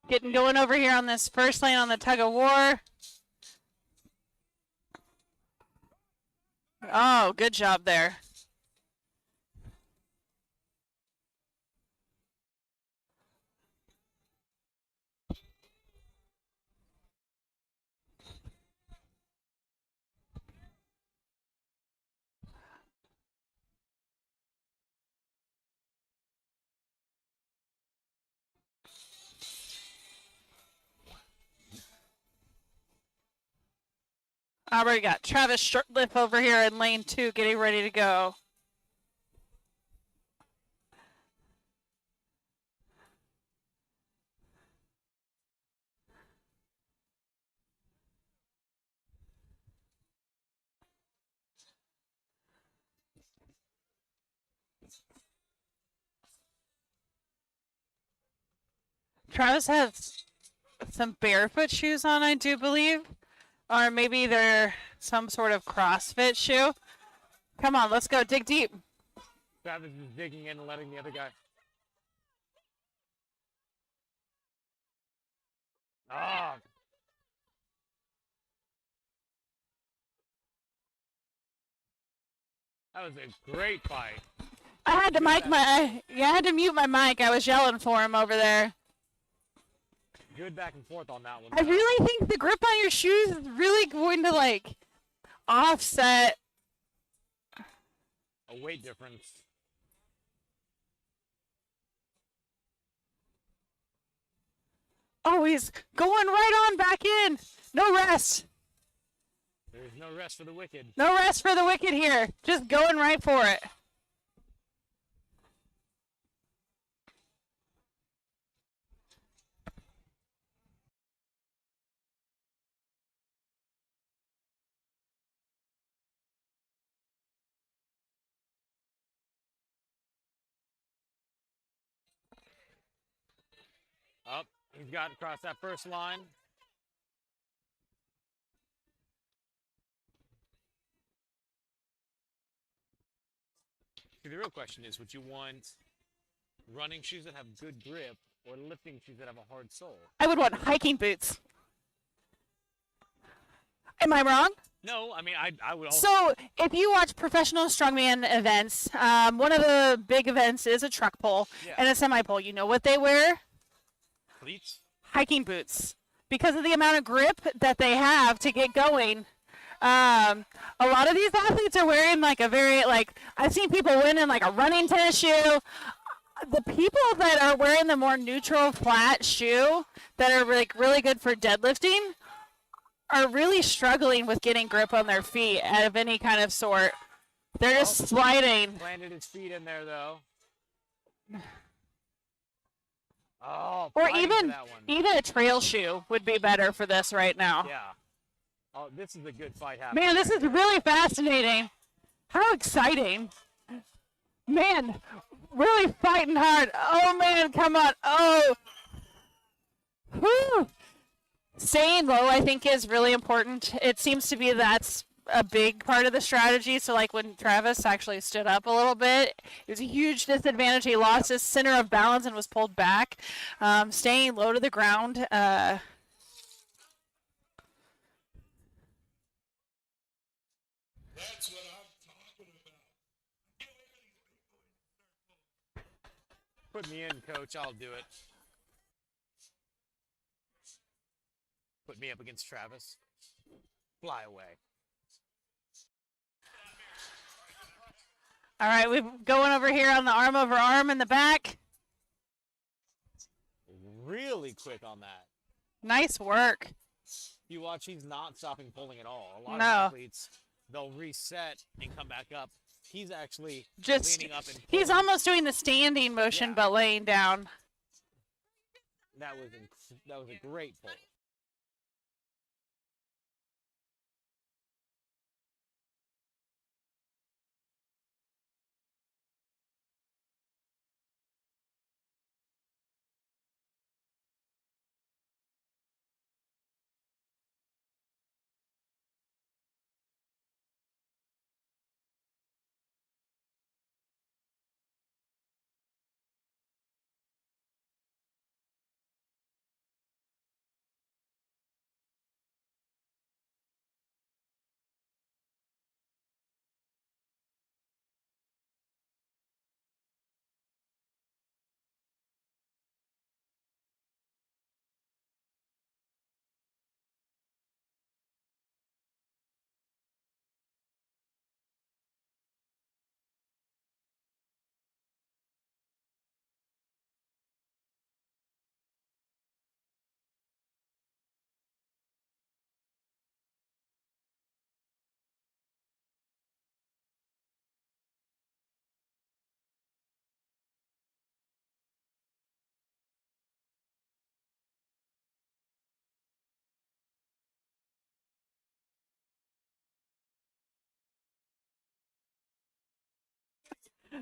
Getting going over here on this first lane on the tug of war. Oh, good job there. Already got Travis Shortlift over here in lane 2 getting ready to go. Travis has some barefoot shoes on, I do believe. Or maybe they're some sort of CrossFit shoe. Come on, let's go. Dig deep. Travis is digging in and letting the other guy. Ah. That was a great fight. I had to I had to mute my mic. I was yelling for him over there. Good back and forth on that one. I really think the grip on your shoes is really going to like offset a weight difference. Oh, he's going right on back in. No rest. There's no rest for the wicked. No rest for the wicked here. Just going right for it. Up. He's got across that first line. See, the real question is, would you want running shoes that have good grip or lifting shoes that have a hard sole? I would want hiking boots. Am I wrong? No, I mean, I would also. So, if you watch professional strongman events, one of the big events is a truck pull Yeah. and a semi pull. You know what they wear? Cleats? Hiking boots. Because of the amount of grip that they have to get going. A lot of these athletes are wearing like a very, like, I've seen people win in like a running tennis shoe. The people that are wearing the more neutral, flat shoe that are like really good for deadlifting are really struggling with getting grip on their feet of any kind of sort. They're just sliding. Landed his feet in there, though. Oh, Or fighting for even that one. even a trail shoe would be better for this right now. Yeah. Oh, this is a good fight happening. Man, this is really fascinating. How exciting. Man, really fighting hard. Oh, man, come on. Oh. Whew. Staying low, I think, is really important. It seems to be that's a big part of the strategy. So, like when Travis actually stood up a little bit, it was a huge disadvantage. He lost his center of balance and was pulled back. Staying low to the ground. That's what I'm talking about. Put me in, coach. I'll do it. Put me up against Travis. Fly away. All right, we're going over here on the arm over arm in the back. Really quick on that. Nice work. You watch, he's not stopping pulling at all. A lot No. of athletes, they'll reset and come back up. He's actually Just leaning up and he's pulling. almost doing the standing motion, Yeah. but laying down. That was a great pull.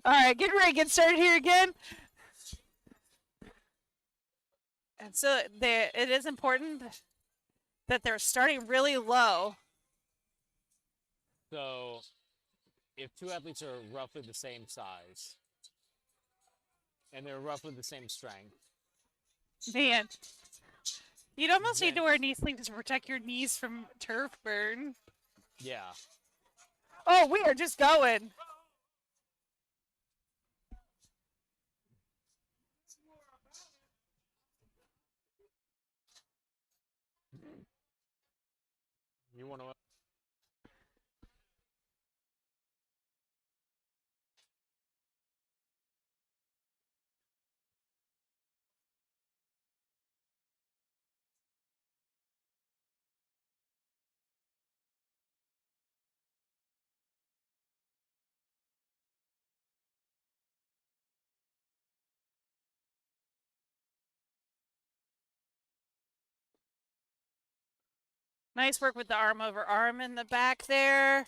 All right, get ready, get started here again. And so it is important that they're starting really low. So, if two athletes are roughly the same size and they're roughly the same strength, Man, you'd almost need to Then- wear knee sleeves to protect your knees from turf burn. yeah. Oh, we are just going. You want to. Nice work with the arm over arm in the back there.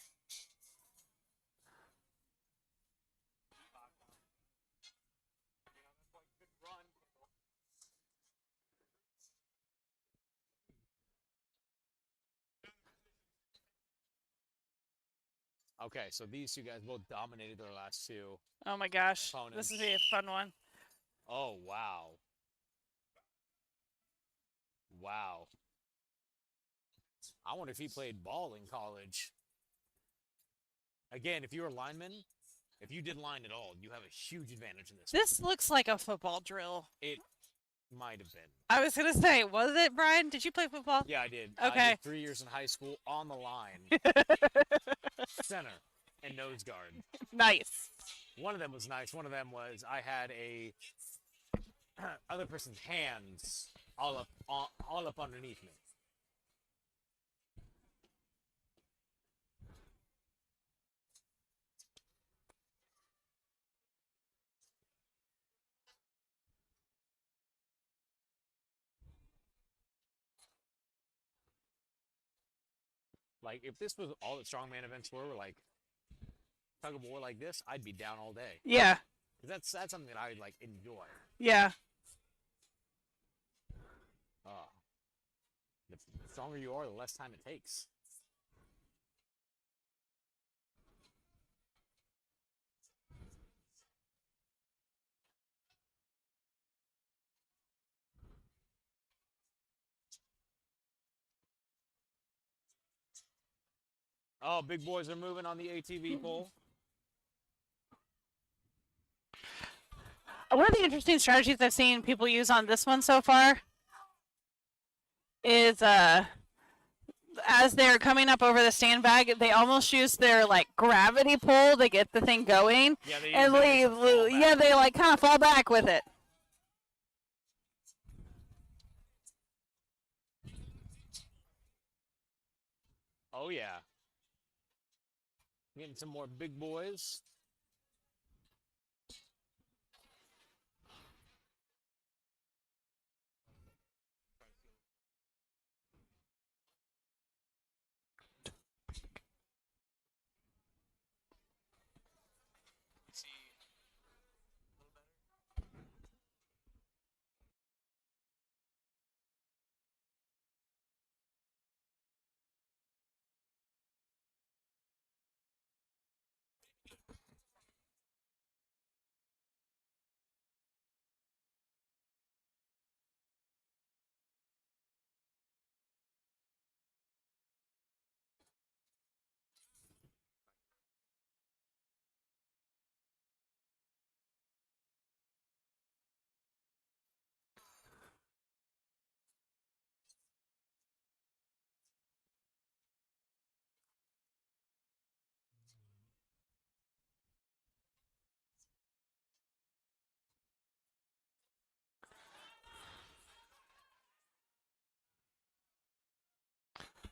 Okay, so these two guys both dominated their last two. Oh my gosh. Opponents. This is gonna be a fun one. Oh, wow. Wow. I wonder if he played ball in college. Again, if you're a lineman, if you did line at all, you have a huge advantage in this. This looks like a football drill. It might have been. I was gonna say, was it, Brian? Did you play football? Yeah, I did. Okay. I did 3 years in high school on the line, center, and nose guard. Nice. One of them was nice. One of them was I had a other person's hands all up underneath me. Like, if this was all that strongman events were like tug of war like this, I'd be down all day. Yeah. 'Cause that's something that I like enjoy. Yeah. The stronger you are, the less time it takes. Oh, big boys are moving on the ATV pole. One of the interesting strategies I've seen people use on this one so far is as they're coming up over the sandbag, they almost use their like gravity pull to get the thing going. Yeah, they And they like kind of fall back with it. Oh yeah. Getting some more big boys.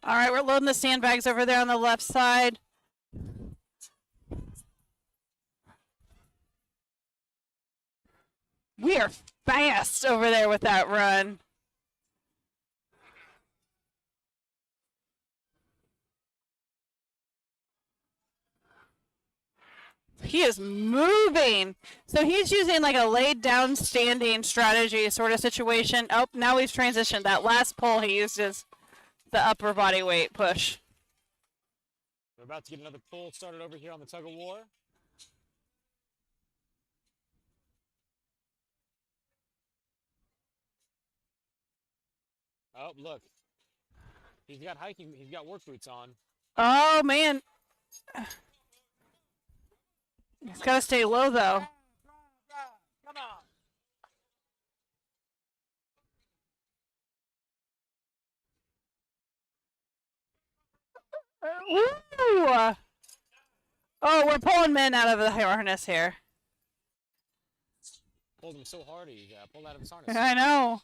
All right, we're loading the sandbags over there on the left side. We are fast over there with that run. He is moving. So he's using like a laid down standing strategy sort of situation. Oh, now he's transitioned. That last pull he used is the upper body weight push. We're about to get another pull started over here on the tug of war. Oh, look. He's got work boots on. Oh, man. He's got to stay low, though. Come on. Woo! Oh, we're pulling men out of the harness here. Pulled him so hard he pulled out of his harness. I know.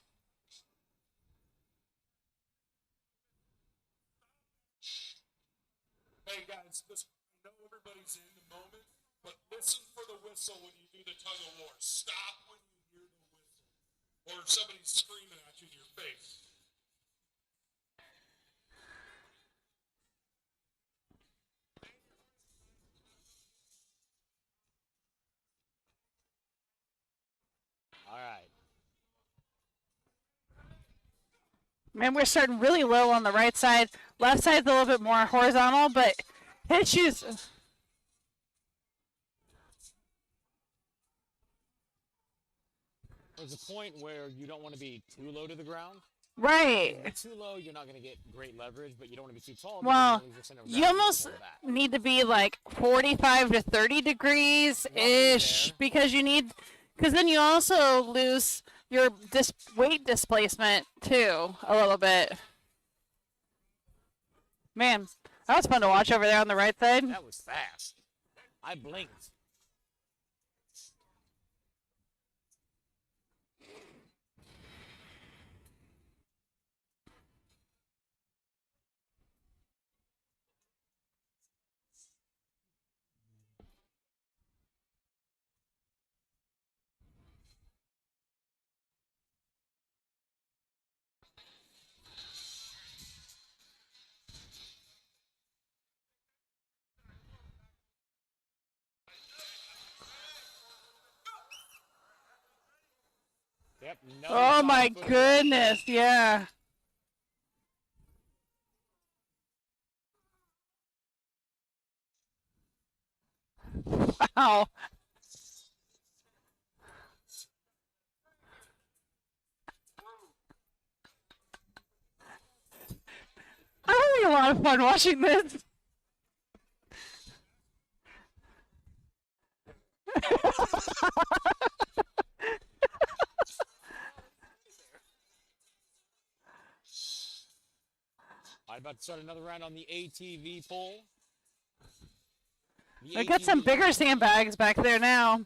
Hey guys, listen, I know everybody's in the moment, but listen for the whistle when you do the tug of war. Stop when you hear the whistle. Or if somebody's screaming at you in your face. All right. Man, we're starting really low on the right side. Left side's a little bit more horizontal, but his shoes. There's a point where you don't want to be too low to the ground. Right. If you're too low, you're not going to get great leverage, but you don't want to be too tall. Well, because you lose your center of you gravity and almost pull back. need to be like 45 to 30 degrees ish there. because you need, because then you also lose your weight displacement too a little bit. Man, that was fun to watch over there on the right side. That was fast. I blinked. Yep. Oh my goodness, yeah. Wow. I'm having a lot of fun watching this. I'm about to start another round on the ATV pole. I got some bigger sandbags back there now.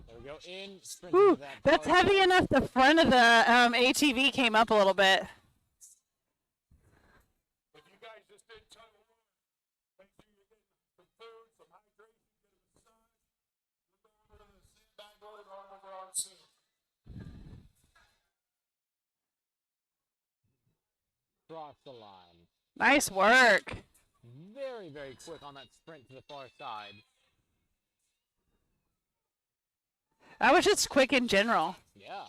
There we go. In. Sprint Whew, into that that's car heavy side. enough. The front of the ATV came up a little bit. If you guys just did tug of war, make sure you're getting some food, some hydration, get a massage. Look over to the Sandbag Road on over on soon. Cross the line. Nice work. Very, very quick on that sprint to the far side. That was just quick in general. Yeah.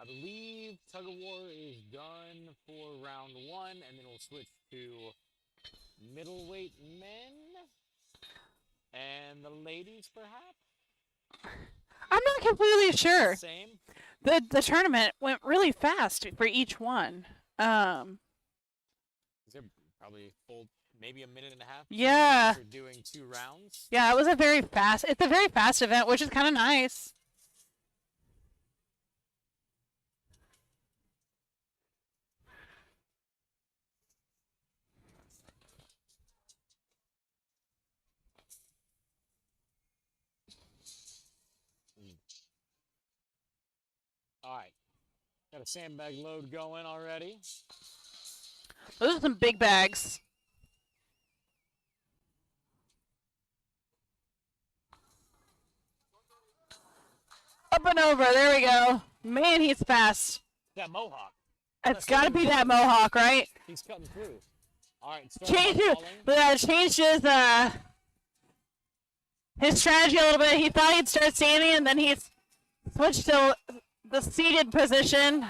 I believe tug of war is done for round one, and then we'll switch to middleweight men and the ladies, perhaps. I'm not completely sure. Same. The tournament went really fast for each one. Is there probably full, maybe a minute and a half? Yeah. You're doing 2 rounds. Yeah, it was a very fast. It's a very fast event, which is kind of nice. All right. Got a sandbag load going already. Those are some big bags. Up and over. There we go. Man, he's fast. That mohawk. It's got to be that mohawk, right? He's cutting through. All right. Changed his strategy a little bit. He thought he'd start standing, and then he switched to the seated position.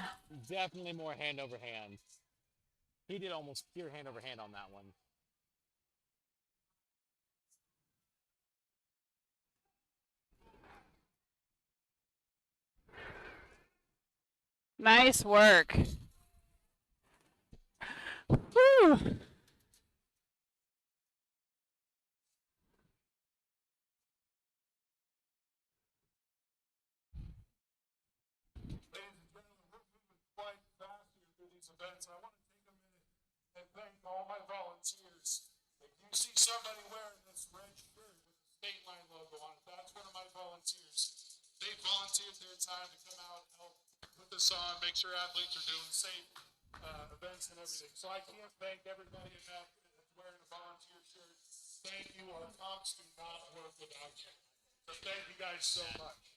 Definitely more hand over hand. He did almost pure hand over hand on that one. Nice work. Whew. Ladies and gentlemen, we're moving quite fast here through these events. I want to take a minute and thank all my volunteers. If you see somebody wearing this red shirt with the Stateline logo on it, that's one of my volunteers. They volunteered their time to come out and help put this on, make sure athletes are doing safe events and everything. So I can't thank everybody enough that's wearing a volunteer shirt. Thank you. Our comps do not work without you. So thank you guys so much.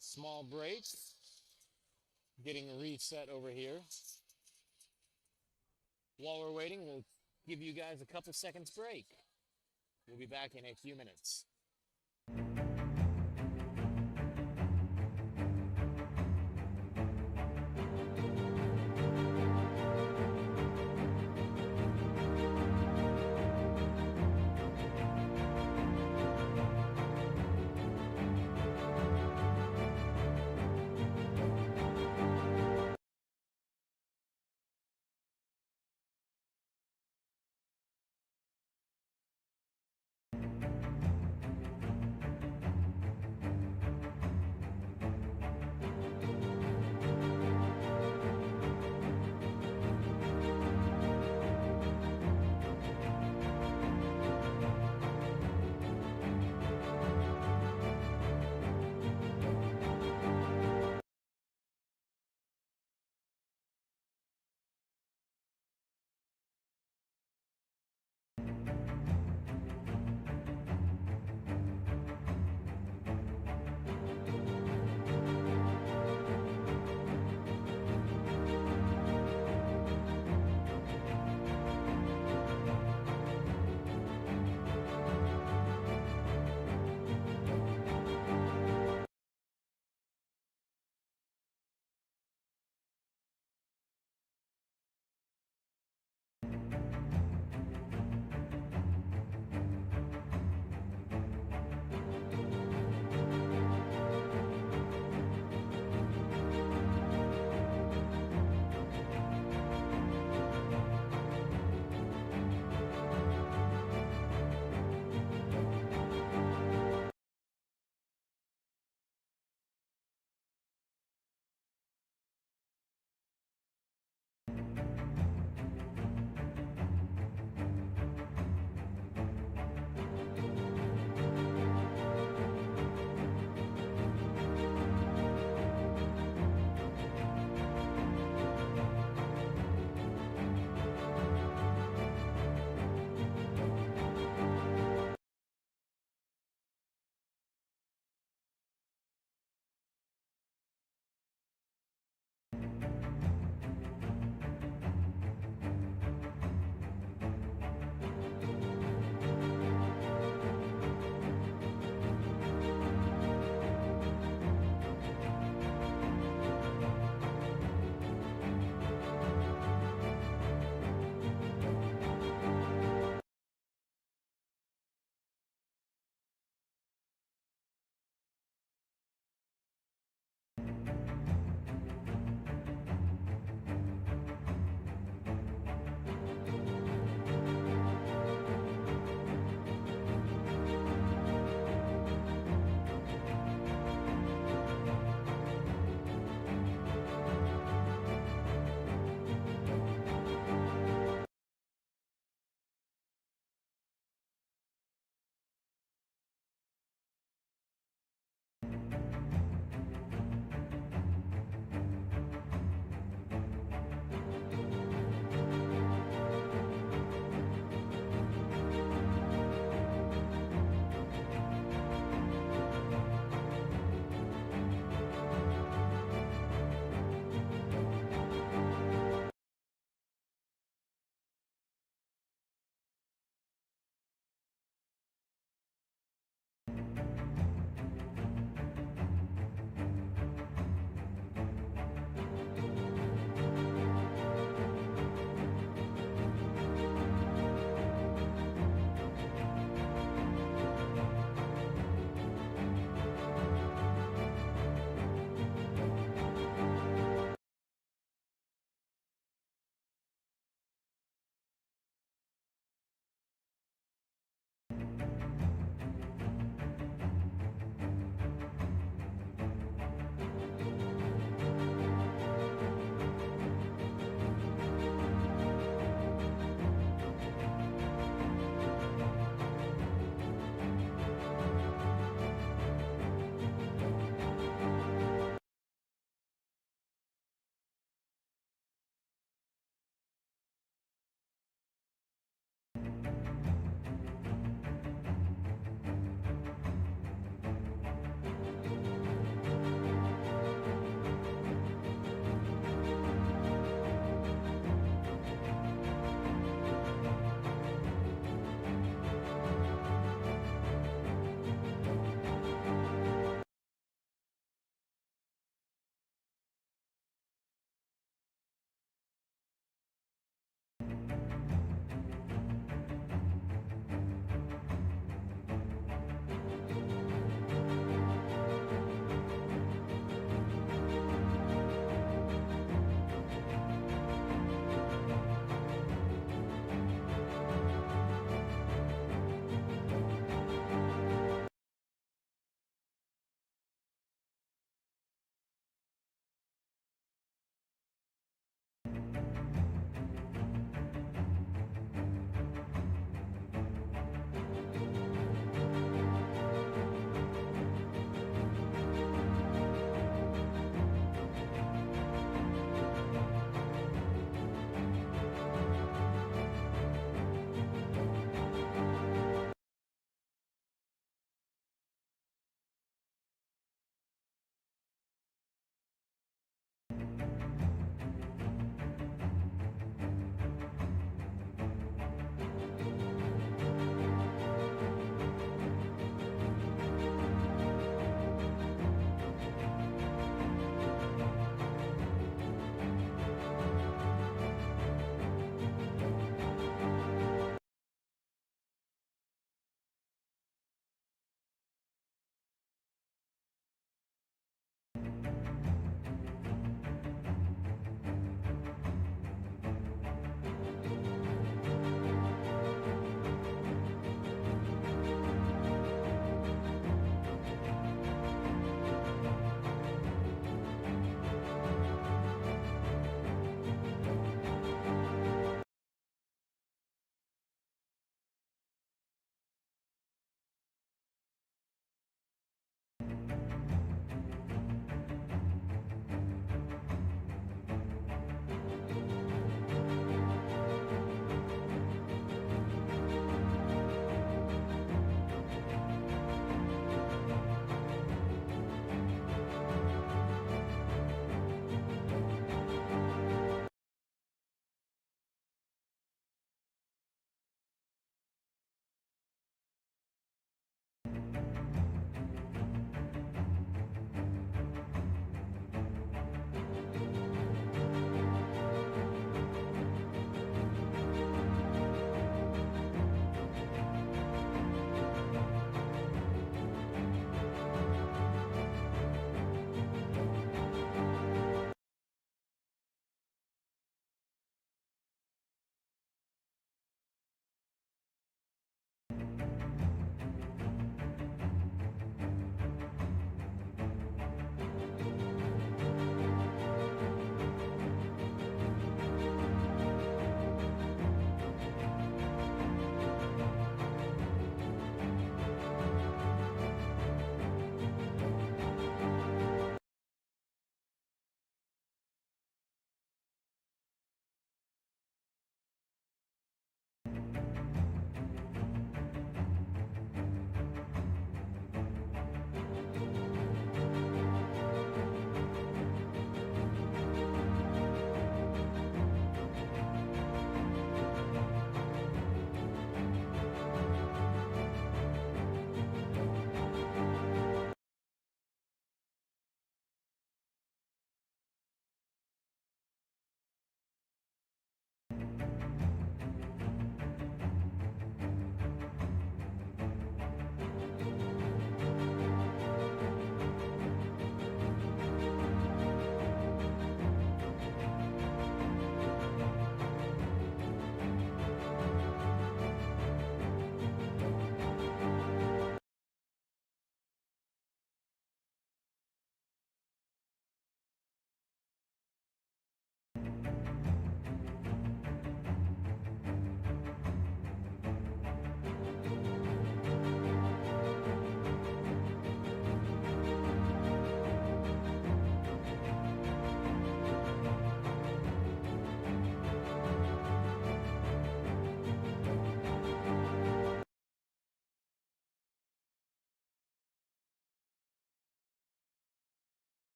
Small break. Getting a reset over here. While we're waiting, we'll give you guys a couple seconds break. We'll be back in a few minutes.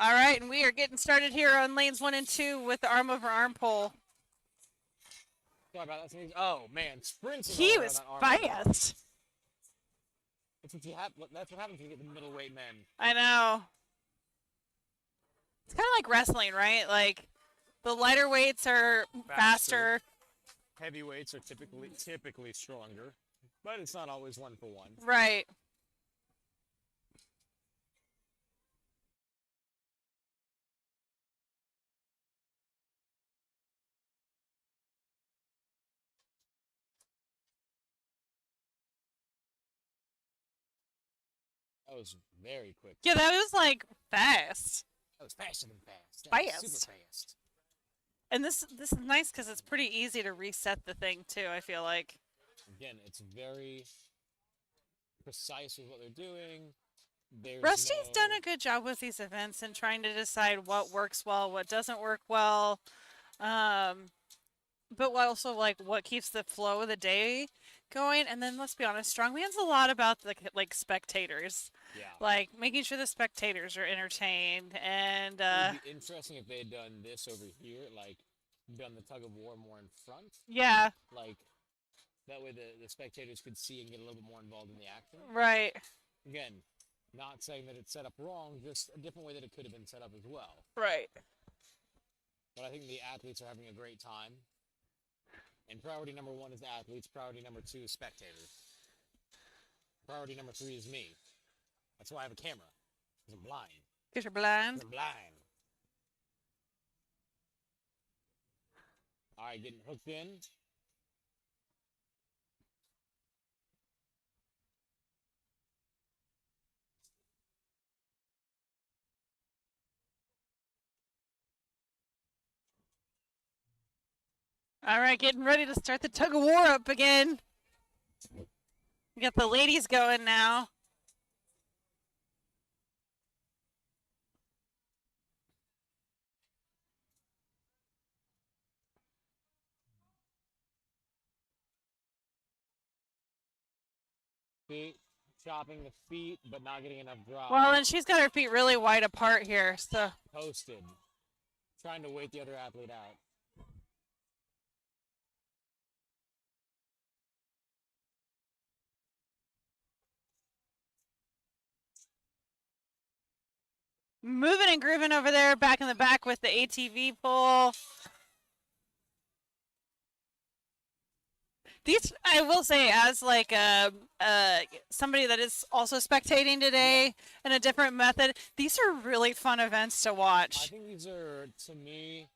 All right, and we are getting started here on lanes 1 and 2 with the arm over arm pull. Sorry about that. Sneeze. Oh man, sprinting He all around was that arm over arm. fast. That's what happens when you get the middleweight men. I know. It's kind of like wrestling, right? Like the lighter weights are faster. Heavyweights are typically stronger, but it's not always 1 for 1. Right. That was very quick. Yeah, that was like fast. That was faster than fast. That was Fast. super fast. And this is nice because it's pretty easy to reset the thing too, I feel like. Again, it's very precise with what they're doing. Rusty's done a good job with these events and trying to decide what works well, what doesn't work well. But also like what keeps the flow of the day going. And then let's be honest, Strongman's a lot about the like spectators. Yeah. Like making sure the spectators are entertained and It would be interesting if they had done this over here, like done the tug of war more in front. yeah, Like that way the spectators could see and get a little bit more involved in the action. right. Again, not saying that it's set up wrong, just a different way that it could have been set up as well. Right. But I think the athletes are having a great time. And priority number 1 is the athletes. Priority number 2 is spectators. Priority number 3 is me. That's why I have a camera. Because I'm blind. Because you're blind. 'Cause I'm blind. All right, getting hooked in. All right, getting ready to start the tug of war up again. We got the ladies going now. Feet, chopping the feet, but not getting enough drop. Well, and she's got her feet really wide apart here, so. Posted. Trying to wait the other athlete out. Moving and grooving over there, back in the back with the ATV pull. These, I will say, as like somebody that is also spectating today in a different method, these are really fun events to I watch. think these are, to me,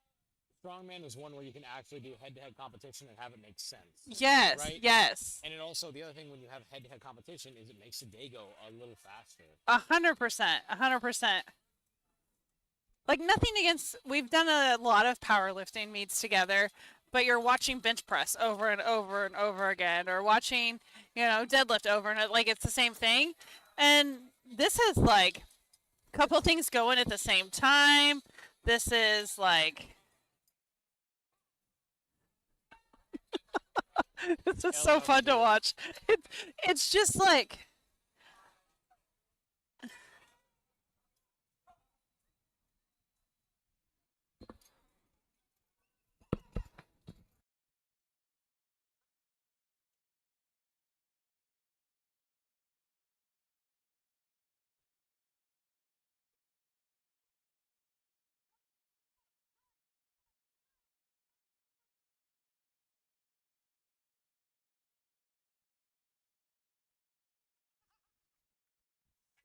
Strongman is one where you can actually do head-to-head competition and have it make sense. Yes, Right? yes. And it also, the other thing when you have head-to-head competition is it makes the day go a little faster. 100%, 100%. Like nothing against, we've done a lot of powerlifting meets together, but you're watching bench press over and over and over again, or watching, you know, deadlift over and like it's the same thing. And this is like a couple things going at the same time. This is like, this is so fun to watch. It's just like,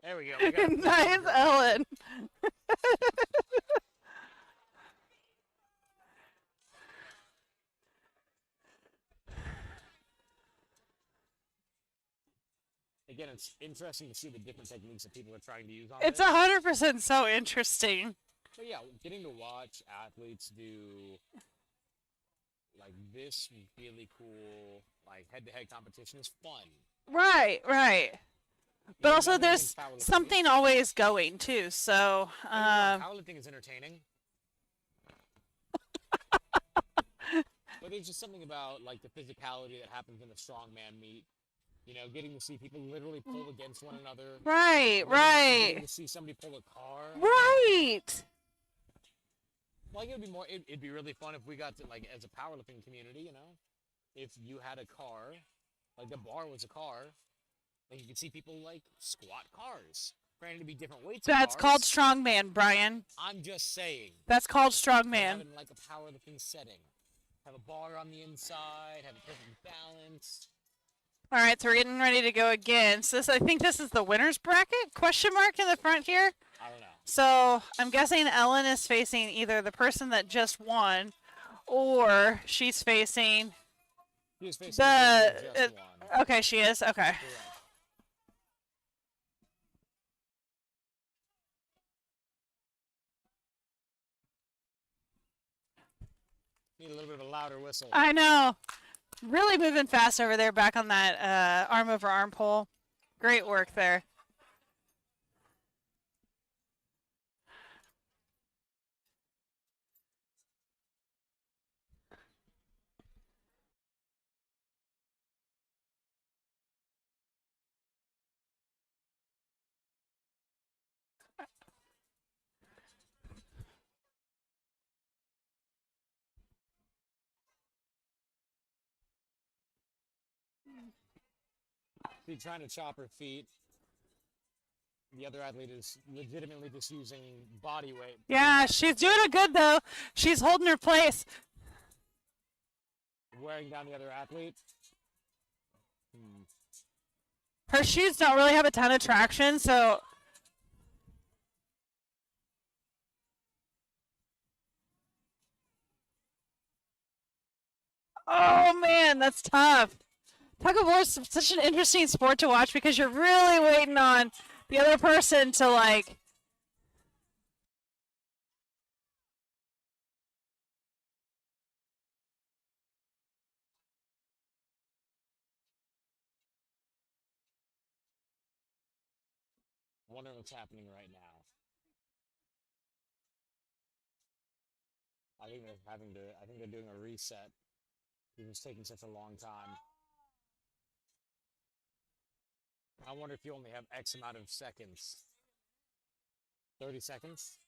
There we go. We got nice, Ellen. Again, it's interesting to see the different techniques that people are trying to use on It's this. 100% so interesting. So yeah, getting to watch athletes do like this really cool, like head-to-head competition is fun. Right, right. But You know, also nothing there's against powerlifting. something always going too, so Powerlifting is entertaining. But there's just something about like the physicality that happens in a strongman meet You know, getting to see people literally pull against one another. Right, Getting right, to see somebody pull a car. right. Like, it'd be really fun if we got to, like, as a powerlifting community, you know, if you had a car, like the bar was a car, like you could see people, like, squat cars. Granted, to be different weights of That's called cars. strongman, Brian. I'm just saying. That's called But strongman. have it in, like, a powerlifting setting. Have a bar on the inside, have a perfect balance. All right, so we're getting ready to go again. So I think this is the winner's bracket? Question mark in the front here. I don't know. So I'm guessing Ellen is facing either the person that just won, or she's facing He was facing the person who just won. Okay, she is. Okay. Correct. Need a little bit of a louder whistle. I know. Really moving fast over there, back on that arm over arm pull. Great work there. She's trying to chop her feet. The other athlete is legitimately just using body weight. Yeah, she's doing it good though. She's holding her place. Wearing down the other athlete. Her shoes don't really have a ton of traction, so oh man, that's tough. Tug of war is such an interesting sport to watch because you're really waiting on the other person to like. I wonder what's happening right now. I think they're doing a reset. It's taking such a long time. I wonder if you only have X amount of seconds. 30 seconds?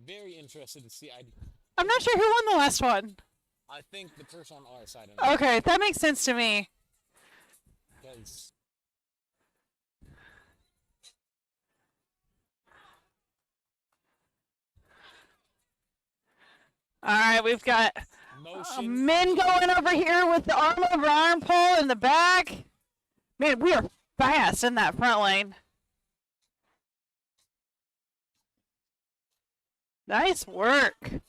Very interested to see. I'm not sure who won the last one. I think the person on our side. Okay, that makes sense to me. Because All right, we've got men going over here with the arm over arm pull in the back. Man, we are fast in that front lane. Nice work.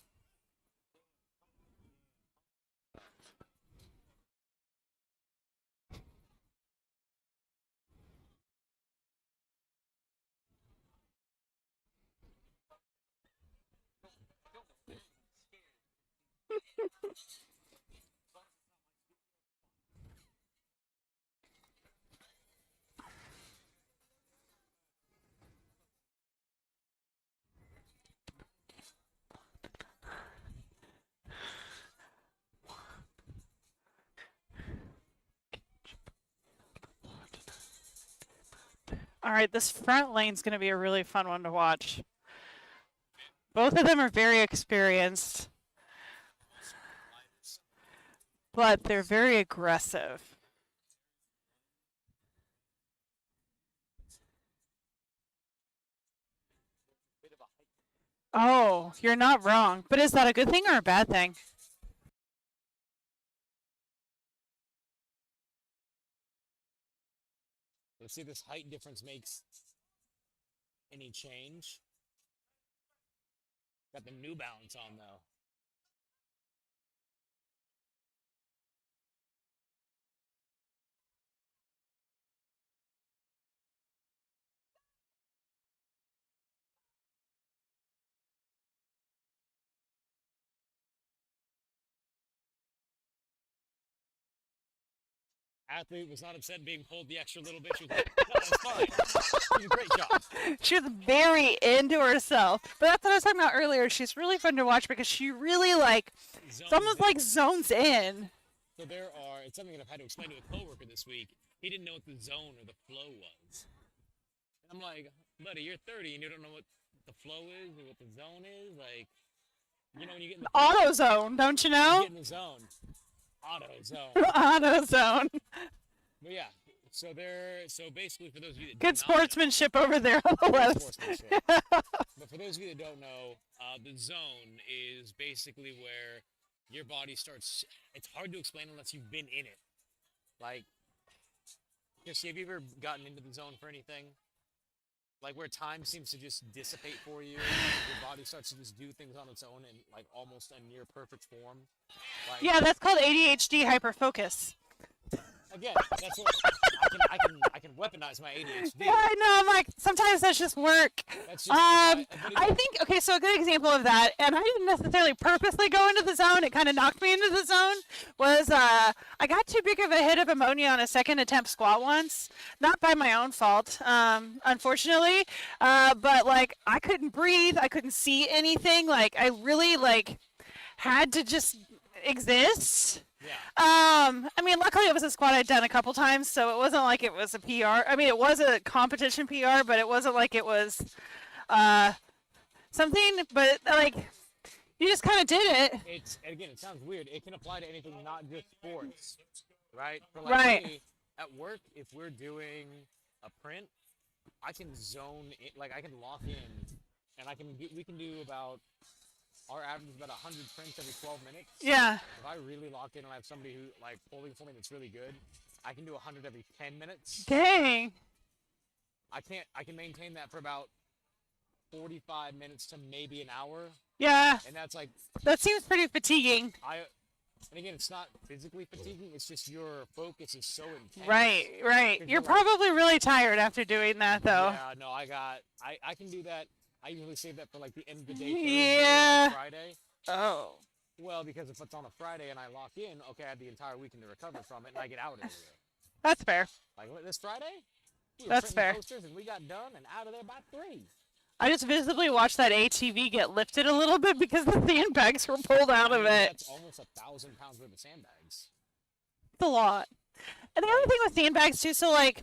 All right, this front lane's going to be a really fun one to watch. Both of them are very experienced, but they're very aggressive. Oh, you're not wrong. But is that a good thing or a bad thing? you see, this height difference makes any change. Got the New Balance on though. Athlete was not upset being pulled the extra little bit. She was like, no, it's fine. You did a great job. She was very into herself. But that's what I was talking about earlier. She's really fun to watch because she really like, it's almost like zones in. So it's something that I've had to explain to a coworker this week. He didn't know what the zone or the flow was. And I'm like, buddy, you're 30 and you don't know what the flow is or what the zone is? Like, you know when you get in the Auto zone, don't you know? get in the zone. Auto zone. Auto zone. But yeah, so basically for those of you that Good do not know- sportsmanship over there on the Good left. sportsmanship. But for those of you that don't know, the zone is basically where your body starts. It's hard to explain unless you've been in it. Like, Jesse, have you ever gotten into the zone for anything? Like where time seems to just dissipate for you, your body starts to just do things on its own in like almost a near perfect form. Like, Yeah, that's called ADHD hyperfocus. again, that's what I can weaponize my ADHD. Yeah, I know. I'm like, sometimes that's just work. That's just I think, okay, so a good example of that, and I didn't necessarily purposely go into the zone, it kind of knocked me into the zone, was I got too big of a hit of ammonia on a second attempt squat once. Not by my own fault, unfortunately, but like I couldn't breathe, I couldn't see anything, like I really like had to just exist. Yeah. I mean, luckily it was a squat I'd done a couple times, so it wasn't like it was a PR. I mean, it was a competition PR, but it wasn't like it was something. But like, you just kind of did it. It's again, it sounds weird. It can apply to anything, not just sports, right? For Right. me, at work, if we're doing a print, I can zone it, like I can lock in, and we can do about. Our average is about 100 prints every 12 minutes. Yeah. If I really lock in and I have somebody who like pulling for me that's really good, I can do 100 every 10 minutes. Dang. I can maintain that for about 45 minutes to maybe an hour, Yeah. and that's like That seems pretty fatiguing. and again, it's not physically fatiguing, it's just your focus is so intense. Right. Right. Because You're like- probably really tired after doing that, though. Yeah, no, I can do that. I usually save that for like the end of the day, Yeah. Thursday, or like Friday. Oh. Well, because if it's on a Friday and I lock in, okay, I have the entire weekend to recover from it, and I get out earlier. That's fair. Like this Friday, we were That's printing fair. posters and we got done and out of there by 3. I just visibly watched that ATV get lifted a little bit because the sandbags were pulled out I of mean, it. That's almost 1,000 pounds worth of sandbags. It's a lot. And the other thing with sandbags too, so like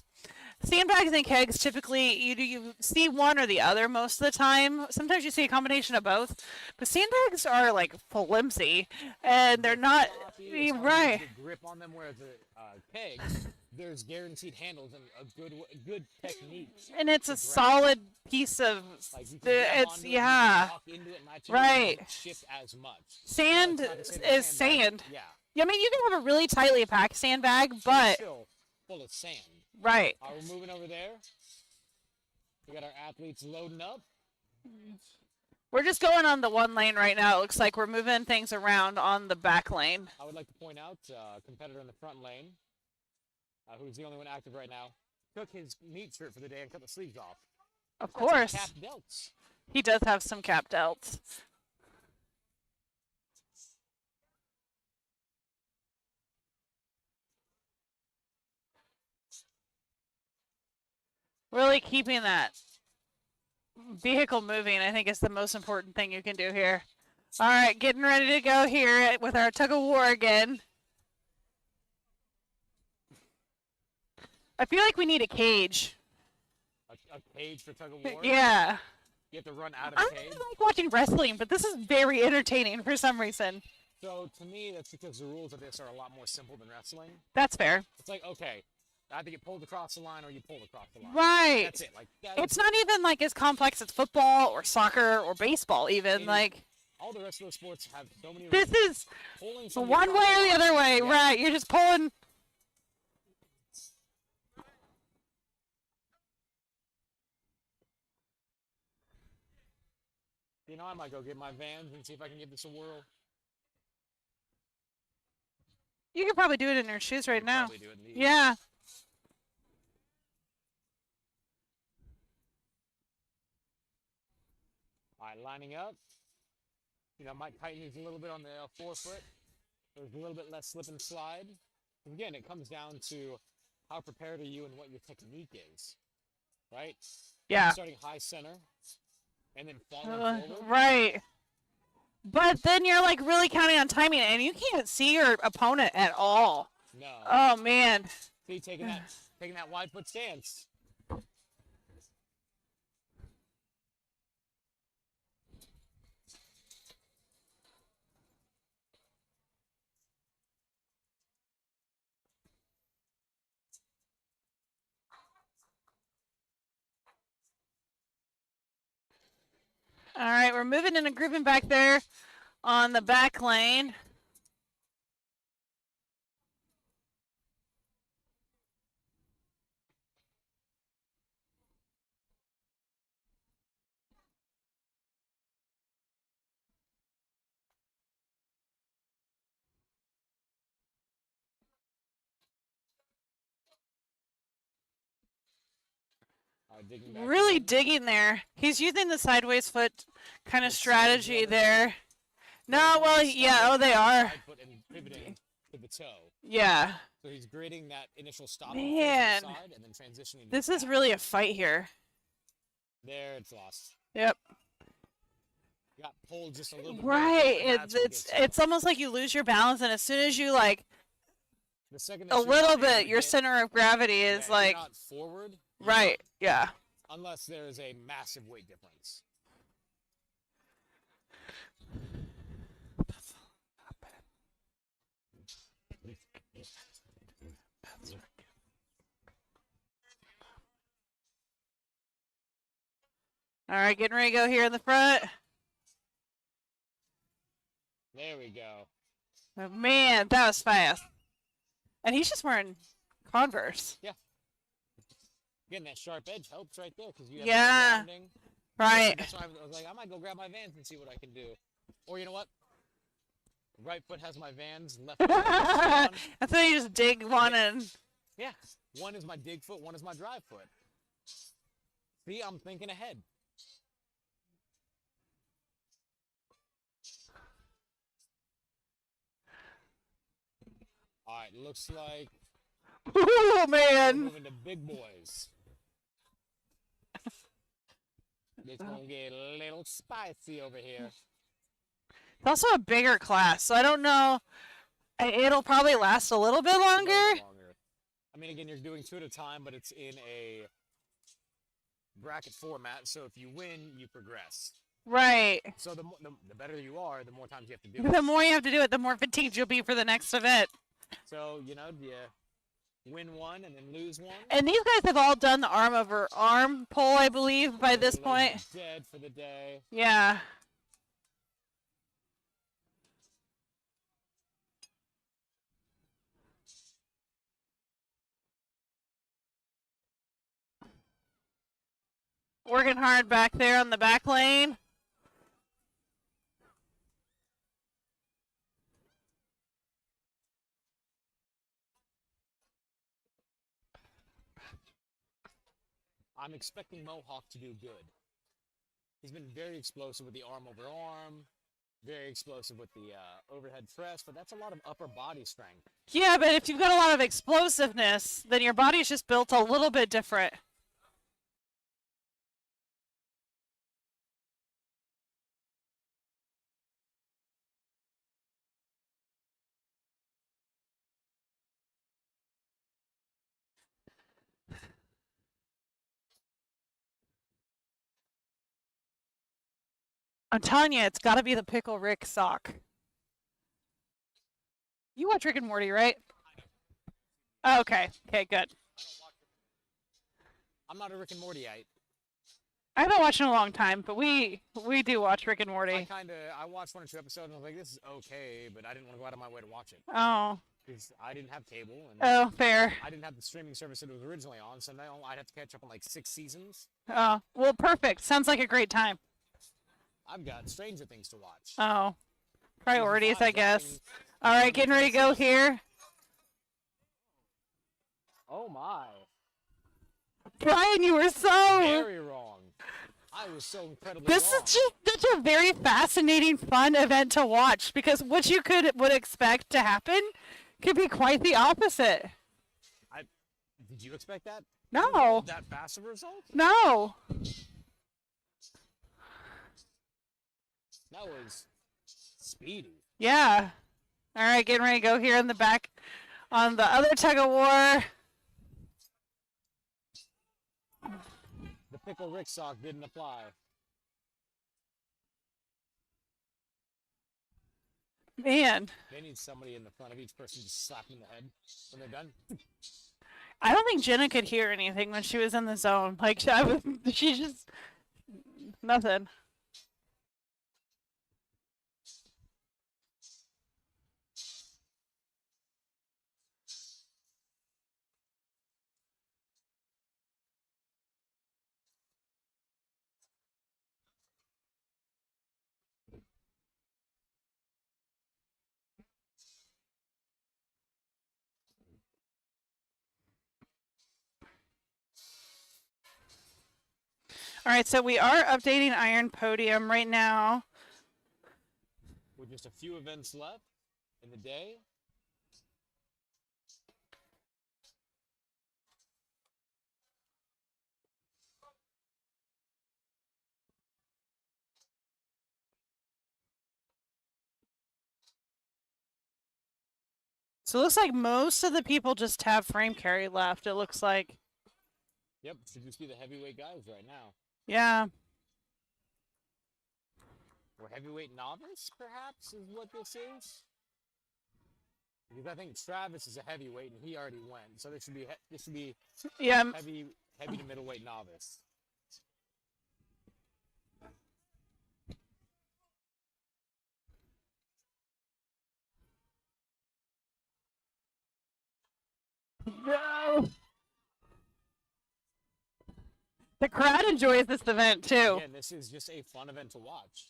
sandbags and kegs, typically you see one or the other most of the time. Sometimes you see a combination of both. But sandbags are like flimsy, and they're not Floppy, it's hard to right. get grip on them, whereas the kegs, there's guaranteed handles and a good technique. And it's a grab. solid piece of Like you can grab it's onto it, yeah. you can walk into it, and actually Right. it doesn't shift as much. Sand Now, it's not to say that is sandbag- sand. Yeah. Yeah, I mean you can have a really tightly packed sandbag, It's but still full of sand. right. We're moving over there. We got our athletes loading up. We're just going on the one lane right now. It looks like we're moving things around on the back lane. I would like to point out a competitor in the front lane, who's the only one active right now, took his meat shirt for the day and cut the sleeves off. Of Got some course. cap delts. He does have some cap delts. Really keeping that vehicle moving, I think, is the most important thing you can do here. All right, getting ready to go here with our tug of war again. I feel like we need a cage. A cage for tug of war. Yeah. You have to run out of I the don't cage. like watching wrestling, but this is very entertaining for some reason. So to me, that's because the rules of this are a lot more simple than wrestling. That's fair. It's like, okay, either get pulled across the line or you pull across the line. Right. That's it. Like It's not even like as complex as football or soccer or baseball even. It is- Like all the rest of those sports have so many this rules. is Pulling somebody one across way or the line. other way. Yeah. Right. You're just pulling. You know, I might go get my Vans and see if I can give this a whirl. You could probably do it in your shoes right now. Probably do it in these. Yeah. All right, lining up. You know, might tighten these a little bit on the forefoot. There's a little bit less slip and slide. Again, it comes down to how prepared are you and what your technique is, right? Yeah. Starting high center and then falling forward. Right. But then you're like really counting on timing, and you can't see your opponent at all. No. Oh man. See, taking that wide foot stance. All right, we're moving and grouping back there on the back lane. Really digging there. He's using the sideways foot kind of strategy there. No, well, yeah, oh, they are. And pivoting to the toe. Yeah. So he's grading that initial stop Man, side and then transitioning. This is really a fight here. There, it's lost. Yep. Got pulled just a little bit. Right. It's almost like you lose your balance, and as soon as you like the second a little bit, your center of gravity is like not forward. Right. Yeah. Unless there is a massive weight difference. All right, getting ready to go here in the front. There we go. Oh, man, that was fast. And he's just wearing Converse. Yeah. Again, that sharp edge helps right there because you have rounding. Right. That's why I was like, I might go grab my Vans and see what I can do. Or you know what? Right foot has my Vans, left foot has I thought you just dig one and... Yeah. One is my dig foot, one is my drive foot. See, I'm thinking ahead. All right, looks like oh we're man, moving to big boys. It's gonna get a little spicy over here. it's also a bigger class, so I don't know. It'll probably last a little bit longer. I mean, again, you're doing two at a time, but it's in a bracket format, so if you win, you progress. Right. So the better you are, the more times you have to do it. The more you have to do it, the more fatigued you'll be for the next event. So, you know, do you win one and then lose one? And these guys have all done the arm over arm pull, I believe, by this point. Dead for the day. Yeah. Working hard back there on the back lane. I'm expecting Mohawk to do good. He's been very explosive with the arm over arm, very explosive with the overhead press, but that's a lot of upper body strength. Yeah, but if you've got a lot of explosiveness, then your body's just built a little bit different. I'm telling you, it's got to be the Pickle Rick sock. You watch Rick and Morty, right? Oh, okay. Okay, good. I'm not a Rick and Mortyite. I haven't watched in a long time, but we do watch Rick and Morty. I watched 1 or 2 episodes and I was like, this is okay, but I didn't want to go out of my way to watch it. Oh. Because I didn't have cable. And oh, fair. I didn't have the streaming service that it was originally on, so now I'd have to catch up on like 6 seasons. Oh, well, perfect. Sounds like a great time. I've got stranger things to watch. Oh, priorities, Season I 5 guess. dropping All right, November getting ready to go 26th. here. Oh my. Brian, you were so... Very wrong. I was so incredibly This wrong. is just such a very fascinating, fun event to watch because what you would expect to happen could be quite the opposite. Did you expect that? No, That fast of a result? no. That was speedy. Yeah. All right, getting ready to go here in the back on the other tug of war. The pickle Rick sock didn't apply. Man, They need somebody in the front of each person to slap them in the head when they're done. I don't think Jenna could hear anything when she was in the zone. Like, she just, nothing. All right, so we are updating Iron Podium right now. With just a few events left in the day. So it looks like most of the people just have frame carry left, it looks like. Yep, should just be the heavyweight guys right now. Yeah. Or heavyweight novice, perhaps, is what this is. Because I think Travis is a heavyweight and he already went, so this should be Yeah. heavy to middleweight novice. No. The crowd enjoys this event too. Again, this is just a fun event to watch.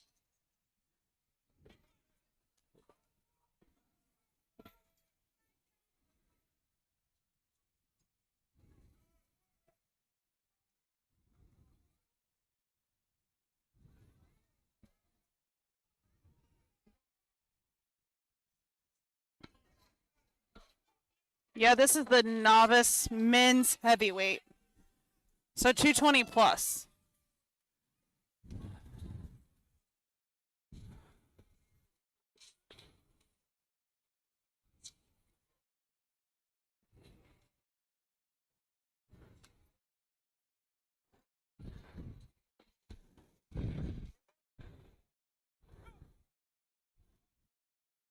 Yeah, this is the novice men's heavyweight. So 220 plus.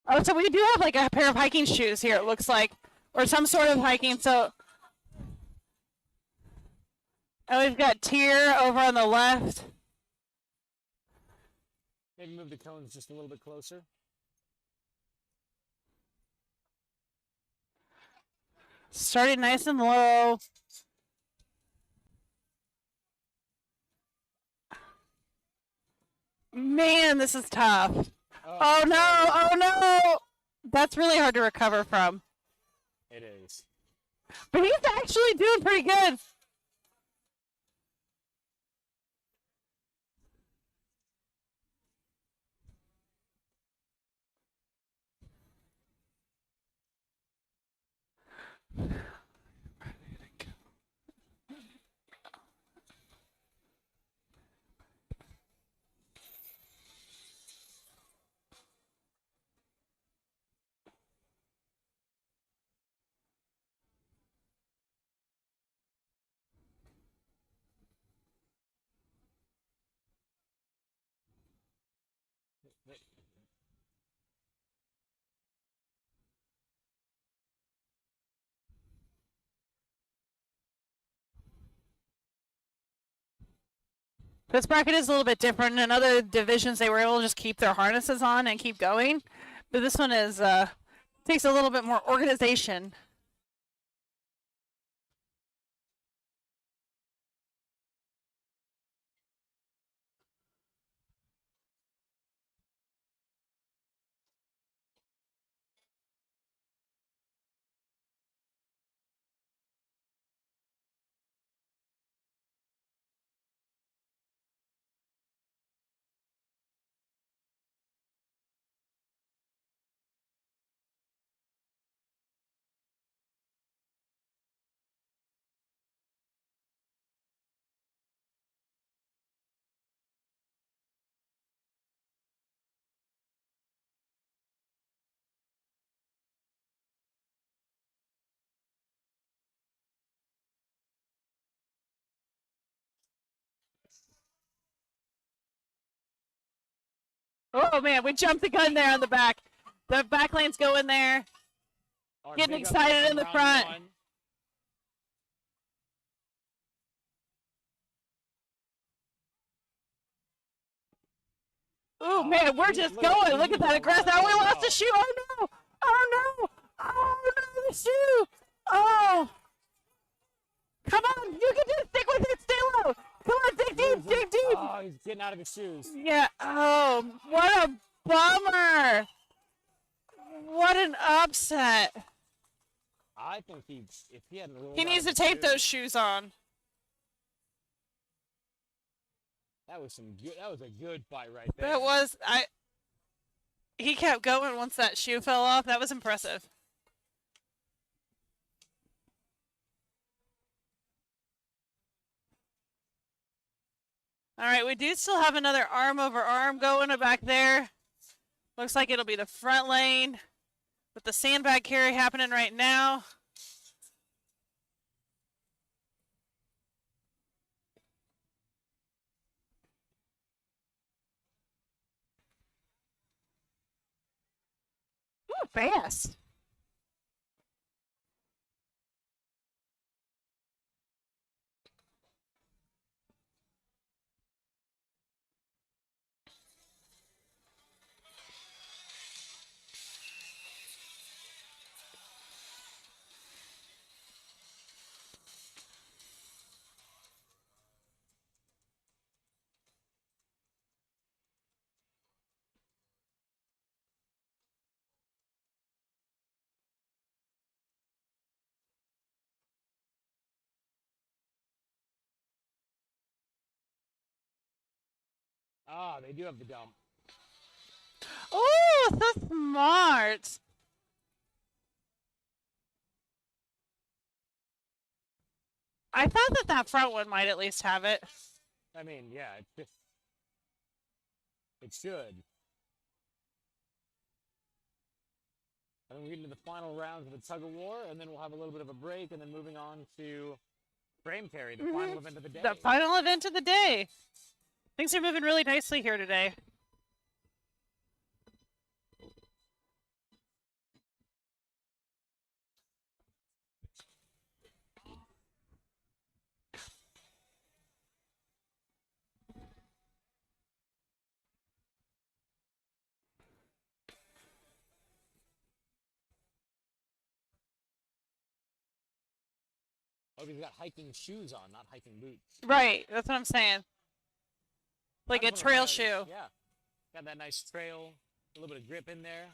Oh, so we do have like a pair of hiking shoes here, it looks like. Or some sort of hiking, so. And we've got Tier over on the left. Maybe move the cones just a little bit closer. Starting nice and low. Man, this is tough. Oh no, oh no! That's really hard to recover from. It is. But he's actually doing pretty good. This bracket is a little bit different. In other divisions, they were able to just keep their harnesses on and keep going. But this one is takes a little bit more organization. Oh man, we jumped the gun there on the back. The back lane's going there. Our Getting big excited upset in the from front. round 1. Oh man, we're just going. Look at that aggressive. Oh, we lost the shoe. Oh no. Oh no. Oh no, the shoe. Oh. Come on, you can just stick with it. Stay low. Come on, dig deep, dig deep. Oh, he's getting out of his shoes. Yeah. Oh, what a bummer. What an upset. I think if he hadn't rolled He out needs of to his tape those shoes, shoes on. that was a good fight right there. That was he kept going once that shoe fell off. That was impressive. All right, we do still have another arm over arm going back there. Looks like it'll be the front lane with the sandbag carry happening right now. Ooh, fast. Ah, they do have the dump. Oh, so smart. I thought that front one might at least have it. I mean, yeah, it should. And then we get into the final rounds of the tug of war, and then we'll have a little bit of a break, and then moving on to frame carry, the final event of the day. The final event of the day. Things are moving really nicely here today. Oh, he's got hiking shoes on, not hiking boots. Right, that's what I'm saying. Like a That's what trail I noticed, shoe. Yeah. Got that nice trail, a little bit of grip in there.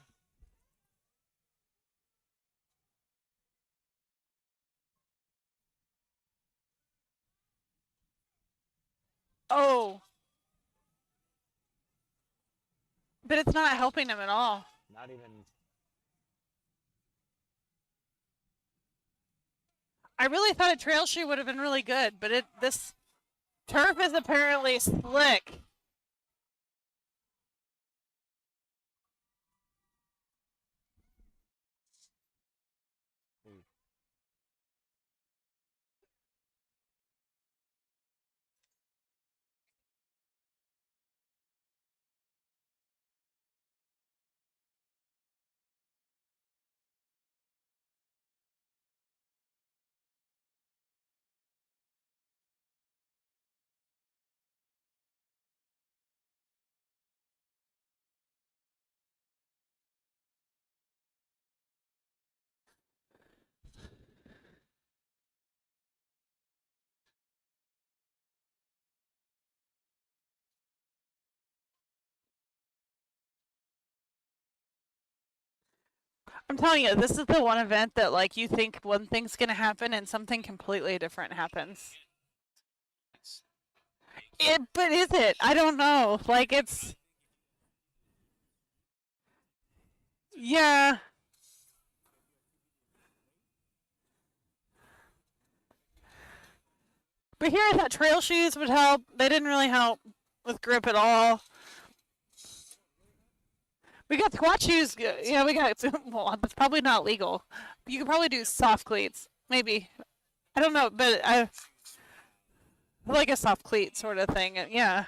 Oh. But it's not helping him at all. Not even. I really thought a trail shoe would have been really good, but this turf is apparently slick. I'm telling you, this is the one event that like you think one thing's gonna happen and something completely different happens. But is it? I don't know. Like it's, yeah. But here I thought trail shoes would help. They didn't really help with grip at all. We got squat shoes. Yeah, we got. Well, it's probably not legal. You could probably do soft cleats, maybe. I don't know, but I like a soft cleat sort of thing. Yeah.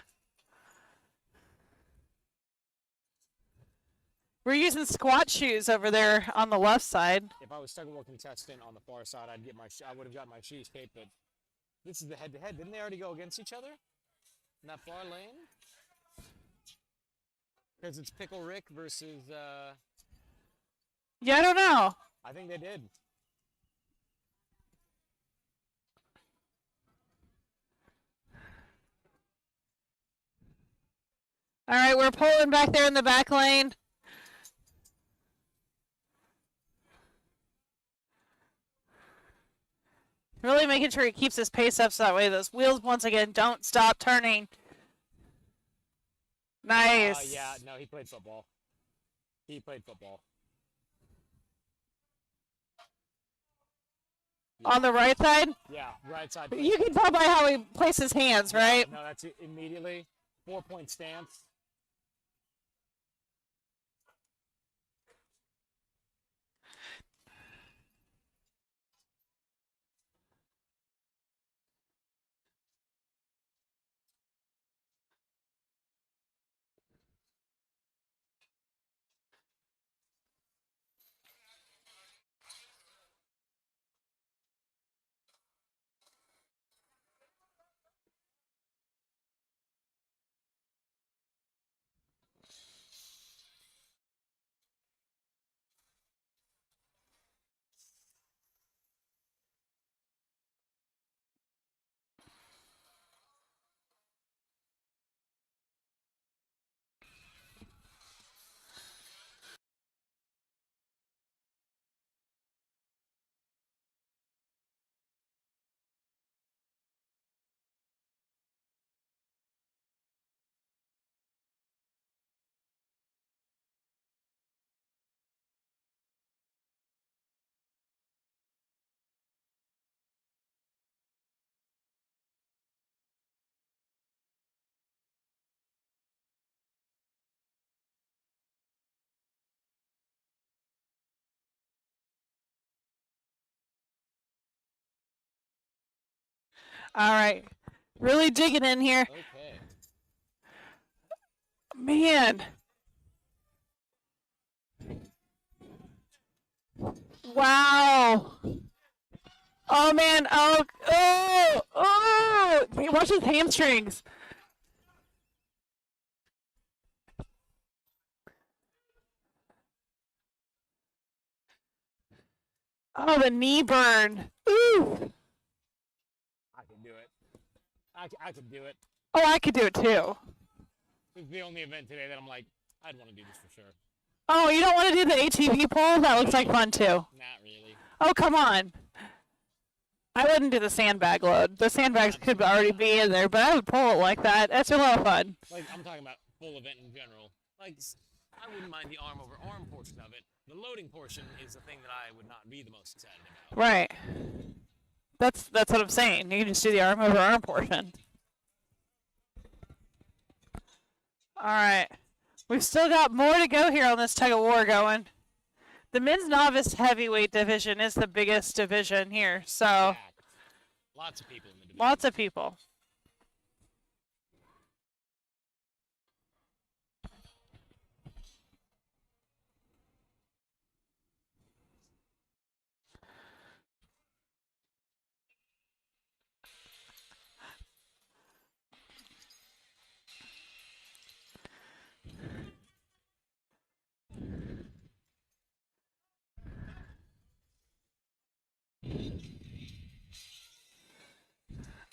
We're using squat shoes over there on the left side. If I was tug of war contestant on the far side, I would have got my shoes taped. But this is the head-to-head. Didn't they already go against each other in that far lane? Because it's Pickle Rick versus. Yeah, I don't know. I think they did. All right, we're pulling back there in the back lane. Really making sure he keeps his pace up so that way those wheels once again don't stop turning. Nice. Yeah, no, he played football. He played football. On the right side? Yeah, right side. You can tell by how he places his hands, right? No, that's it immediately. 4-point stance. All right. Really digging in here. Okay. Man. Wow. Oh, man. Oh. Hey, watch his hamstrings. Oh, the knee burn. Ooh. I can do it. I can do it. Oh, I could do it too. This is the only event today that I'm like, I'd want to do this for sure. Oh, you don't want to do the ATV pull? That looks like fun too. Not really. Oh, come on. I wouldn't do the sandbag load. The sandbags could already be in there, but I would pull it like that. That's a lot of fun. Like, I'm talking about full event in general. Like, I wouldn't mind the arm over arm portion of it. The loading portion is the thing that I would not be the most excited about. Right. That's what I'm saying. You can just do the arm over arm portion. All right. We've still got more to go here on this tug of war going. The men's novice heavyweight division is the biggest division here, so Packed. Lots of people in the division. lots of people.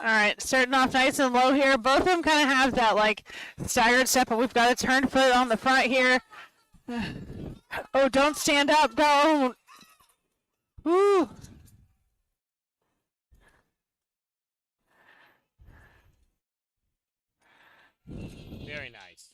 All right, starting off nice and low here. Both of them kind of have that like staggered step, but we've got a turn foot on the front here. Oh, don't stand up, don't. Woo. Very nice.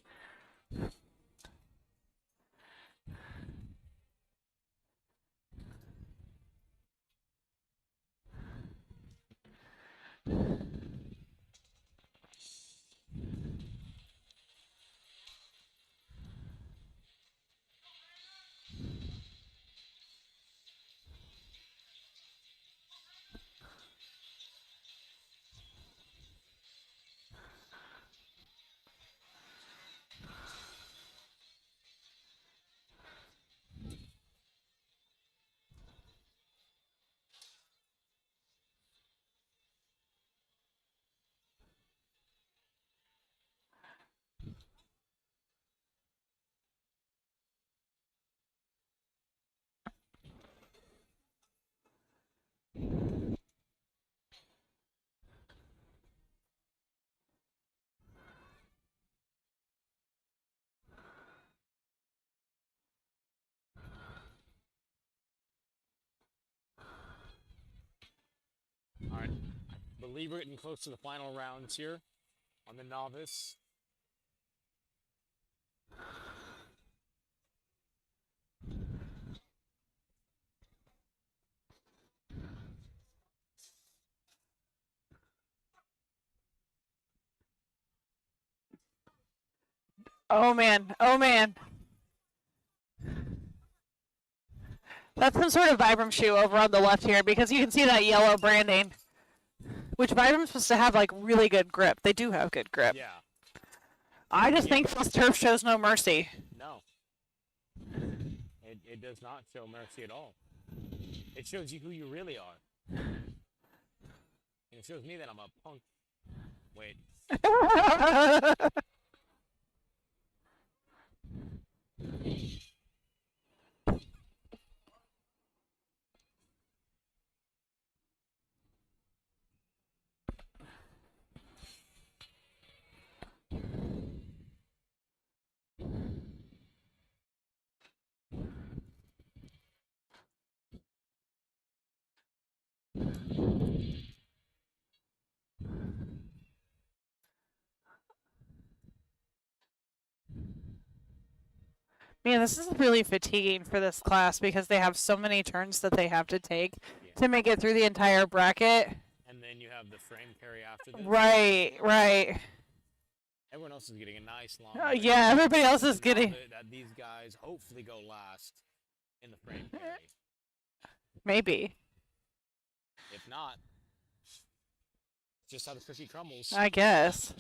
believe we're getting close to the final rounds here on the novice. Oh man, oh man. That's some sort of Vibram shoe over on the left here because you can see that yellow branding. Which Vibram's supposed to have like really good grip. They do have good grip. Yeah. I just think this turf shows no mercy. No. It does not show mercy at all. It shows you who you really are. And it shows me that I'm a punk. Wait. Man, this is really fatiguing for this class because they have so many turns that they have to take to make it through the entire bracket. And then you have the frame carry after this. Right, right. Everyone else is getting a nice long. Yeah, everybody else is Now getting. that these guys hopefully go last in the frame carry. Maybe. If not, just how the cookie crumbles. I guess.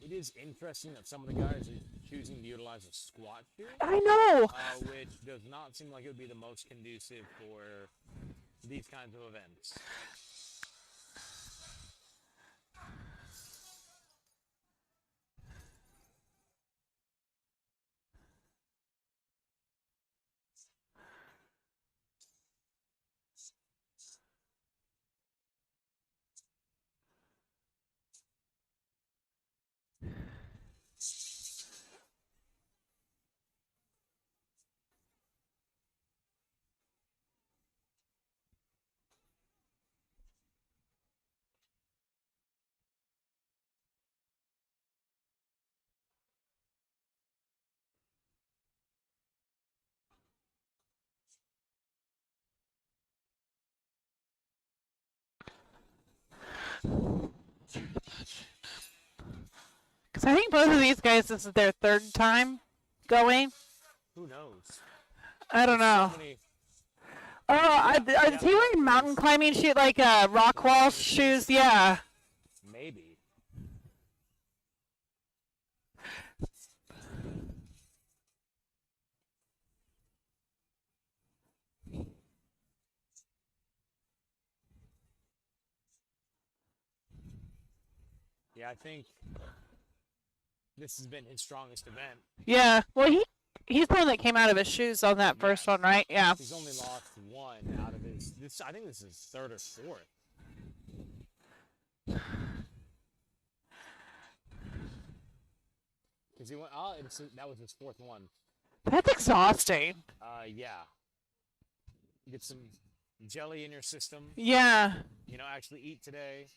It is interesting that some of the guys are choosing to utilize a squat shoe, I know. which does not seem like it would be the most conducive for these kinds of events. Because I think both of these guys, this is their third time going. Who knows? I don't know. So many, Is he wearing mountain climbing shoe, like rock wall shoes? Yeah. maybe. Yeah, I think this has been his strongest event. Yeah. Well, he's the one that came out of his shoes on that first one, right? Yeah. He's only lost one out of his. I think this is third or fourth. Because he went. That was his fourth one. That's exhausting. Yeah. Get some jelly in your system. Yeah. You know, actually eat today.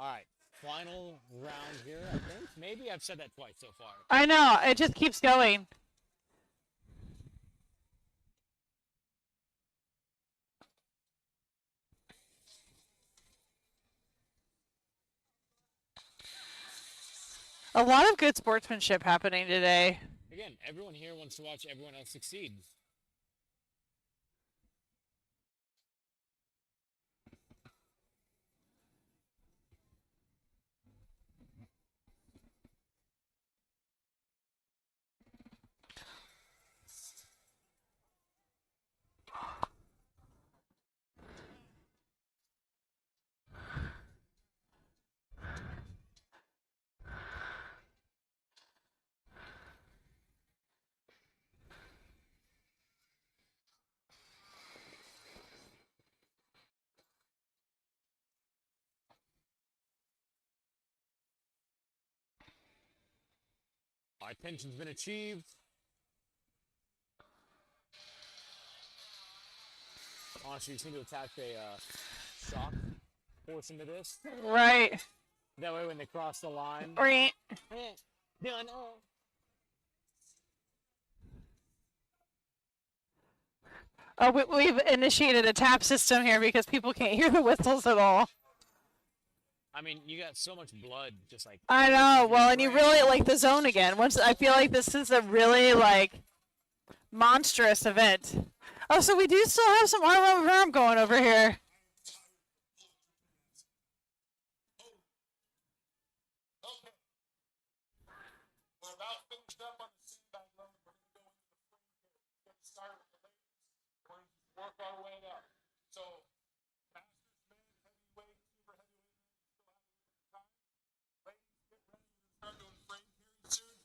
All right, final round here. I think maybe I've said that twice so far. I know, it just keeps going. A lot of good sportsmanship happening today. Again, everyone here wants to watch everyone else succeed. Our tension's been achieved. Honestly, you just need to attach a shock force into this. Right. That way when they cross the line. Right. Done. Oh, we've initiated a tap system here because people can't hear the whistles at all. I mean, you got so much blood just like. I know. Well, and you really like the zone again. Once I feel like this is a really like monstrous event. Oh, so we do still have some arm over arm going over here. Okay. We're about finished up on the sandbag load. We're going to go into the frame here. Get started with the ladies. We're going to work our way up. So, masters, men, heavyweight, super heavyweight, still have a little bit of time. Ladies, get ready. We're going to start doing frame carry soon.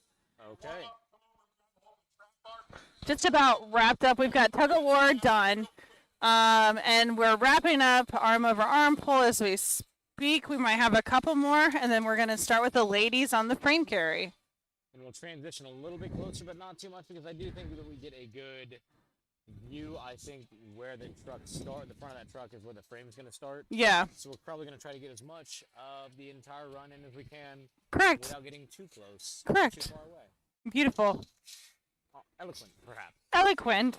Okay. Warm up, come over and grab a hold of the trap bar. Just about wrapped up. We've got tug of war done. And we're wrapping up arm over arm pull as we speak. We might have a couple more, and then we're going to start with the ladies on the frame carry. And we'll transition a little bit closer, but not too much, because I do think that we get a good view. I think where the truck start, the front of that truck is where the frame's going to start. Yeah. So we're probably going to try to get as much of the entire run in as we can. Correct. Without getting too close. Correct. Too far away. Beautiful. Eloquent, perhaps. Eloquent.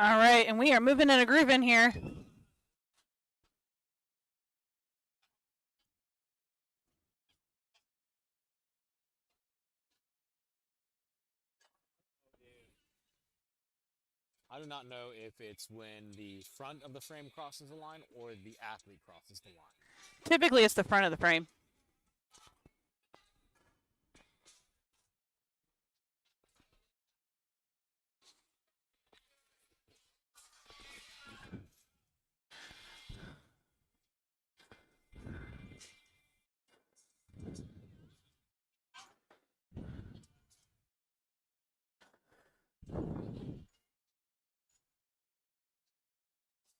All right, and we are moving in a groove in here. I do not know if it's when the front of the frame crosses the line or the athlete crosses the line. Typically, it's the front of the frame.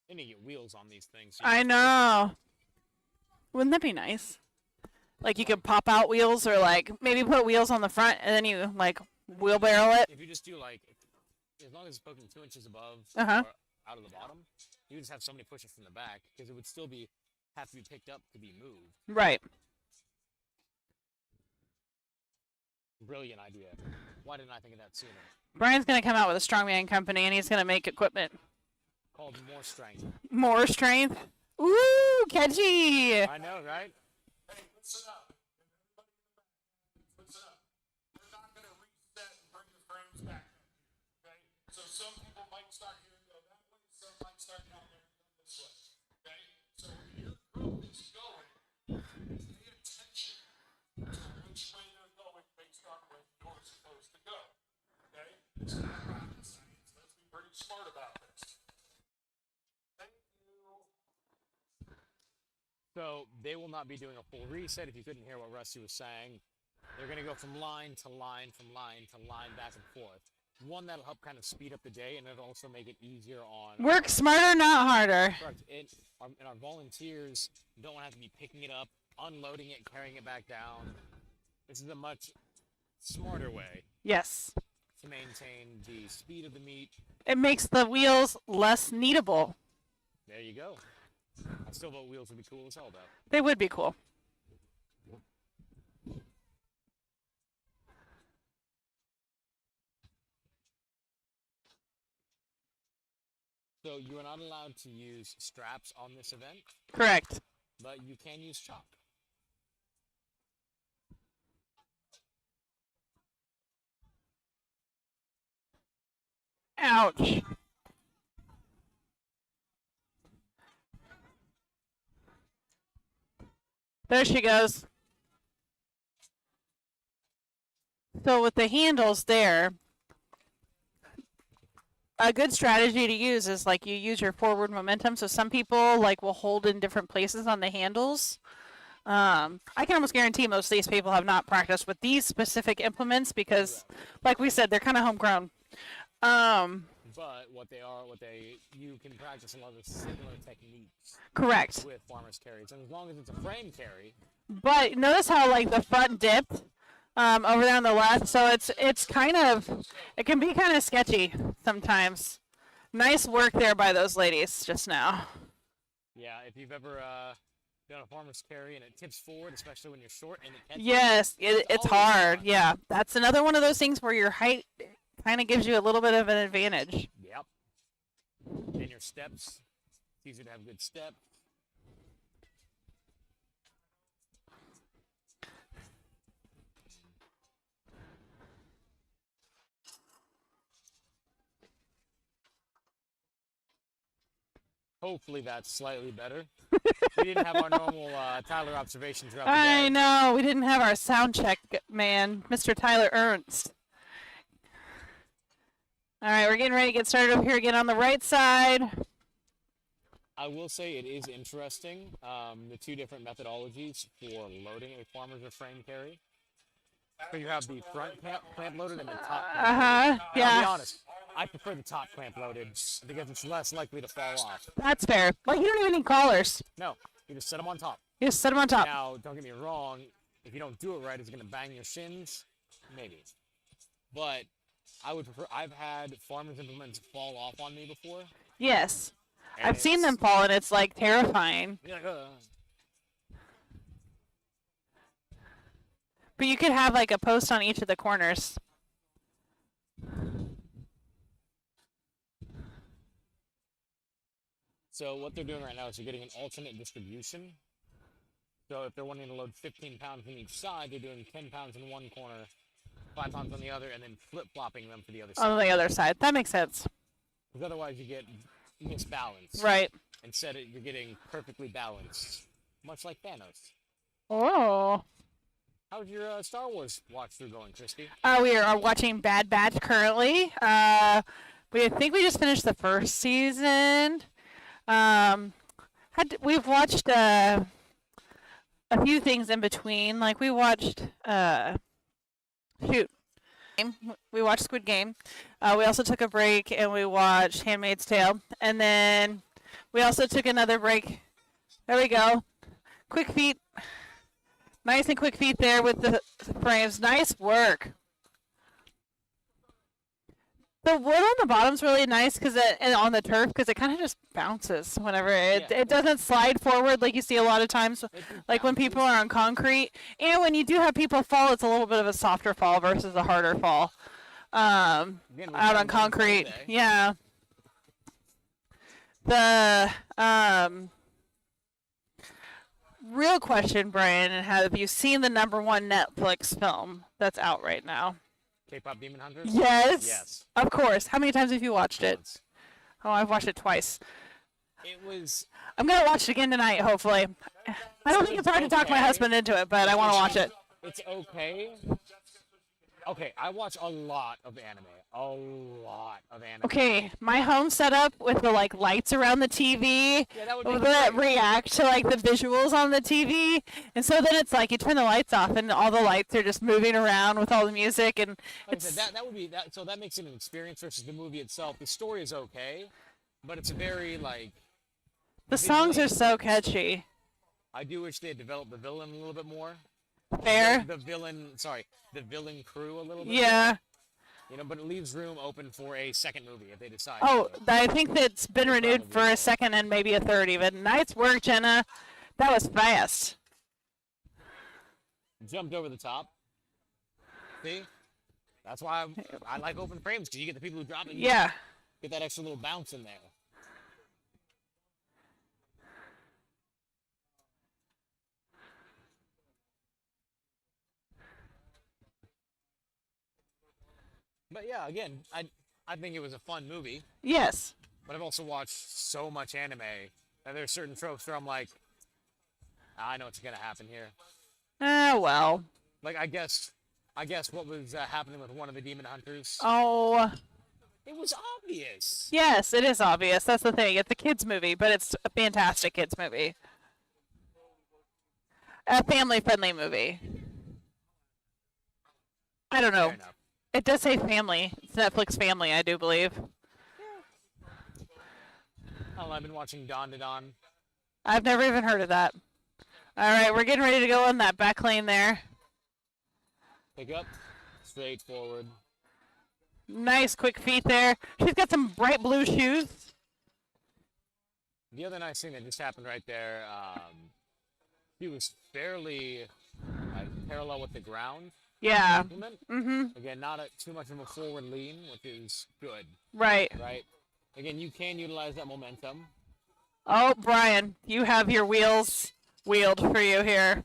Then you get wheels on these things. So I know. Wouldn't that be nice? Like you could pop out wheels, or like maybe put wheels on the front, and then you like wheelbarrow it. If you just do like, as long as it's poking 2 inches above Uh-huh. or out of the bottom, you just have somebody push it from the back because it would still have to be picked up to be moved. Right. Brilliant idea. Why didn't I think of that sooner? Brian's gonna come out with a strongman company, and he's gonna make equipment. Called more strength. More strength. Ooh, catchy. I know, right? Hey, listen up. Listen up. We're not going to reset and bring the frames back. Okay? So some people might start here and go that way. Some might start down there and go this way. Okay? So when your group is going, pay attention to which way they're going based on where you're supposed to go. Okay? It's not rocket science. Let's be pretty smart about this. Thank you. So they will not be doing a full reset. If you couldn't hear what Rusty was saying, they're going to go from line to line, from line to line, back and forth. One that'll help kind of speed up the day, and it'll also make it easier on. Work smarter, not harder. Correct. And our volunteers don't have to be picking it up, unloading it, carrying it back down. This is a much smarter way Yes. to maintain the speed of the meet. It makes the wheels less kneadable. There you go. I still vote wheels would be cool as hell, though. They would be cool. So you are not allowed to use straps on this event, Correct. but you can use chalk. Ouch. There she goes. So with the handles there, a good strategy to use is like you use your forward momentum. So some people like will hold in different places on the handles. I can almost guarantee most of these people have not practiced with these specific implements because, like we said, they're kind of homegrown. But you can practice a lot of similar techniques Correct. with farmer's carries, and as long as it's a frame carry. But notice how like the front dipped over there on the left, so it's kind of, it can be kind of sketchy sometimes. Nice work there by those ladies just now. Yeah, if you've ever done a farmer's carry and it tips forward, especially when you're short and it catches. Yes, it's always hard. fun. Yeah, that's another one of those things where your height kind of gives you a little bit of an advantage. Yep. And your steps, it's easier to have good steps. Hopefully that's slightly better. We didn't have our normal Tyler observation throughout the day. I know, we didn't have our sound check man, Mr. Tyler Ernst. All right, we're getting ready to get started over here again on the right side. I will say it is interesting, the two different methodologies for loading a farmer's or frame carry. So you have the front clamp loaded and the top clamp loaded. And I'll be Yeah, honest, I prefer the top clamp loaded because it's less likely to fall off. that's fair. Like, you don't even need collars. No, you just set them on top. You just set them on top. Now, don't get me wrong, if you don't do it right, it's going to bang your shins. Maybe. But I would prefer, I've had farmer's implements fall off on me before. Yes. and I've seen it's- them fall, and it's, like, terrifying. You're like, But you could have, like, a post on each of the corners. So what they're doing right now is they're getting an alternate distribution. So if they're wanting to load 15 pounds on each side, they're doing 10 pounds in one corner, 5 pounds on the other, and then flip-flopping them for the other On side. the other side. That makes sense. Because otherwise you get misbalance. Right. Instead, you're getting perfectly balanced, much like Thanos. Oh. How's your Star Wars watch through going, Christy? We are watching Bad Batch currently. I think we just finished the first season. We've watched a few things in between. Like we watched shoot, we watched Squid Game. We also took a break and we watched Handmaid's Tale, and then we also took another break. There we go. Quick feet. Nice and quick feet there with the frames. Nice work. The wood on the bottom's really nice and on the turf because it kind of just bounces whenever it doesn't slide forward like you see a lot of times, like when people are on concrete. And when you do have people fall, it's a little bit of a softer fall versus a harder fall. Out on concrete, yeah. The real question, Brian, have you seen the #1 Netflix film that's out right now? K-pop Demon Hunters? Yes. Yes. Of course. How many times have you watched it? Once. Oh, I've watched it twice. It was. I'm gonna watch it again tonight, hopefully. I don't think it's hard to talk my husband into it, but I want to watch it. It's okay. Okay, I watch a lot of anime. A lot of anime. Okay, my home setup with the lights around the TV Yeah, that would be that great. react to the visuals on the TV, and so then it's you turn the lights off and all the lights are just moving around with all the music, and Like I it's said, that would be that. So that makes it an experience versus the movie itself. The story is okay, but it's a very the songs are so visually catchy. I do wish they had developed the villain a little bit more. Fair. The villain crew a little bit. Yeah. More, but it leaves room open for a second movie if they decide. Oh, to. I think that's been renewed for a second and maybe a third even. Nice work, Jenna. That was fast. Jumped over the top. See? That's why I like open frames, because you get the people who drop it. Yeah. Get that extra little bounce in there. But yeah, again, I think it was a fun movie. Yes. But I've also watched so much anime that there's certain tropes where I'm like, I know what's gonna happen here. Well. Like I guess what was happening with one of the demon hunters. Oh. It was obvious. Yes, it is obvious. That's the thing. It's a kids movie, but it's a fantastic kids movie. A family-friendly movie. I don't know. Fair enough. It does say family. It's Netflix family, I do believe. Oh, I've been watching Dawn to Dawn. I've never even heard of that. All right, we're getting ready to go in that back lane there. Pick up, straight forward. Nice quick feet there. She's got some bright blue shoes. The other nice thing that just happened right there, he was fairly parallel with the ground. Yeah. Movement. Mm-hmm. Again, not too much of a forward lean, which is good. Right. Right. Again, you can utilize that momentum. Oh, Brian, you have your wheels wheeled for you here.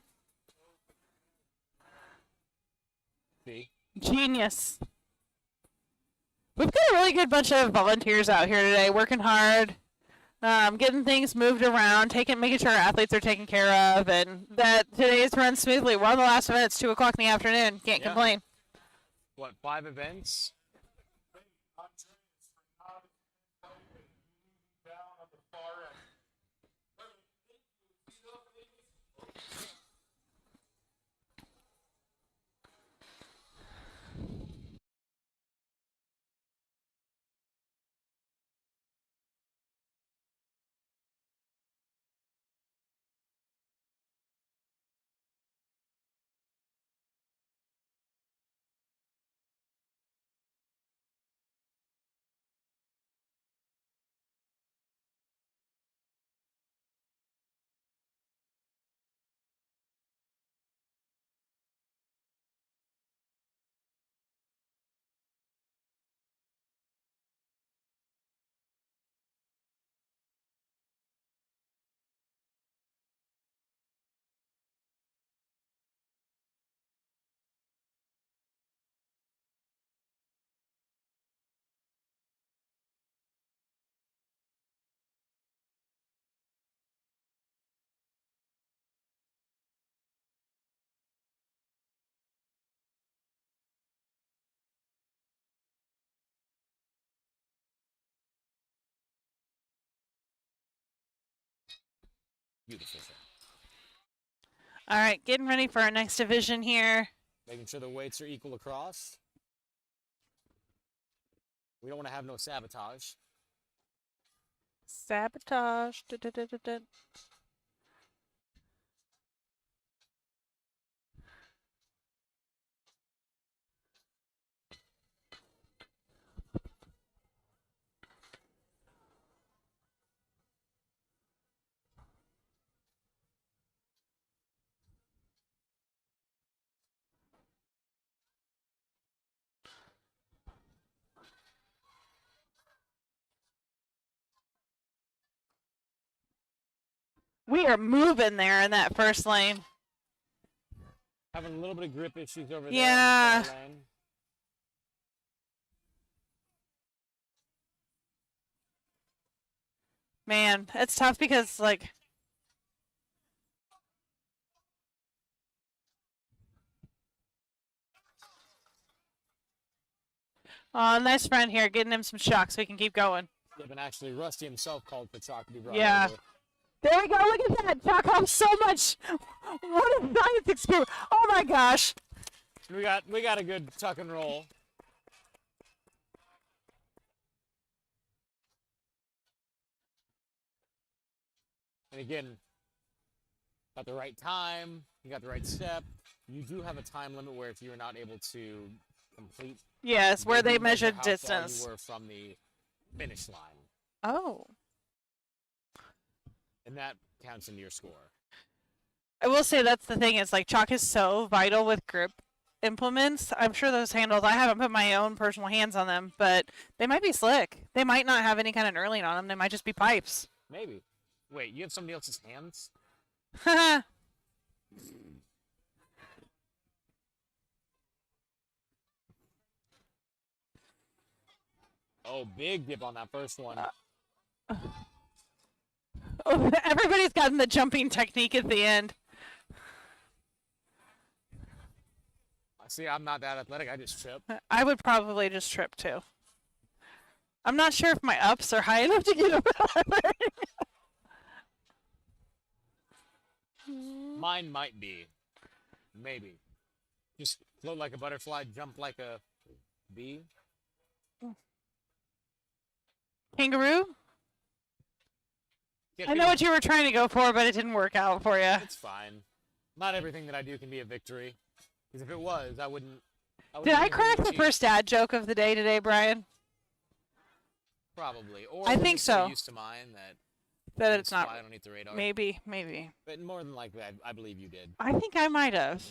See? Genius. We've got a really good bunch of volunteers out here today, working hard, getting things moved around, making sure our athletes are taken care of, and that today's run smoothly. We're on the last event. It's 2 o'clock in the afternoon. Can't complain. What, 5 events? Beautiful thing. All right, getting ready for our next division here. Making sure the weights are equal across. We don't want to have no sabotage. Sabotage. Da, da, da, da, da. We are moving there in that first lane. Having a little bit of grip issues over Yeah. there on the far lane. Man, it's tough because, like, oh, nice friend here, getting him some shock so we can keep going. Yeah, but actually, Rusty himself called for Chalk to be brought Yeah. over. There we go. Look at that. Chalk helps so much. What a science experiment. Oh my gosh. We got a good tuck and roll. And again, got the right time, you got the right step. You do have a time limit where if you're not able to complete, Yes, where they measure measured how far distance. you were from the finish line, Oh. and that counts into your score. I will say that's the thing is like chalk is so vital with grip implements. I'm sure those handles, I haven't put my own personal hands on them, but they might be slick. They might not have any kind of knurling on them. They might just be pipes. Maybe. Wait, you have somebody else's hands? Haha. Oh, big dip on that first one. Oh, everybody's gotten the jumping technique at the end. See, I'm not that athletic. I just trip. I would probably just trip too. I'm not sure if my ups are high enough to get up. Mine might be. Maybe. Just float like a butterfly, jump like a bee. Kangaroo? Yeah, I know what you were trying to go for, but it didn't work out for you. It's fine. Not everything that I do can be a victory. Because if it was, I wouldn't. Did I even crack the achieve- first dad joke of the day today, Brian? Probably. Or I we're think just so. Used to mine that. That it's not. fly underneath the radar. Maybe. But more than likely, I believe you did. I think I might have.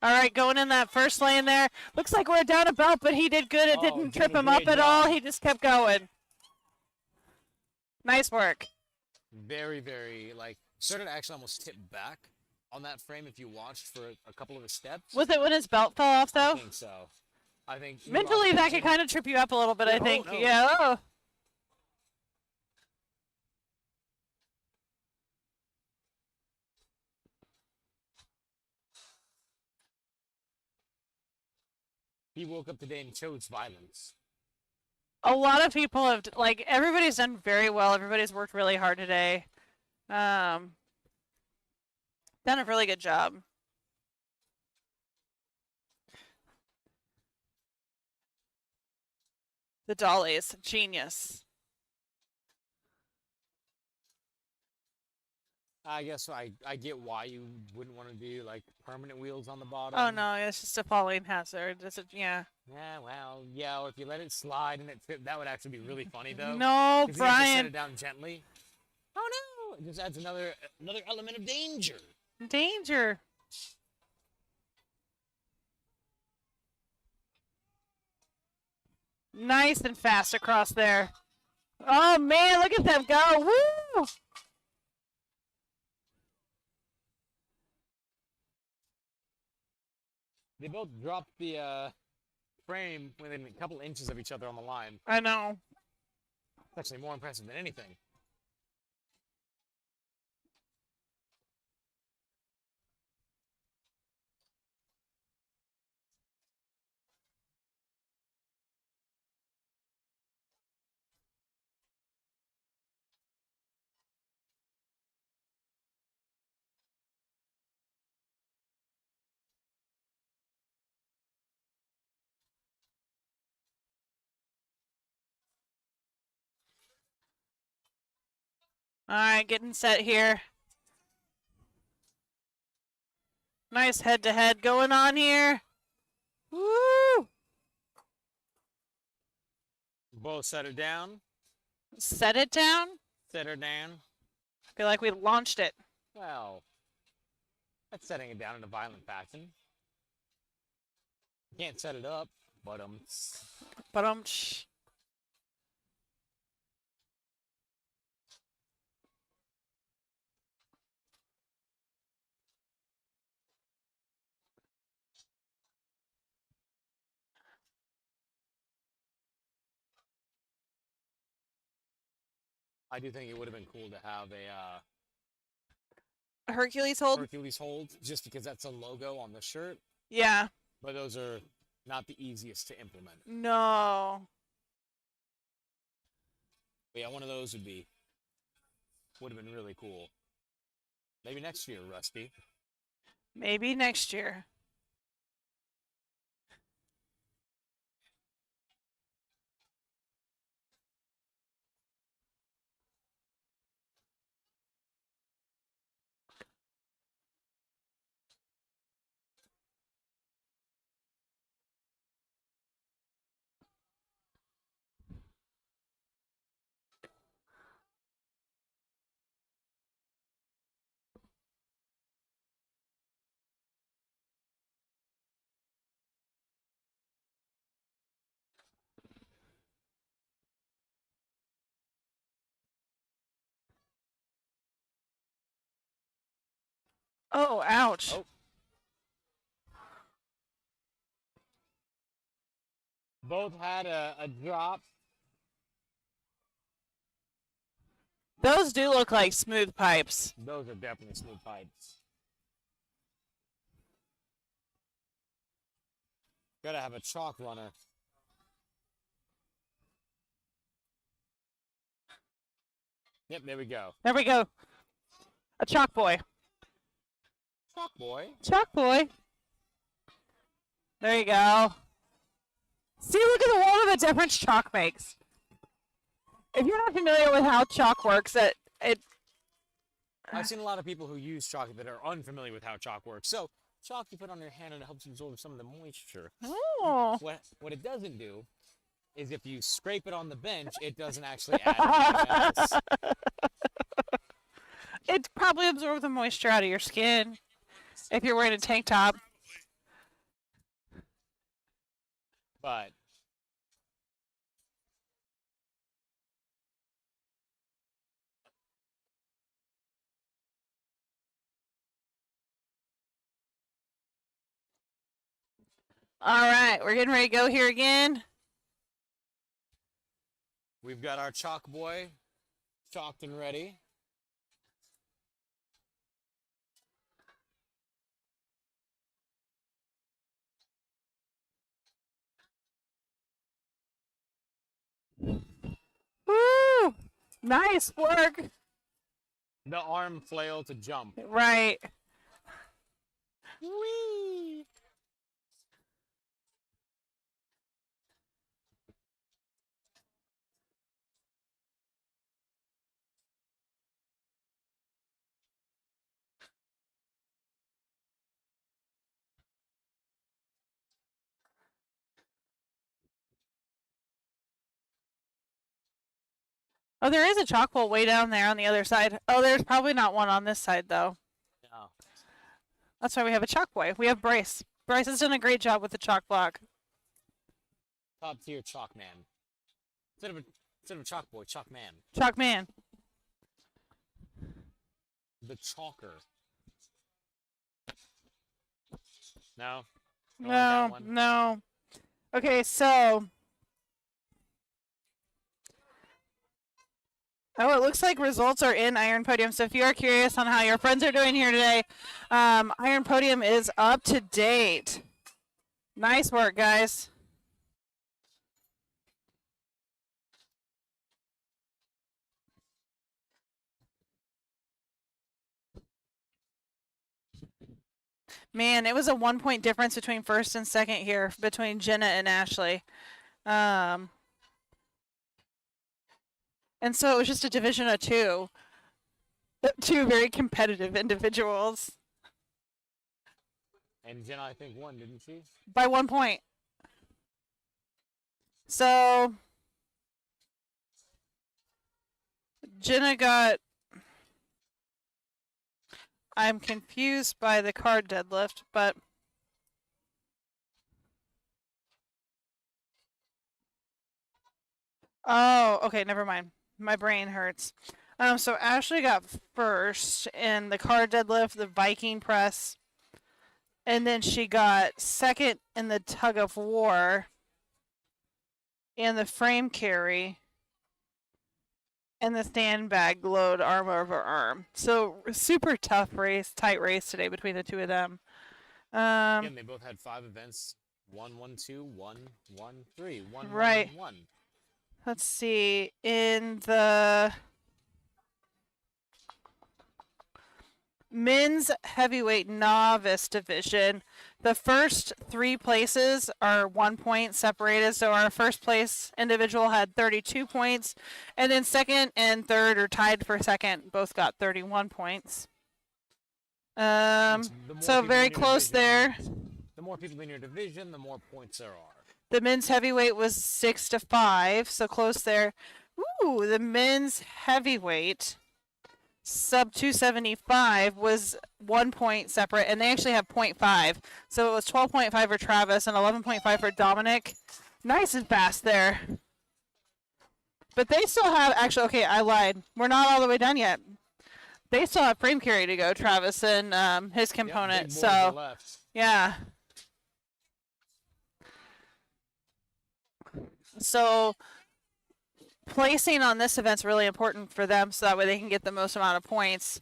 All right, going in that first lane there. Looks like we're down a belt, but he did good. It Oh, didn't did trip a him up great at all. job. He just kept going. Nice work. Very, very, like, started to actually almost tip back on that frame if you watched for a couple of the steps. Was it when his belt fell off, I though? think so. I think you Mentally, lost that tension. could kind of trip you up a little bit, I Oh, think. no. Yeah. Oh. He woke up today and chose violence. A lot of people have, like, everybody's done very well. Everybody's worked really hard today. Done a really good job. The dollies, genius. I guess I get why you wouldn't want to do like permanent wheels on the bottom. Oh no, it's just a falling hazard. Yeah. Yeah, well, yeah. Or if you let it slide and it fit, that would actually be really funny though. No, 'Cause you have to set Brian. it down gently. Oh no! It just adds another element of danger. Danger. Nice and fast across there. Oh man, look at them go. Woo! They both dropped the frame within a couple inches of each other on the line. I know. It's actually more impressive than anything. All right, getting set here. Nice head-to-head going on here. Woo! Both set her down. Set it down. Set her down. I feel like we launched it. Well, that's setting it down in a violent fashion. You can't set it up, but But I do think it would have been cool to have a Hercules hold. Hercules hold, just because that's a logo on the shirt. Yeah. But those are not the easiest to implement. No. But yeah, one of those would have been really cool. Maybe next year, Rusty. Maybe next year. Oh, ouch. Oh. Both had a drop. Those do look like smooth pipes. Those are definitely smooth pipes. Gotta have a chalk runner. Yep, there we go. There we go. A chalk boy. Chalk boy. Chalk boy. There you go. See, look at all of the difference chalk makes. If you're not familiar with how chalk works, I've seen a lot of people who use chalk that are unfamiliar with how chalk works. So, chalk you put on your hand and it helps absorb some of the moisture. Oh. What it doesn't do is if you scrape it on the bench, it doesn't actually add anything else. It probably absorbs the moisture out of your skin if you're wearing a tank top. But All right, we're getting ready to go here again. we've got our chalk boy chalked and ready. Nice work. The arm flail to jump. Right. Whee! Oh, there is a chalk pole way down there on the other side. Oh, there's probably not one on this side, though. No. That's why we have a chalk boy. We have Bryce. Bryce has done a great job with the chalk block. Top tier chalk man. Instead of chalk boy, chalk man. Chalk man. The chalker. No. Don't like No, that one. no. Okay, so. Oh, it looks like results are in Iron Podium. So if you are curious on how your friends are doing here today, Iron Podium is up to date. Nice work, guys. Man, it was a 1 point difference between first and second here between Jenna and Ashley. And so it was just a division of two. Two very competitive individuals And Jenna, I think, won, didn't she? by 1 point. So Jenna got. I'm confused by the card deadlift, but. Oh, okay, never mind. My brain hurts. So Ashley got first in the card deadlift, the Viking press, and then she got second in the tug of war and the frame carry and the sandbag load arm over arm. So super tough race, tight race today between the two of them. Again, they both had 5 events. 1, 1, 2, 1, 1, 3, 1, Right. 1, 1. Let's see, in the men's heavyweight novice division, the first 3 places are 1 point separated. So our first place individual had 32 points, and then second and third are tied for second. Both got 31 points. The more So people very in your close there. The more people in your division, the more points there are. The men's heavyweight was 6-5, so close there. Ooh, the men's heavyweight sub 275 was 1 point separate, and they actually have 0.5. So it was 12.5 for Travis and 11.5 for Dominic. Nice and fast there. But they still have, actually, okay, I lied. We're not all the way done yet. They still have frame carry to go, Travis and his component. Yep, big boys are So, left. yeah. So placing on this event's really important for them, so that way they can get the most amount of points.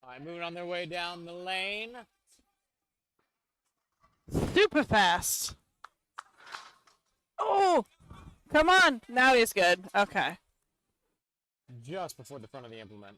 All right, moving on their way down the lane. Super fast. Oh, come on. Now he's good. Okay. Just before the front of the implement.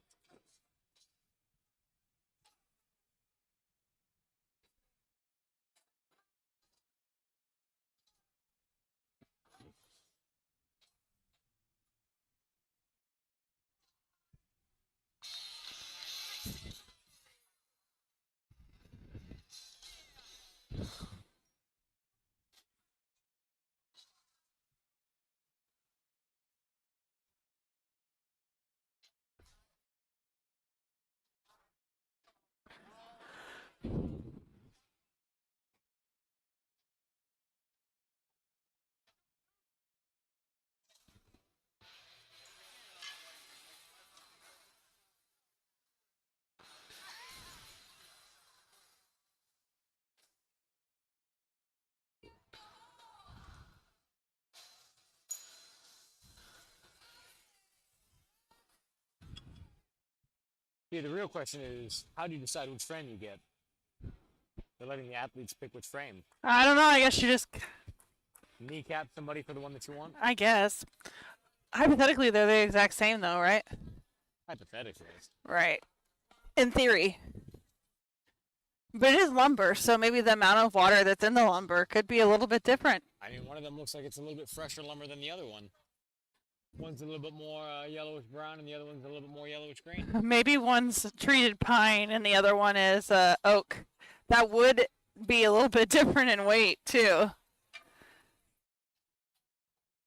See, the real question is, how do you decide which frame you get? They're letting the athletes pick which frame. I don't know. I guess you just, Kneecap somebody for the one that you want? I guess. Hypothetically, they're the exact same, though, right? Hypothetically. Right. In theory. But it is lumber, so maybe the amount of water that's in the lumber could be a little bit different. I mean, one of them looks like it's a little bit fresher lumber than the other one. One's a little bit more yellowish brown, and the other one's a little bit more yellowish green. Maybe one's treated pine and the other one is oak. That would be a little bit different in weight, too.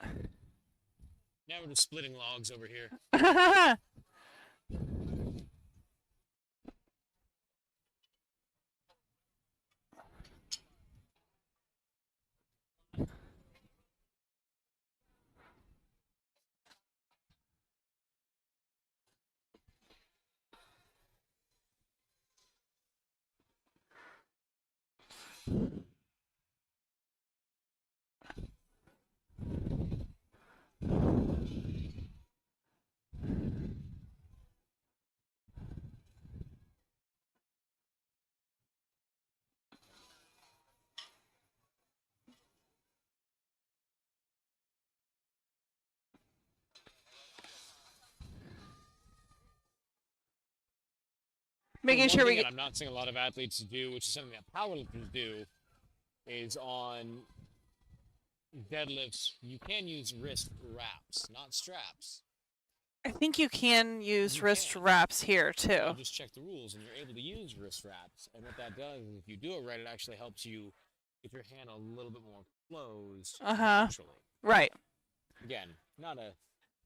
Now we're just splitting logs over here. Making One sure thing we that get. I'm not seeing a lot of athletes do, which is something that powerlifters do, is on deadlifts, you can use wrist wraps, not straps. I think you can use You wrist can. wraps here, You too. just check the rules, and you're able to use wrist wraps. And what that does is, if you do it right, it actually helps you get your hand a little bit more closed naturally. Right. Again, not a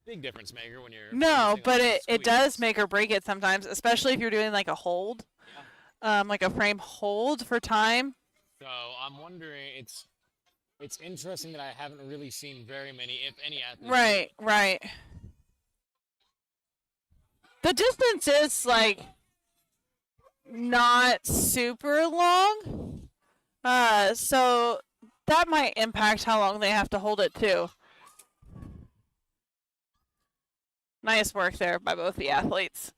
big difference maker when you're No, focusing but on it does squeeze. make or break it sometimes, especially if you're doing like a hold, like a frame hold for time. So I'm wondering, it's interesting that I haven't really seen very many, if any, athletes. Right, right. The distance is like not super long, so that might impact how long they have to hold it too. Nice work there by both the athletes.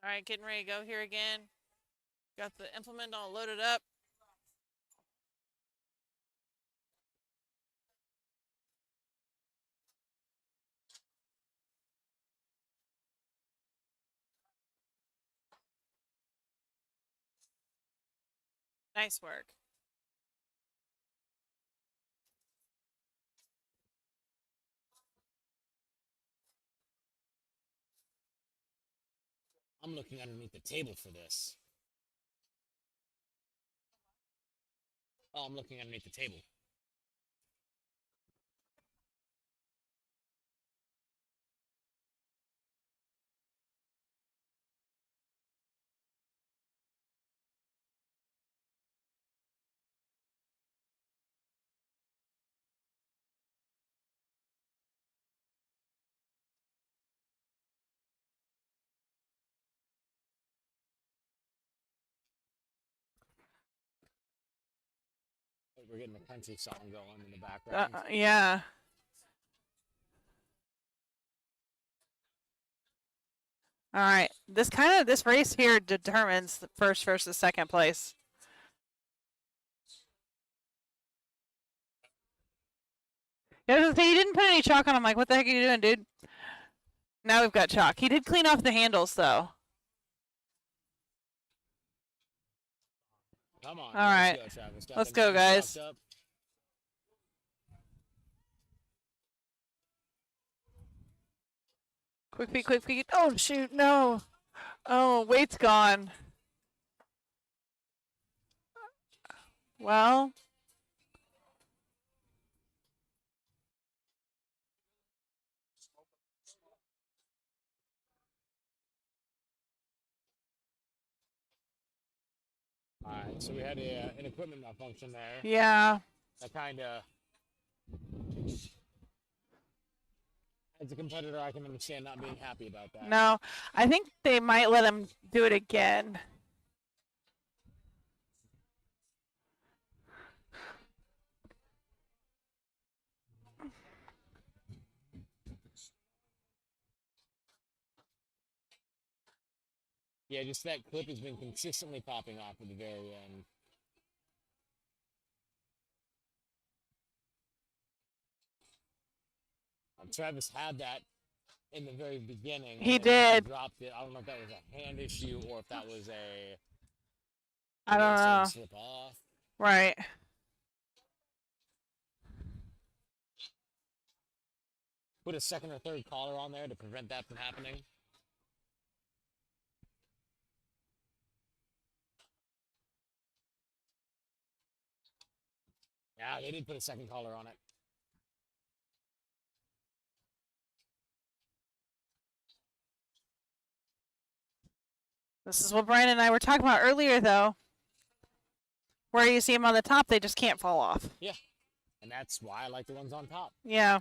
All right, getting ready to go here again. Got the implement all loaded up. Nice work. I'm looking underneath the table for this. Oh, I'm looking underneath the table. We're getting a country song going in the background. Yeah. All right. This race here determines the first versus second place. Yeah, I was gonna say, he didn't put any chalk on. I'm like, what the heck are you doing, dude? Now we've got chalk. He did clean off the handles, though. Come on. All right. Let's go, Travis. Let's go, guys. Quick feet, quick feet. Oh, shoot, no. Oh, weight's gone. Well. All right, so we had an equipment malfunction there. Yeah. That kind of, as a competitor, I can understand not being happy about that. No, I think they might let him do it again. Yeah, just that clip has been consistently popping off at the very end. Travis had that in the very beginning. He and then did. Dropped it. I don't know if that was a hand issue or if that was a. I don't know. Slip off. Right. Put a second or third collar on there to prevent that from happening. Yeah, they did put a second collar on it. This is what Brian and I were talking about earlier, though. Where you see them on the top, they just can't fall off. Yeah, and that's why I like the ones on top. Yeah.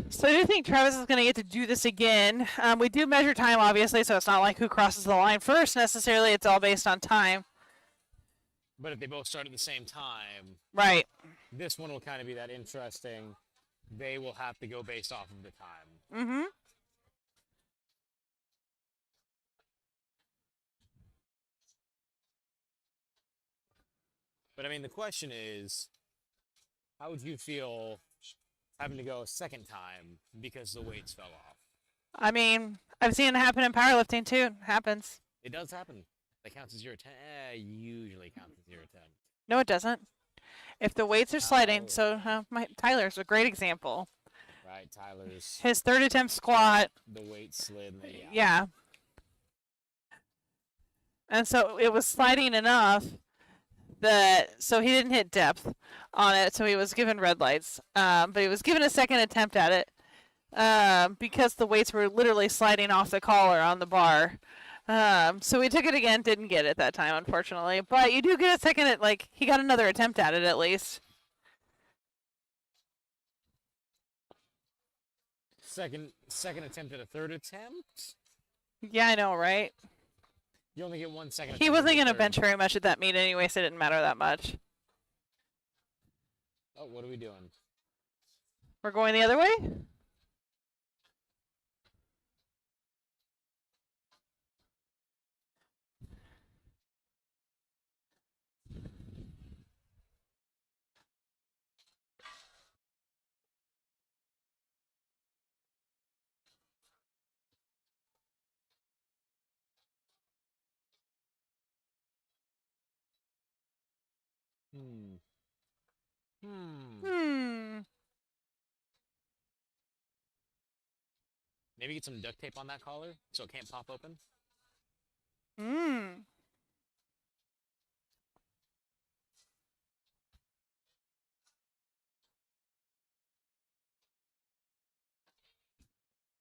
So I do think Travis is going to get to do this again. We do measure time, obviously, so it's not like who crosses the line first necessarily. It's all based on time. But if they both start at the same time, right? This one will kind of be that interesting. They will have to go based off of the time. Mm-hmm. But I mean, the question is, how would you feel having to go a second time because the weights fell off? I mean, I've seen it happen in powerlifting too. It happens. It does happen. That counts as your attempt. Usually counts as your attempt. No, it doesn't. If the weights are sliding, so Tyler's a great example. Right, Tyler's. His third attempt squat. The weight slid. Yeah. And so it was sliding enough that, so he didn't hit depth on it, so he was given red lights. But he was given a second attempt at it because the weights were literally sliding off the collar on the bar. So we took it again, didn't get it that time, unfortunately. But you do get a second at, like, he got another attempt at it at least. Second attempt at a third attempt? Yeah, I know, right? You only get 1 second. He wasn't going to bench very much at that meet anyway, so it didn't matter that much. Oh, what are we doing? We're going the other way? Hmm. Hmm. Hmm. Maybe get some duct tape on that collar so it can't pop open. Hmm.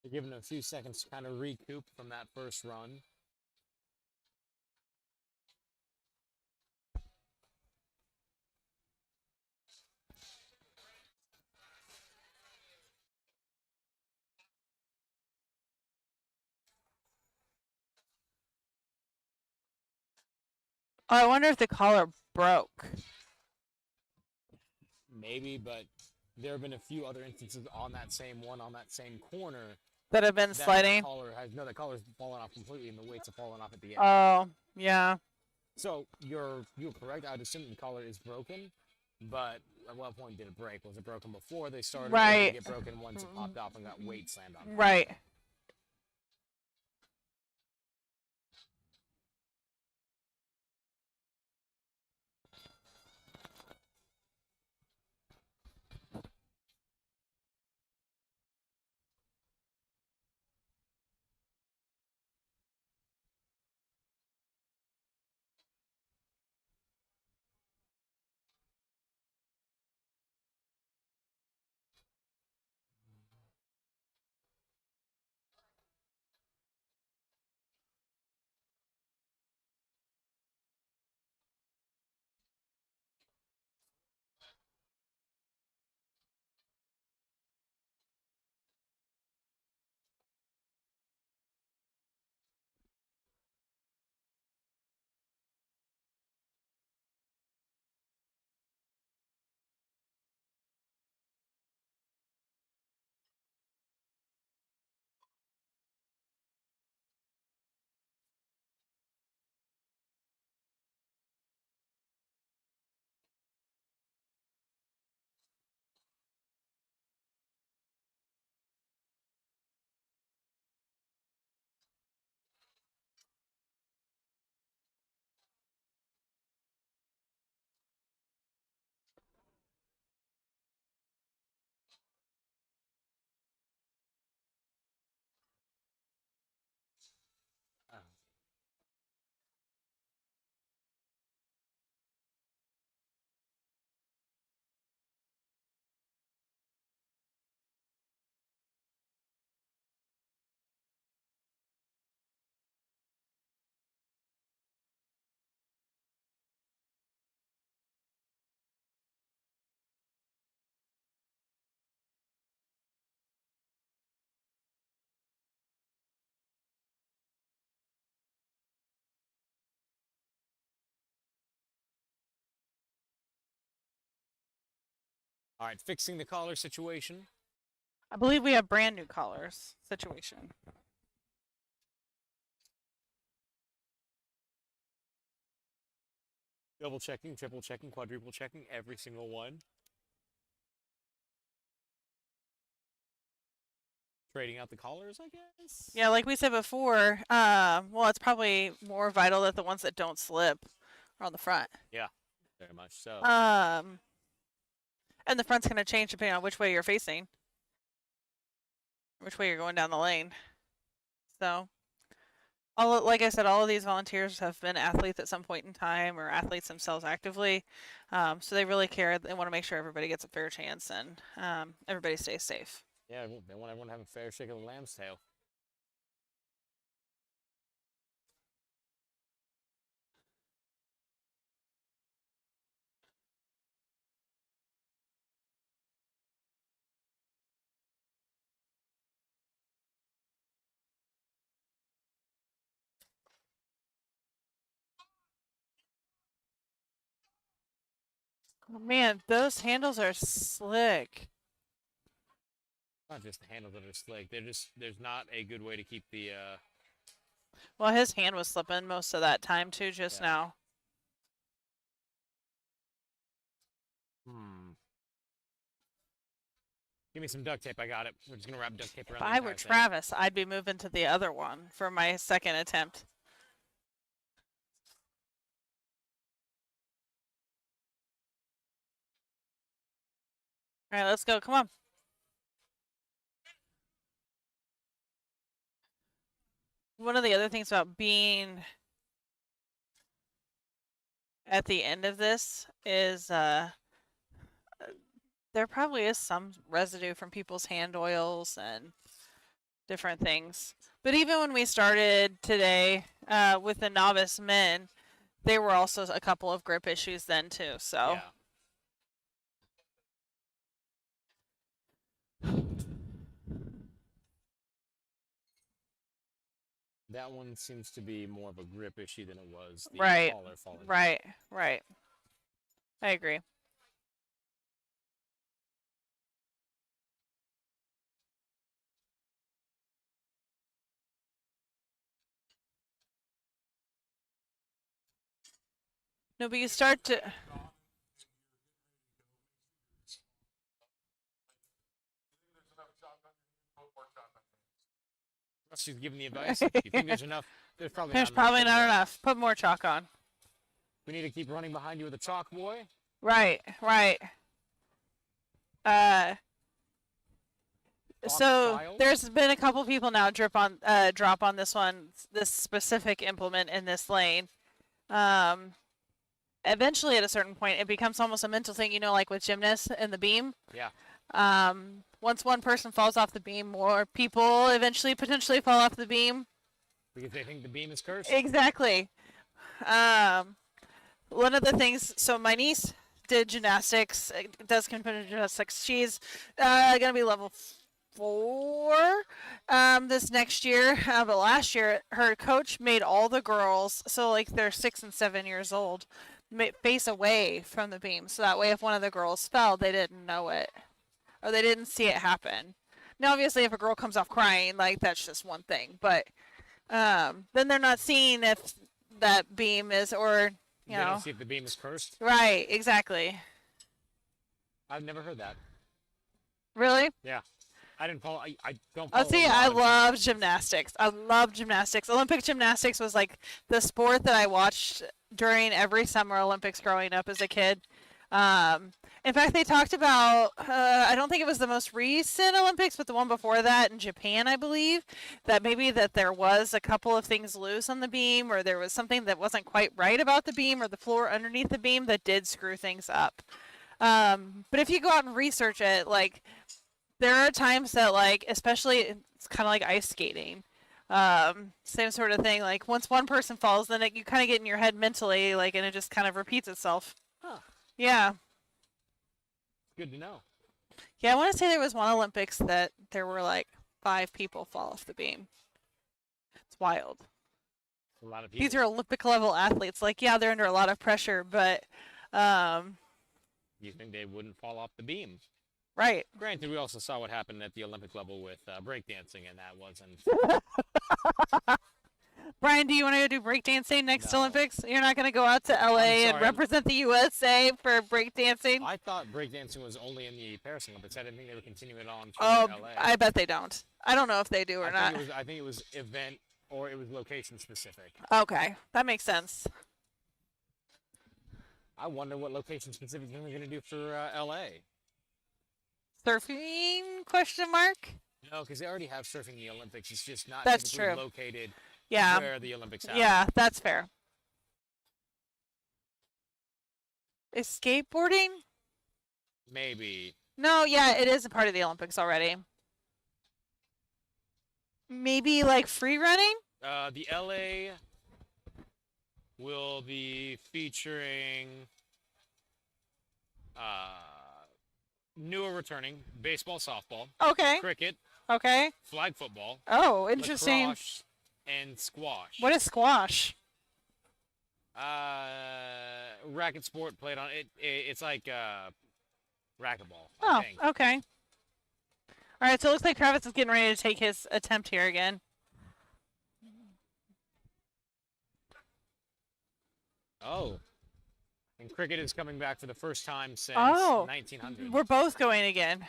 They're giving it a few seconds to kind of recoup from that first run. Oh, I wonder if the collar broke. Maybe, but there have been a few other instances on that same one, on that same corner, That have been that sliding. the collar's fallen off completely and the weights have fallen off at the end. Oh, yeah. So you're correct. I'd assume the collar is broken, but at what point did it break? Was it broken before they started, or did Right. it get broken once it popped off and got weight slammed on it? Right. Oh. All right, fixing the collar situation. I believe we have brand new collars situation. Double checking, triple checking, quadruple checking, every single one. Trading out the collars, I guess? Yeah, like we said before, well, it's probably more vital that the ones that don't slip are on the front. Yeah, very much so. And the front's going to change depending on which way you're facing, which way you're going down the lane. So, like I said, all of these volunteers have been athletes at some point in time or athletes themselves actively. So they really care. They want to make sure everybody gets a fair chance and everybody stays safe. Yeah, they want everyone to have a fair shake of the lamb's tail. Oh, man, those handles are slick. Not just the handles that are slick. There's not a good way to keep the Well, his hand was slipping most of that time too just Yeah. now. Give me some duct tape. I got it. We're just gonna wrap duct tape around If the I entire were thing. Travis, I'd be moving to the other one for my second attempt. All right, let's go. Come on. One of the other things about being at the end of this is there probably is some residue from people's hand oils and different things. But even when we started today with the novice men, there were also a couple of grip issues then too. So That one seems to be more of a grip issue than it was the right, collar falling. right, right. I agree. No, but you start to. She's giving the advice. You think there's enough? There's probably There's not enough. probably Put not more. enough. Put more chalk on. We need to keep running behind you with a chalk, boy. Right, right. Uh, Chalk so trials? there's been a couple people now drop on this one, this specific implement in this lane. Eventually at a certain point, it becomes almost a mental thing, you know, like with gymnasts and the beam. Yeah. Once one person falls off the beam, more people eventually potentially fall off the beam. Because they think the beam is cursed. Exactly. One of the things, so my niece did gymnastics, does competitive gymnastics. She's gonna be level 4 this next year. But last year, her coach made all the girls, so like they're 6 and 7 years old, face away from the beam. So that way, if one of the girls fell, they didn't know it, or they didn't see it happen. Now, obviously, if a girl comes off crying, like that's just one thing. But then they're not seeing if that beam is, or you They know, don't see if the beam is cursed. right? Exactly. I've never heard that. Really? Yeah. I didn't follow. I don't. I'll Follow see. a lot I of love gymnastics. I love gymnastics. Olympic gymnastics was like the sport that I watched during every summer Olympics growing up as a kid. In fact, they talked about, I don't think it was the most recent Olympics, but the one before that in Japan, I believe, that maybe that there was a couple of things loose on the beam, or there was something that wasn't quite right about the beam or the floor underneath the beam that did screw things up. But if you go out and research it, like, there are times that, like, especially, it's kind of like ice skating. Same sort of thing. Like, once one person falls, then you kind of get in your head mentally, like, and it just kind of repeats itself. Huh. Yeah. Good to know. Yeah, I want to say there was one Olympics that there were like 5 people fall off the beam. It's wild. A lot of people. These are Olympic level athletes. Like, yeah, they're under a lot of pressure, but You think they wouldn't fall off the beam? right. Granted, we also saw what happened at the Olympic level with breakdancing, and that wasn't. Brian, do you want to go do breakdancing next No. Olympics? You're not going to go out to LA and sorry. represent the USA for breakdancing? I thought breakdancing was only in the Paris Olympics. I didn't think they were continuing it on to Oh, LA. I bet they don't. I don't know if they do or not. I think it was event or it was location specific. Okay, that makes sense. I wonder what location specific thing they're going to do for LA. Surfing? Question mark? No, because they already have surfing in the Olympics. It's just not That's typically true. located Yeah. where the Olympics happen. Yeah, that's fair. Is skateboarding? Maybe. No, yeah, it is a part of the Olympics already. Maybe like free running? The LA will be featuring newer returning baseball, softball, Okay. cricket, Okay. flag football, Oh, interesting. lacrosse, and squash. What is squash? Racket sport played on it. It's like racquetball. I Oh, think. okay. All right, so it looks like Travis is getting ready to take his attempt here again. Oh. And cricket is coming back for the first time since Oh. 1900. We're both going again.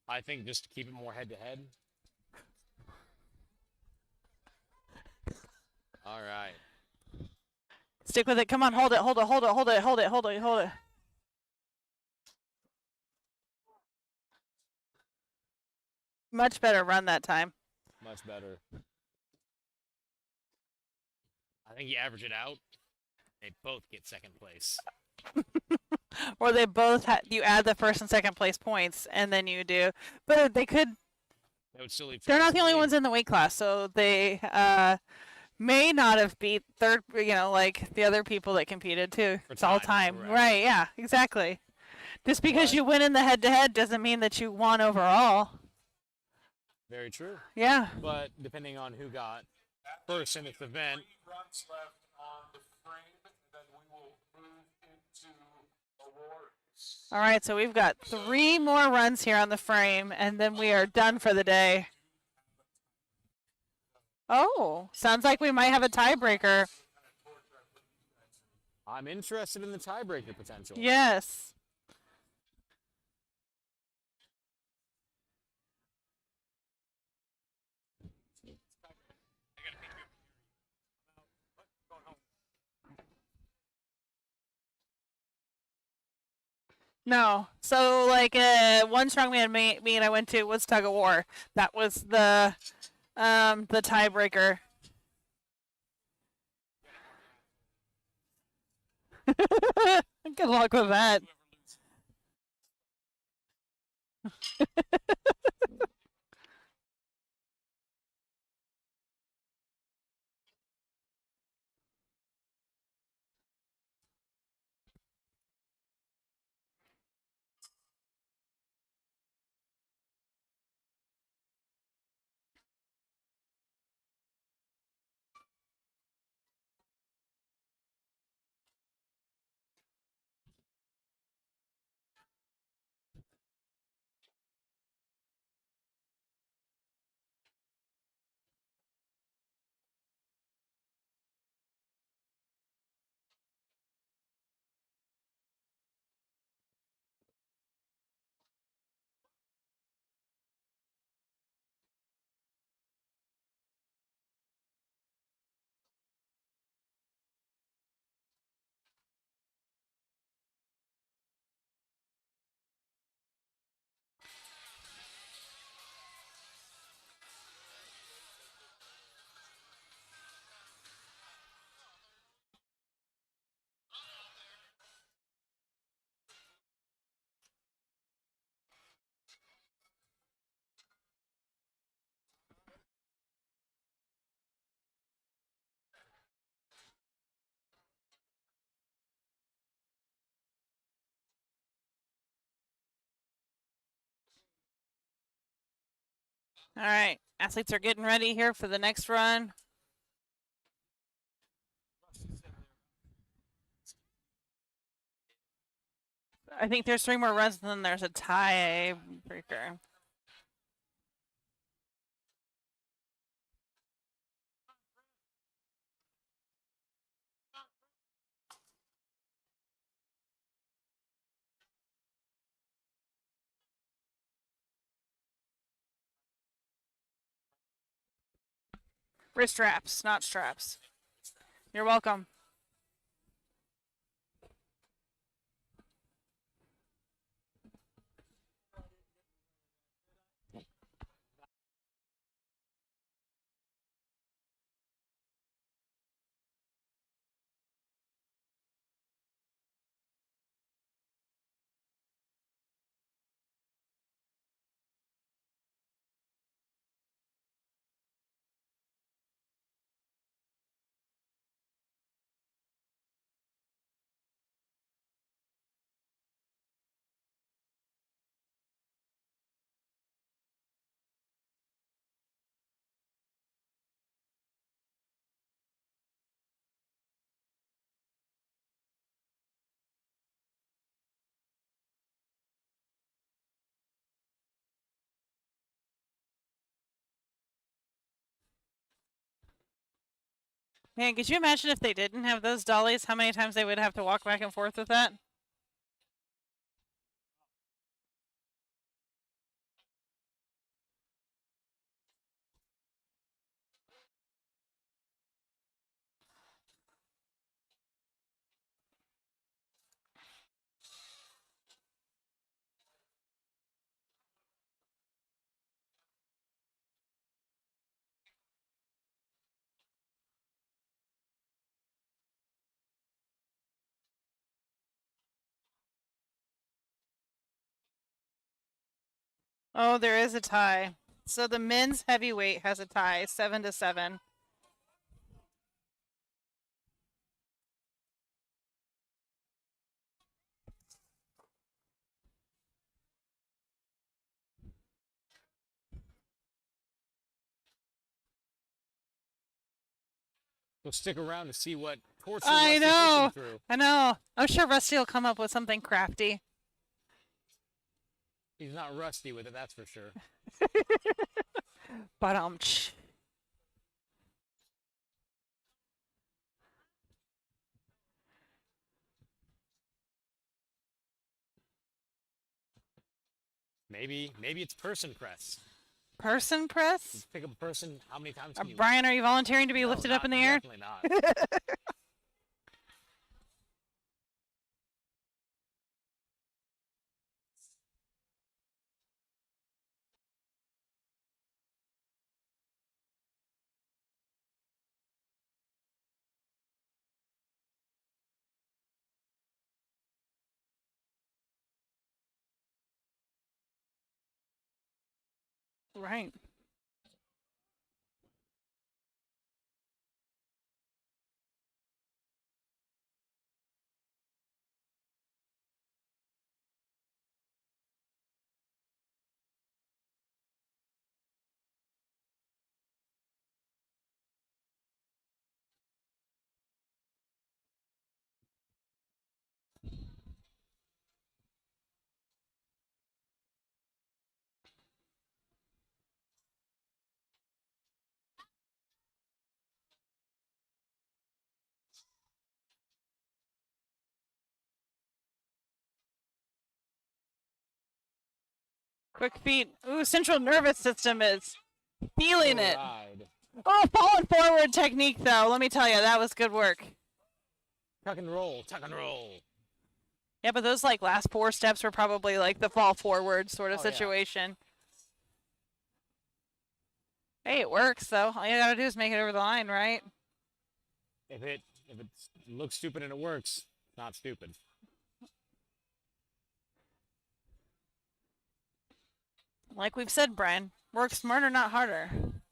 I think just to keep it more head to head. All right. Stick with it. Come on, hold it, hold it, hold it, hold it, hold it, hold it, hold it. Much better run that time. Much better. I think you average it out, they both get second place. Or they both you add the first and second place points, and then you do. But they could. That would still leave They're Travis not the in only lead. ones in the weight class, so they may not have beat third. You know, like the other people that competed too. For It's all time, time, correct. right? Yeah, exactly. Just because But- you win in the head-to-head doesn't mean that you won overall. Very true. Yeah. But depending on who got first in this event, 3 runs left on the frame, and then we will move into awards. All right, so we've got 3 more runs here on the frame, and then we are done for the day. Oh, sounds like we might have a tiebreaker. I'm interested in the tiebreaker potential. Yes. No. So like one strongman meet I went to was tug of war. That was the tiebreaker. Good luck with that. All right, athletes are getting ready here for the next run. I think there's 3 more runs, and then there's a tiebreaker. Wrist straps, not straps. You're welcome. Man, could you imagine if they didn't have those dollies, how many times they would have to walk back and forth with that? Oh, there is a tie. So the men's heavyweight has a tie, 7-7. So stick around to see what torture I Rusty's looking know. through. I know. I'm sure Rusty will come up with something crafty. He's not rusty with it, that's for sure. But Maybe it's person press. person press? Pick up a person. How many times can you? Brian, are you volunteering to be lifted up in the air? Definitely not. Right. Quick feet. Ooh, central nervous system is feeling it. Ride. Oh, falling forward technique, though. Let me tell you, that was good work. Tuck and roll. Tuck and roll. Yeah, but those like last 4 steps were probably like the fall forward sort of Oh, yeah. situation. Hey, it works though. All you gotta do is make it over the line, right? If it looks stupid and it works, it's not stupid. Like we've said, Brian, work smarter, not harder.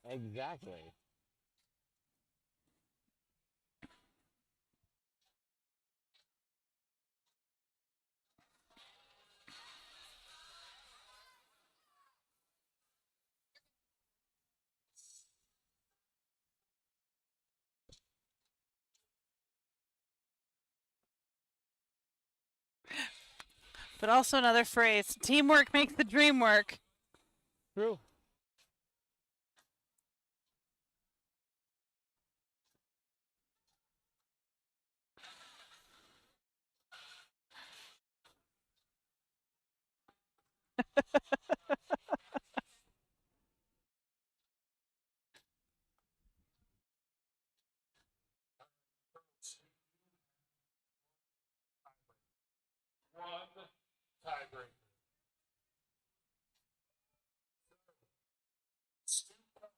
Exactly. But also another phrase, teamwork makes the dream work. True. One tiebreaker. Scoop up.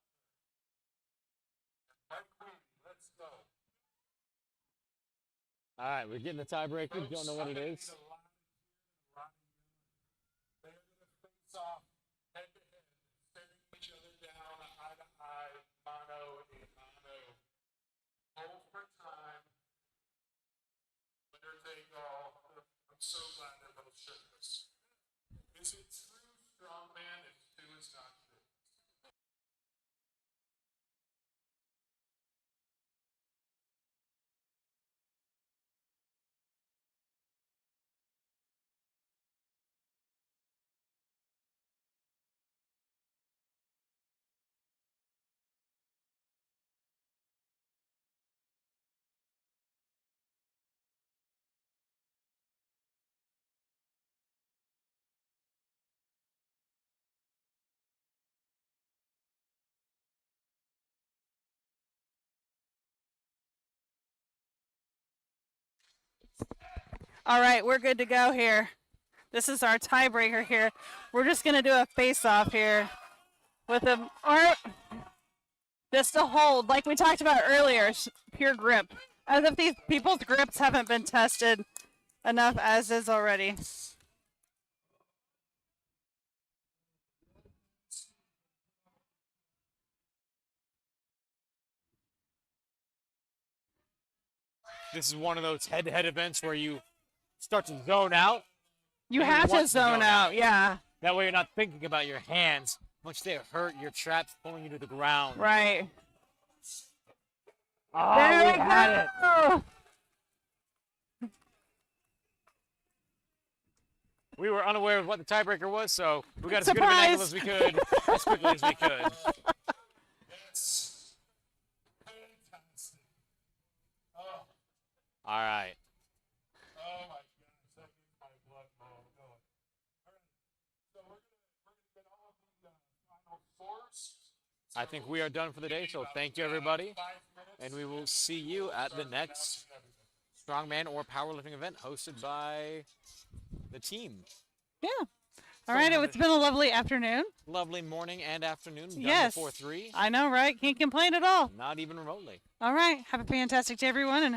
Mike Queen, let's go. All right, we're getting the tiebreaker. Don't know what it is. They're going to face off head to head, staring each other down, eye to eye, mano a mano. Hold for time. Winner take all. I'm so glad they're both shirtless. Is it true, strongman, if two is not true? All right, we're good to go here. This is our tiebreaker here. We're just going to do a face-off here with a arm, just a hold, like we talked about earlier, pure grip. As if these people's grips haven't been tested enough as is already. this is one of those head-to-head events where you start to zone out. You And you have to want to zone zone out. out. Yeah. That way you're not thinking about your hands. How much they hurt, your traps pulling you to the ground. Right. Oh, There we we had it. go. We were unaware of what the tiebreaker was, so we got as good of an angle as we could, as quickly as we could. Yes. Fantastic. Oh, All right. oh my gosh, that gave my blood flow going. All right, so we're gonna get all of the final scores. I think we are done for the day, so thank you, everybody. 5 minutes. And we will see you at the next strongman or powerlifting event hosted by the team. Yeah. All right. It's been a lovely afternoon. Lovely morning and afternoon. Done Yes. before 3. I know, right? Can't complain at all. Not even remotely. All right. Have a fantastic day, everyone. And